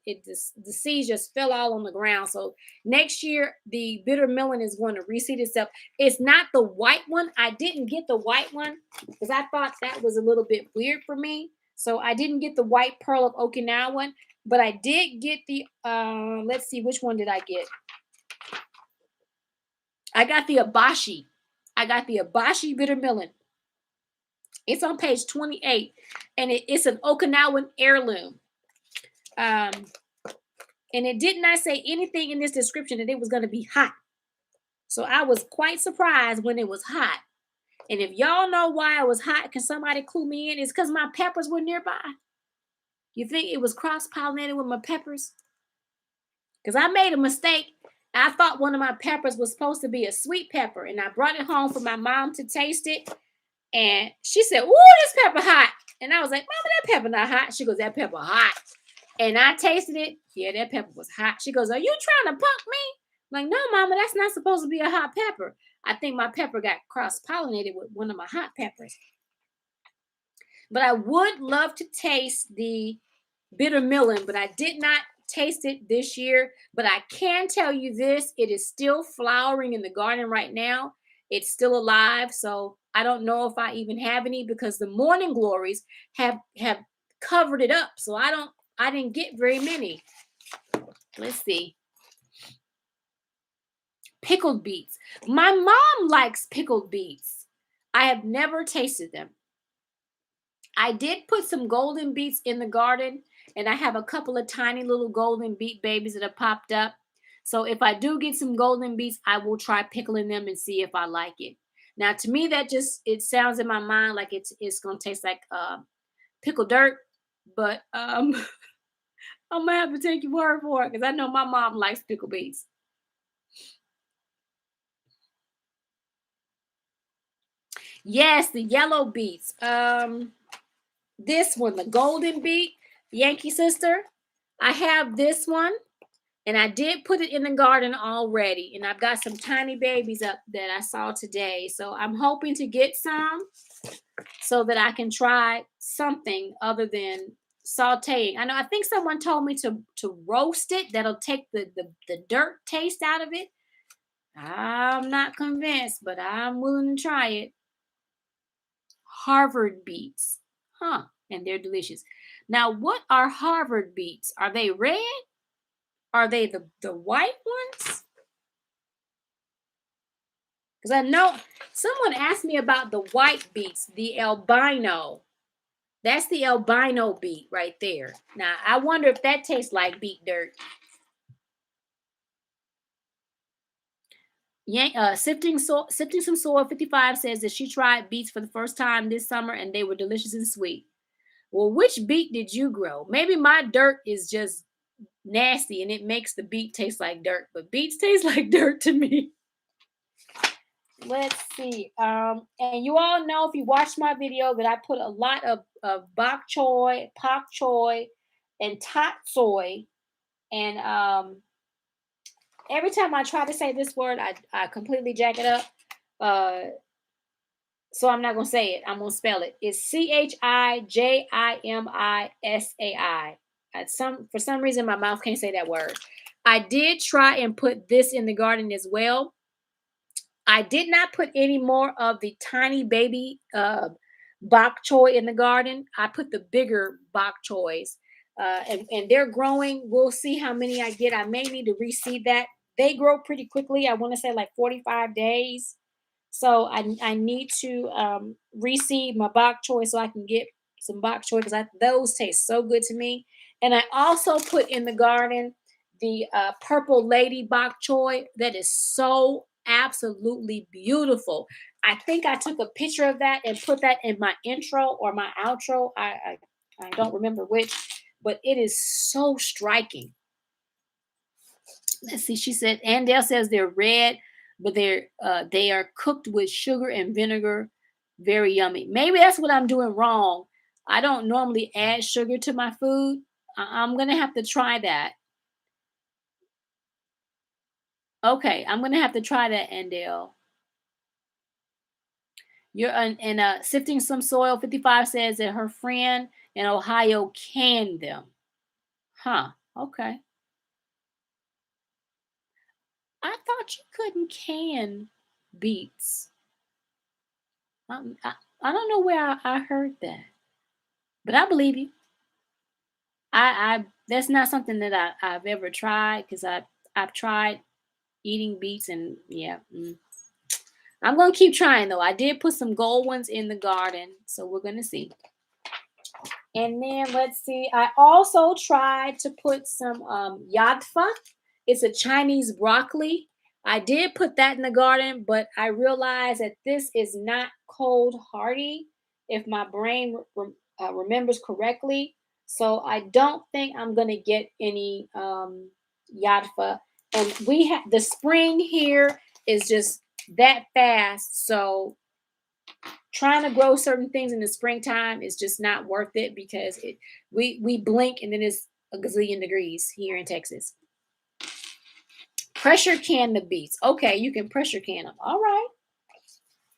the seeds just fell all on the ground. So next year, the bitter melon is going to reseed itself. It's not the white one. I didn't get the white one because I thought that was a little bit weird for me. So I didn't get the white pearl of Okinawan, but I did get the, let's see, which one did I get? I got the Abashi. I got the Abashi bitter melon. It's on page 28, and it's an Okinawan heirloom. And it did not say anything in this description that it was going to be hot. So I was quite surprised when it was hot. And if y'all know why it was hot, can somebody clue me in? It's because my peppers were nearby. You think it was cross-pollinated with my peppers? Because I made a mistake. I thought one of my peppers was supposed to be a sweet pepper, and I brought it home for my mom to taste it. And she said, "Ooh, this pepper hot." And I was like, "Mama, that pepper not hot." She goes, "That pepper hot." And I tasted it. Yeah, that pepper was hot. She goes, "Are you trying to punk me?" I'm like, "No, Mama, that's not supposed to be a hot pepper." I think my pepper got cross-pollinated with one of my hot peppers. But I would love to taste the bitter melon, but I did not taste it this year. But I can tell you this, it is still flowering in the garden right now. It's still alive. So I don't know if I even have any because the morning glories have covered it up. So I didn't get very many. Let's see. Pickled beets. My mom likes pickled beets. I have never tasted them. I did put some golden beets in the garden, and I have a couple of tiny little golden beet babies that have popped up. So if I do get some golden beets, I will try pickling them and see if I like it. Now, to me, that just it sounds in my mind like it's gonna taste like pickled dirt, but I'm gonna have to take your word for it because I know my mom likes pickled beets. Yes, the yellow beets. This one, the golden beet, Yankee sister. I have this one, and I did put it in the garden already. And I've got some tiny babies up that I saw today. So I'm hoping to get some so that I can try something other than sauteing. I know I think someone told me to roast it. That'll take the dirt taste out of it. I'm not convinced, but I'm willing to try it. Harvard beets. Huh. And they're delicious. Now, what are Harvard beets? Are they red? Are they the white ones? Because I know someone asked me about the white beets, the albino. That's the albino beet right there. Now, I wonder if that tastes like beet dirt. Sifting some soil 55 says that she tried beets for the first time this summer and they were delicious and sweet. Well, which beet did you grow? Maybe my dirt is just nasty and it makes the beet taste like dirt, but beets taste like dirt to me. Let's see. And you all know if you watched my video that I put a lot of bok choy, pak choy, and tot soy. And every time I try to say this word, I completely jack it up. So I'm not gonna say it. I'm gonna spell it. It's ChijimIsai. For some reason my mouth can't say that word. I did try and put this in the garden as well. I did not put any more of the tiny baby bok choy in the garden. I put the bigger bok choys, and they're growing. We'll see how many I get. I may need to reseed that. They grow pretty quickly. I want to say like 45 days. So I need to reseed my bok choy so I can get some bok choy because those taste so good to me. And I also put in the garden the purple lady bok choy that is so absolutely beautiful. I think I took a picture of that and put that in my intro or my outro. I don't remember which, but it is so striking. Let's see. She said, Andale says they're red, but they are cooked with sugar and vinegar. Very yummy. Maybe that's what I'm doing wrong. I don't normally add sugar to my food. I'm gonna have to try that. Okay, I'm gonna have to try that, Andale. You're and sifting some soil. 55 says that her friend in Ohio canned them. Huh. Okay. I thought you couldn't can beets. I don't know where I heard that, but I believe you. I that's not something that I've ever tried because I've tried eating beets and yeah. I'm gonna keep trying though. I did put some gold ones in the garden, so we're gonna see. And then let's see. I also tried to put some yadfa. It's a Chinese broccoli. I did put that in the garden, but I realized that this is not cold hardy, if my brain remembers correctly. So I don't think I'm gonna get any yadfa. And we have the spring here is just that fast. So trying to grow certain things in the springtime is just not worth it because we blink and then it's a gazillion degrees here in Texas. Pressure can the beets. Okay, you can pressure can them. All right.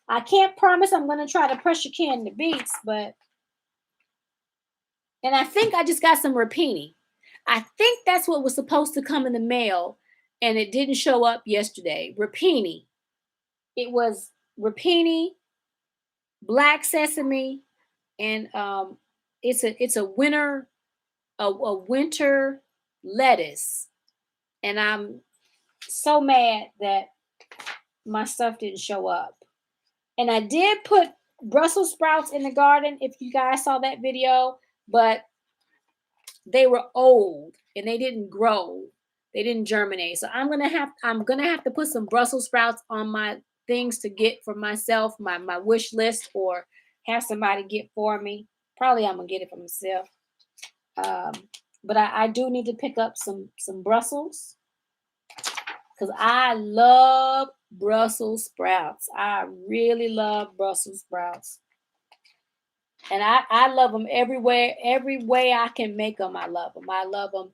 I can't promise I'm going to try to pressure can the beets, but, and I think I just got some rapini. I think that's what was supposed to come in the mail, and it didn't show up yesterday. Rapini. It was rapini, black sesame, and it's a winter lettuce. And I'm so mad that my stuff didn't show up. And I did put Brussels sprouts in the garden, if you guys saw that video, but they were old and they didn't grow. They didn't germinate. So I'm gonna have to put some Brussels sprouts on my things to get for myself, my wish list, or have somebody get for me. Probably I'm gonna get it for myself. But I do need to pick up some Brussels, because I love Brussels sprouts. I really love Brussels sprouts. And I love them everywhere, every way I can make them. I love them. I love them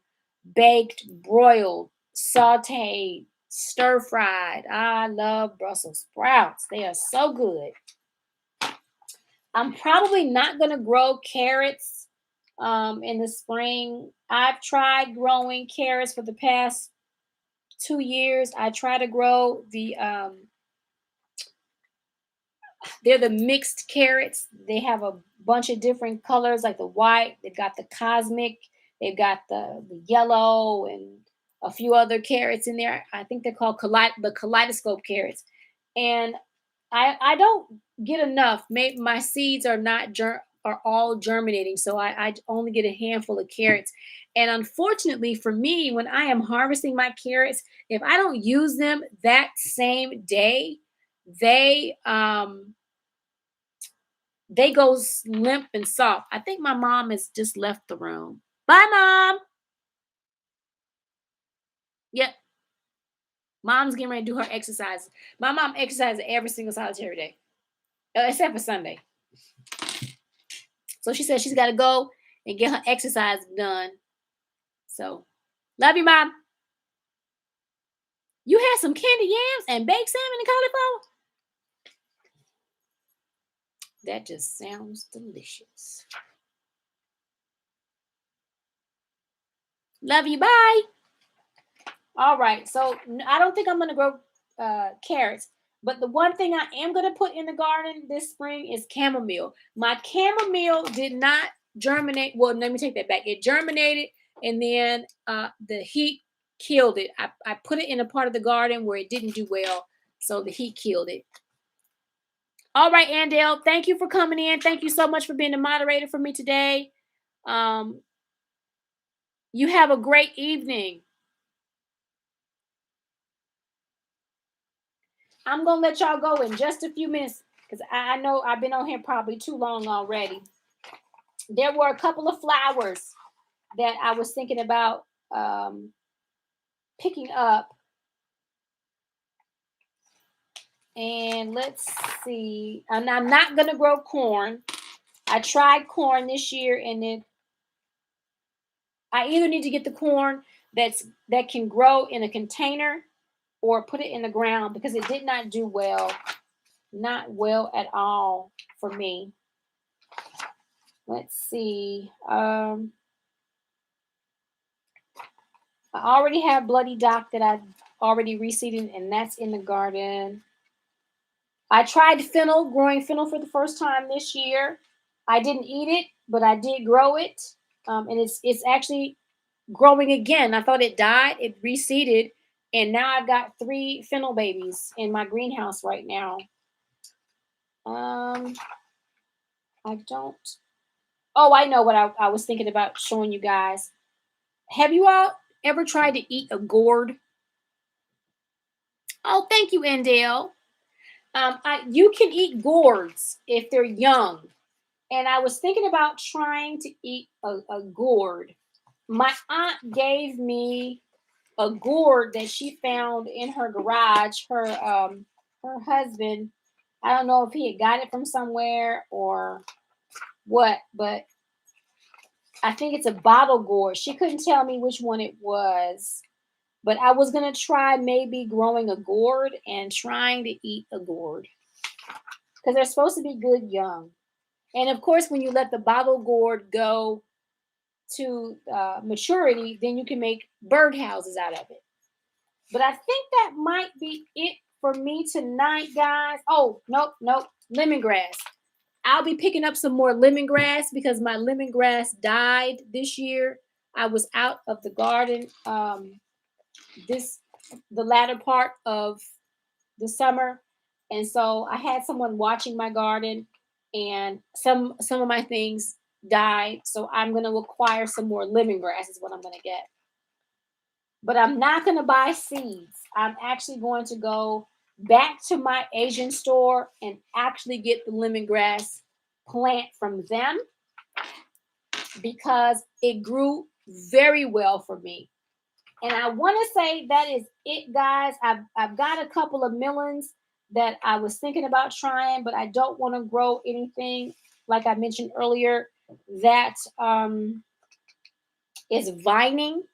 baked, broiled, sauteed, stir fried. I love Brussels sprouts. They are so good. I'm probably not going to grow carrots in the spring. I've tried growing carrots for the past 2 years. I try to grow they're the mixed carrots. They have a bunch of different colors, like the white. They've got the cosmic. They've got the yellow and a few other carrots in there. I think they're called the kaleidoscope carrots. And I don't get enough. Maybe my seeds are not are all germinating, so I only get a handful of carrots. And unfortunately for me, when I am harvesting my carrots, if I don't use them that same day, they go limp and soft. I think my mom has just left the room. Bye, Mom. Yep. Mom's getting ready to do her exercise. My mom exercises every single solitary day, except for Sunday. So she said she's got to go and get her exercise done. So, love you, Mom. You had some candy yams and baked salmon and cauliflower? That just sounds delicious. Love you. Bye. All right. So I don't think I'm going to grow carrots. But the one thing I am going to put in the garden this spring is chamomile. My chamomile did not germinate. Well, let me take that back. It germinated, and then the heat killed it. I put it in a part of the garden where it didn't do well, so the heat killed it. All right, Andale, thank you for coming in. Thank you so much for being the moderator for me today. You have a great evening. I'm going to let y'all go in just a few minutes, because I know I've been on here probably too long already. There were a couple of flowers that I was thinking about picking up. And let's see. And I'm not going to grow corn. I tried corn this year, and I either need to get the corn that can grow in a container or put it in the ground, because it did not do well. Not well at all for me. Let's see. I already have Bloody Dock that I've already reseeded, and that's in the garden. I tried fennel, growing fennel for the first time this year. I didn't eat it, but I did grow it. And it's actually growing again. I thought it died. It reseeded. And now I've got 3 fennel babies in my greenhouse right now. I don't. Oh, I know what I was thinking about showing you guys. Have you all ever tried to eat a gourd? Oh, thank you, Endale. You can eat gourds if they're young. And I was thinking about trying to eat a gourd. My aunt gave me a gourd that she found in her garage. Her husband, I don't know if he had got it from somewhere or what, but I think it's a bottle gourd. She couldn't tell me which one it was. But I was gonna try maybe growing a gourd and trying to eat a gourd because they're supposed to be good young. And of course, when you let the bottle gourd go to maturity, then you can make birdhouses out of it. But I think that might be it for me tonight, guys. Oh, nope, nope. Lemongrass. I'll be picking up some more lemongrass because my lemongrass died this year. I was out of the garden this the latter part of the summer, and so I had someone watching my garden, and some of my things died. So I'm gonna acquire some more lemongrass. Is what I'm gonna get. But I'm not going to buy seeds. I'm actually going to go back to my Asian store and actually get the lemongrass plant from them because it grew very well for me. And I want to say that is it, guys. I've got a couple of melons that I was thinking about trying, but I don't want to grow anything like I mentioned earlier that is vining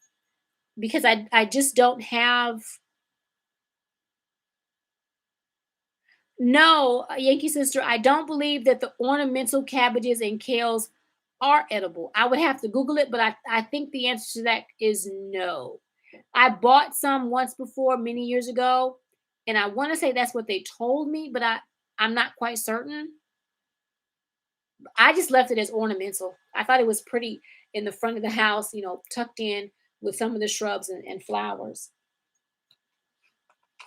because I just don't have. No, Yankee Sister, I don't believe that the ornamental cabbages and kales are edible. I would have to Google it, but I think the answer to that is no. I bought some once before many years ago, and I want to say that's what they told me, but I'm not quite certain. I just left it as ornamental. I thought it was pretty in the front of the house, tucked in with some of the shrubs and flowers.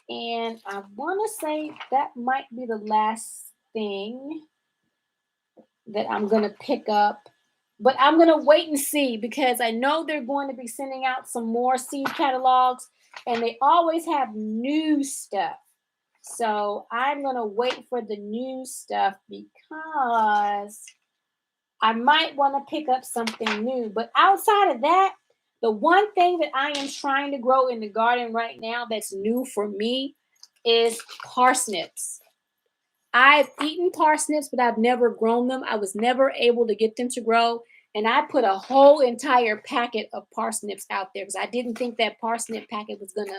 And I want to say that might be the last thing that I'm going to pick up. But I'm going to wait and see because I know they're going to be sending out some more seed catalogs and they always have new stuff. So I'm going to wait for the new stuff because I might want to pick up something new. But outside of that, the one thing that I am trying to grow in the garden right now that's new for me is parsnips. I've eaten parsnips, but I've never grown them. I was never able to get them to grow. And I put a whole entire packet of parsnips out there because I didn't think that parsnip packet was going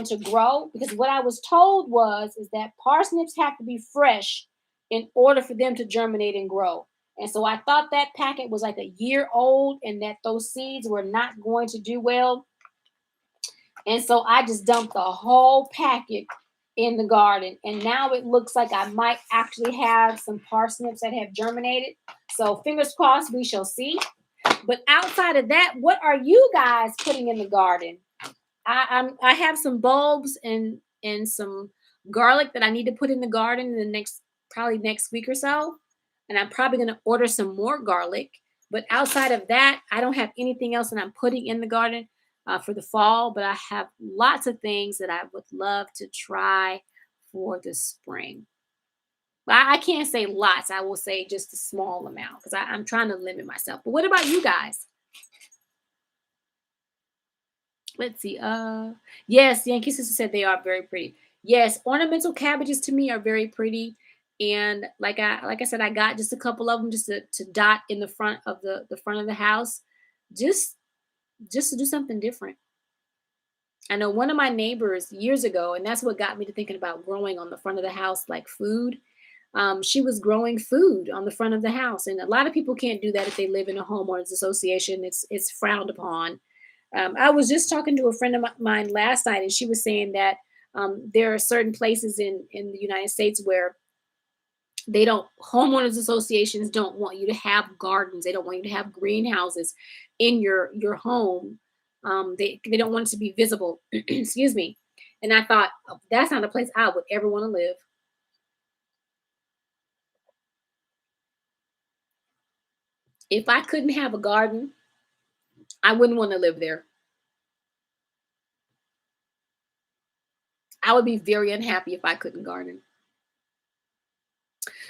to grow. Because what I was told is that parsnips have to be fresh in order for them to germinate and grow. And so I thought that packet was like a year old and that those seeds were not going to do well. And so I just dumped the whole packet in the garden. And now it looks like I might actually have some parsnips that have germinated. So fingers crossed, we shall see. But outside of that, what are you guys putting in the garden? I have some bulbs and some garlic that I need to put in the garden in the probably next week or so. And I'm probably going to order some more garlic. But outside of that, I don't have anything else that I'm putting in the garden for the fall, but I have lots of things that I would love to try for the spring. But I can't say lots. I will say just a small amount because I'm trying to limit myself. But what about you guys? Let's see. Yes, Yankee Sister said they are very pretty. Yes, ornamental cabbages to me are very pretty. And like I said, I got just a couple of them just to dot in the front of the front of the house. Just just to do something different. I know one of my neighbors years ago, and that's what got me to thinking about growing on the front of the house like food. She was growing food on the front of the house, and a lot of people can't do that if they live in a homeowners association. It's frowned upon. I was just talking to a friend of mine last night, and she was saying that there are certain places in the United States where they don't homeowners associations don't want you to have gardens. They don't want you to have greenhouses in your home. They don't want it to be visible. Excuse me. And I thought, "Oh, that's not a place I would ever want to live. If I couldn't have a garden, I wouldn't want to live there. I would be very unhappy if I couldn't garden.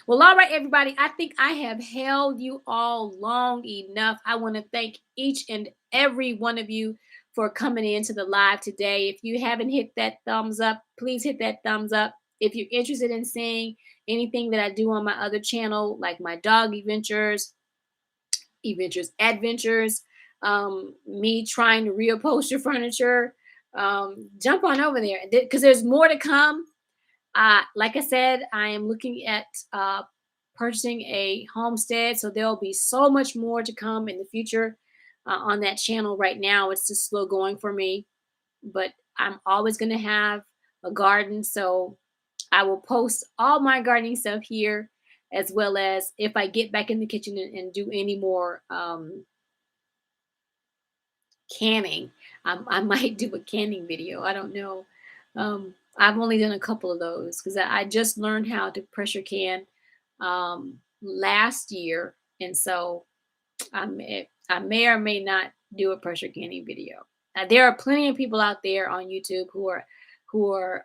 Well, all right, everybody. I think I have held you all long enough. I want to thank each and every one of you for coming into the live today. If you haven't hit that thumbs up, please hit that thumbs up. If you're interested in seeing anything that I do on my other channel, like my dog adventures, me trying to reupholster furniture, Jump on over there because there's more to come. Like I said, I am looking at purchasing a homestead, so there'll be so much more to come in the future on that channel. Right now, it's just slow going for me, but I'm always going to have a garden, so I will post all my gardening stuff here, as well as if I get back in the kitchen and do any more canning. I might do a canning video. I don't know. I've only done a couple of those because I just learned how to pressure can last year, and so I may or may not do a pressure canning video. There are plenty of people out there on YouTube who are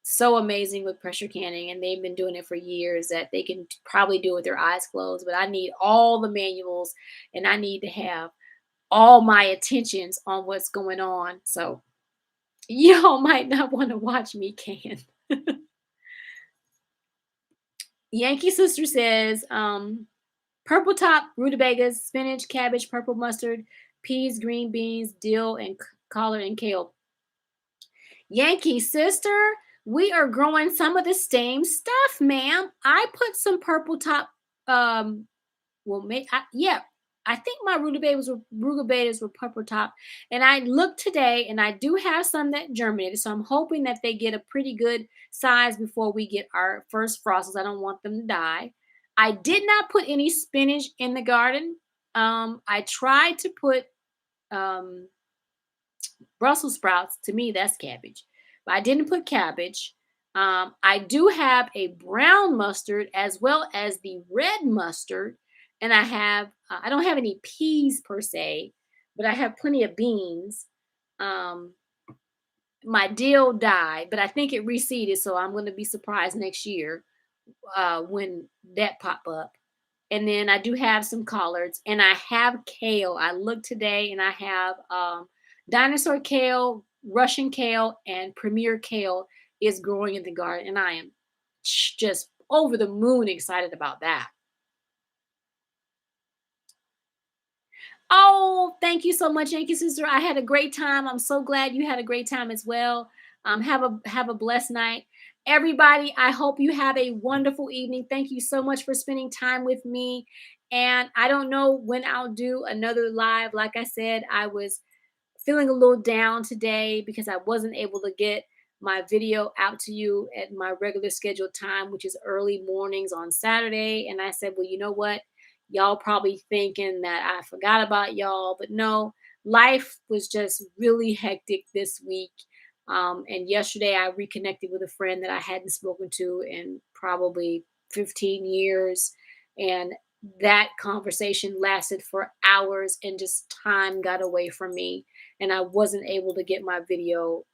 so amazing with pressure canning, and they've been doing it for years that they can probably do it with their eyes closed. But I need all the manuals, and I need to have all my attentions on what's going on. So y'all might not want to watch me can. Yankee Sister says, purple top, rutabagas, spinach, cabbage, purple mustard, peas, green beans, dill, and collard and kale. Yankee Sister, we are growing some of the same stuff, ma'am. I put some purple top, yeah, I think my rutabagas were purple top, and I looked today, and I do have some that germinated, so I'm hoping that they get a pretty good size before we get our first frosts. I don't want them to die. I did not put any spinach in the garden. I tried to put um, Brussels sprouts. To me, that's cabbage, but I didn't put cabbage. I do have a brown mustard as well as the red mustard, and I don't have any peas per se, but I have plenty of beans. Um, my dill died, but I think it reseeded, so I'm going to be surprised next year when that pop up. And then I do have some collards, and I have kale. I looked today, and I have dinosaur kale, Russian kale, and premier kale is growing in the garden, and I am just over the moon excited about that. Oh, thank you so much, Yankee Sister. I had a great time. I'm so glad you had a great time as well. Have a blessed night. Everybody, I hope you have a wonderful evening. Thank you so much for spending time with me. And I don't know when I'll do another live. Like I said, I was feeling a little down today because I wasn't able to get my video out to you at my regular scheduled time, which is early mornings on Saturday. And I said, well, you know what? Y'all probably thinking that I forgot about y'all, but no, life was just really hectic this week. And yesterday I reconnected with a friend that I hadn't spoken to in probably 15 years. And that conversation lasted for hours, and just time got away from me, and I wasn't able to get my video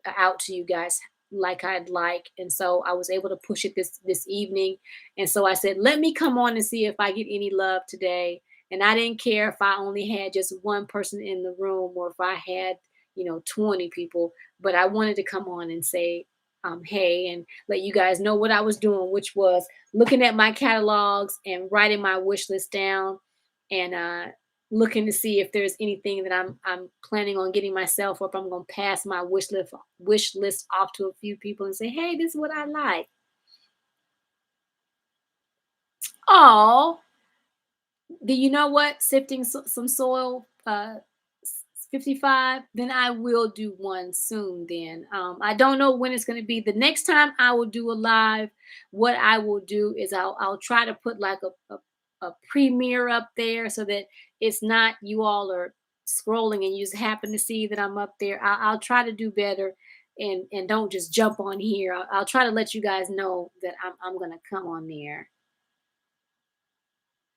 out to you guys like I'd like. And so I was able to push it this evening. And so I said, let me come on and see if I get any love today. And I didn't care if I only had just one person in the room or if I had, 20 people, but I wanted to come on and say, hey, and let you guys know what I was doing, which was looking at my catalogs and writing my wish list down, and looking to see if there's anything that I'm planning on getting myself, or if I'm going to pass my wish list off to a few people and say, hey, this is what I like. Oh, do you know what? Sifting some soil, 55, then I will do one soon. Then I don't know when it's going to be. The next time I will do a live, what I will do is I'll try to put like a premiere up there so that it's not you all are scrolling and you just happen to see that I'm up there. I'll try to do better, and don't just jump on here. I'll try to let you guys know that I'm going to come on there.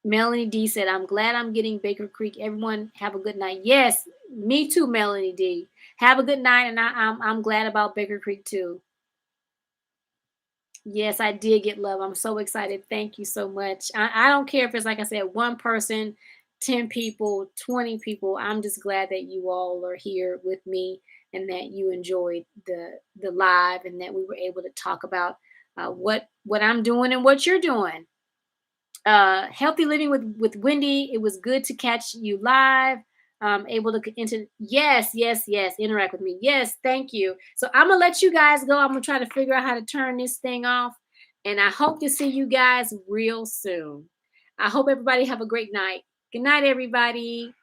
Melanie D said, I'm glad I'm getting Baker Creek. Everyone have a good night. Yes, me too, Melanie D. Have a good night, and I'm glad about Baker Creek too. Yes, I did get love. I'm so excited. Thank you so much. I don't care if it's, like I said, one person, 10 people, 20 people. I'm just glad that you all are here with me, and that you enjoyed the live, and that we were able to talk about what I'm doing and what you're doing. Healthy living with Wendy. It was good to catch you live. able to yes, yes, yes, interact with me. Yes, thank you. So I'm gonna let you guys go. I'm gonna try to figure out how to turn this thing off, and I hope to see you guys real soon. I hope everybody have a great night. Good night, everybody.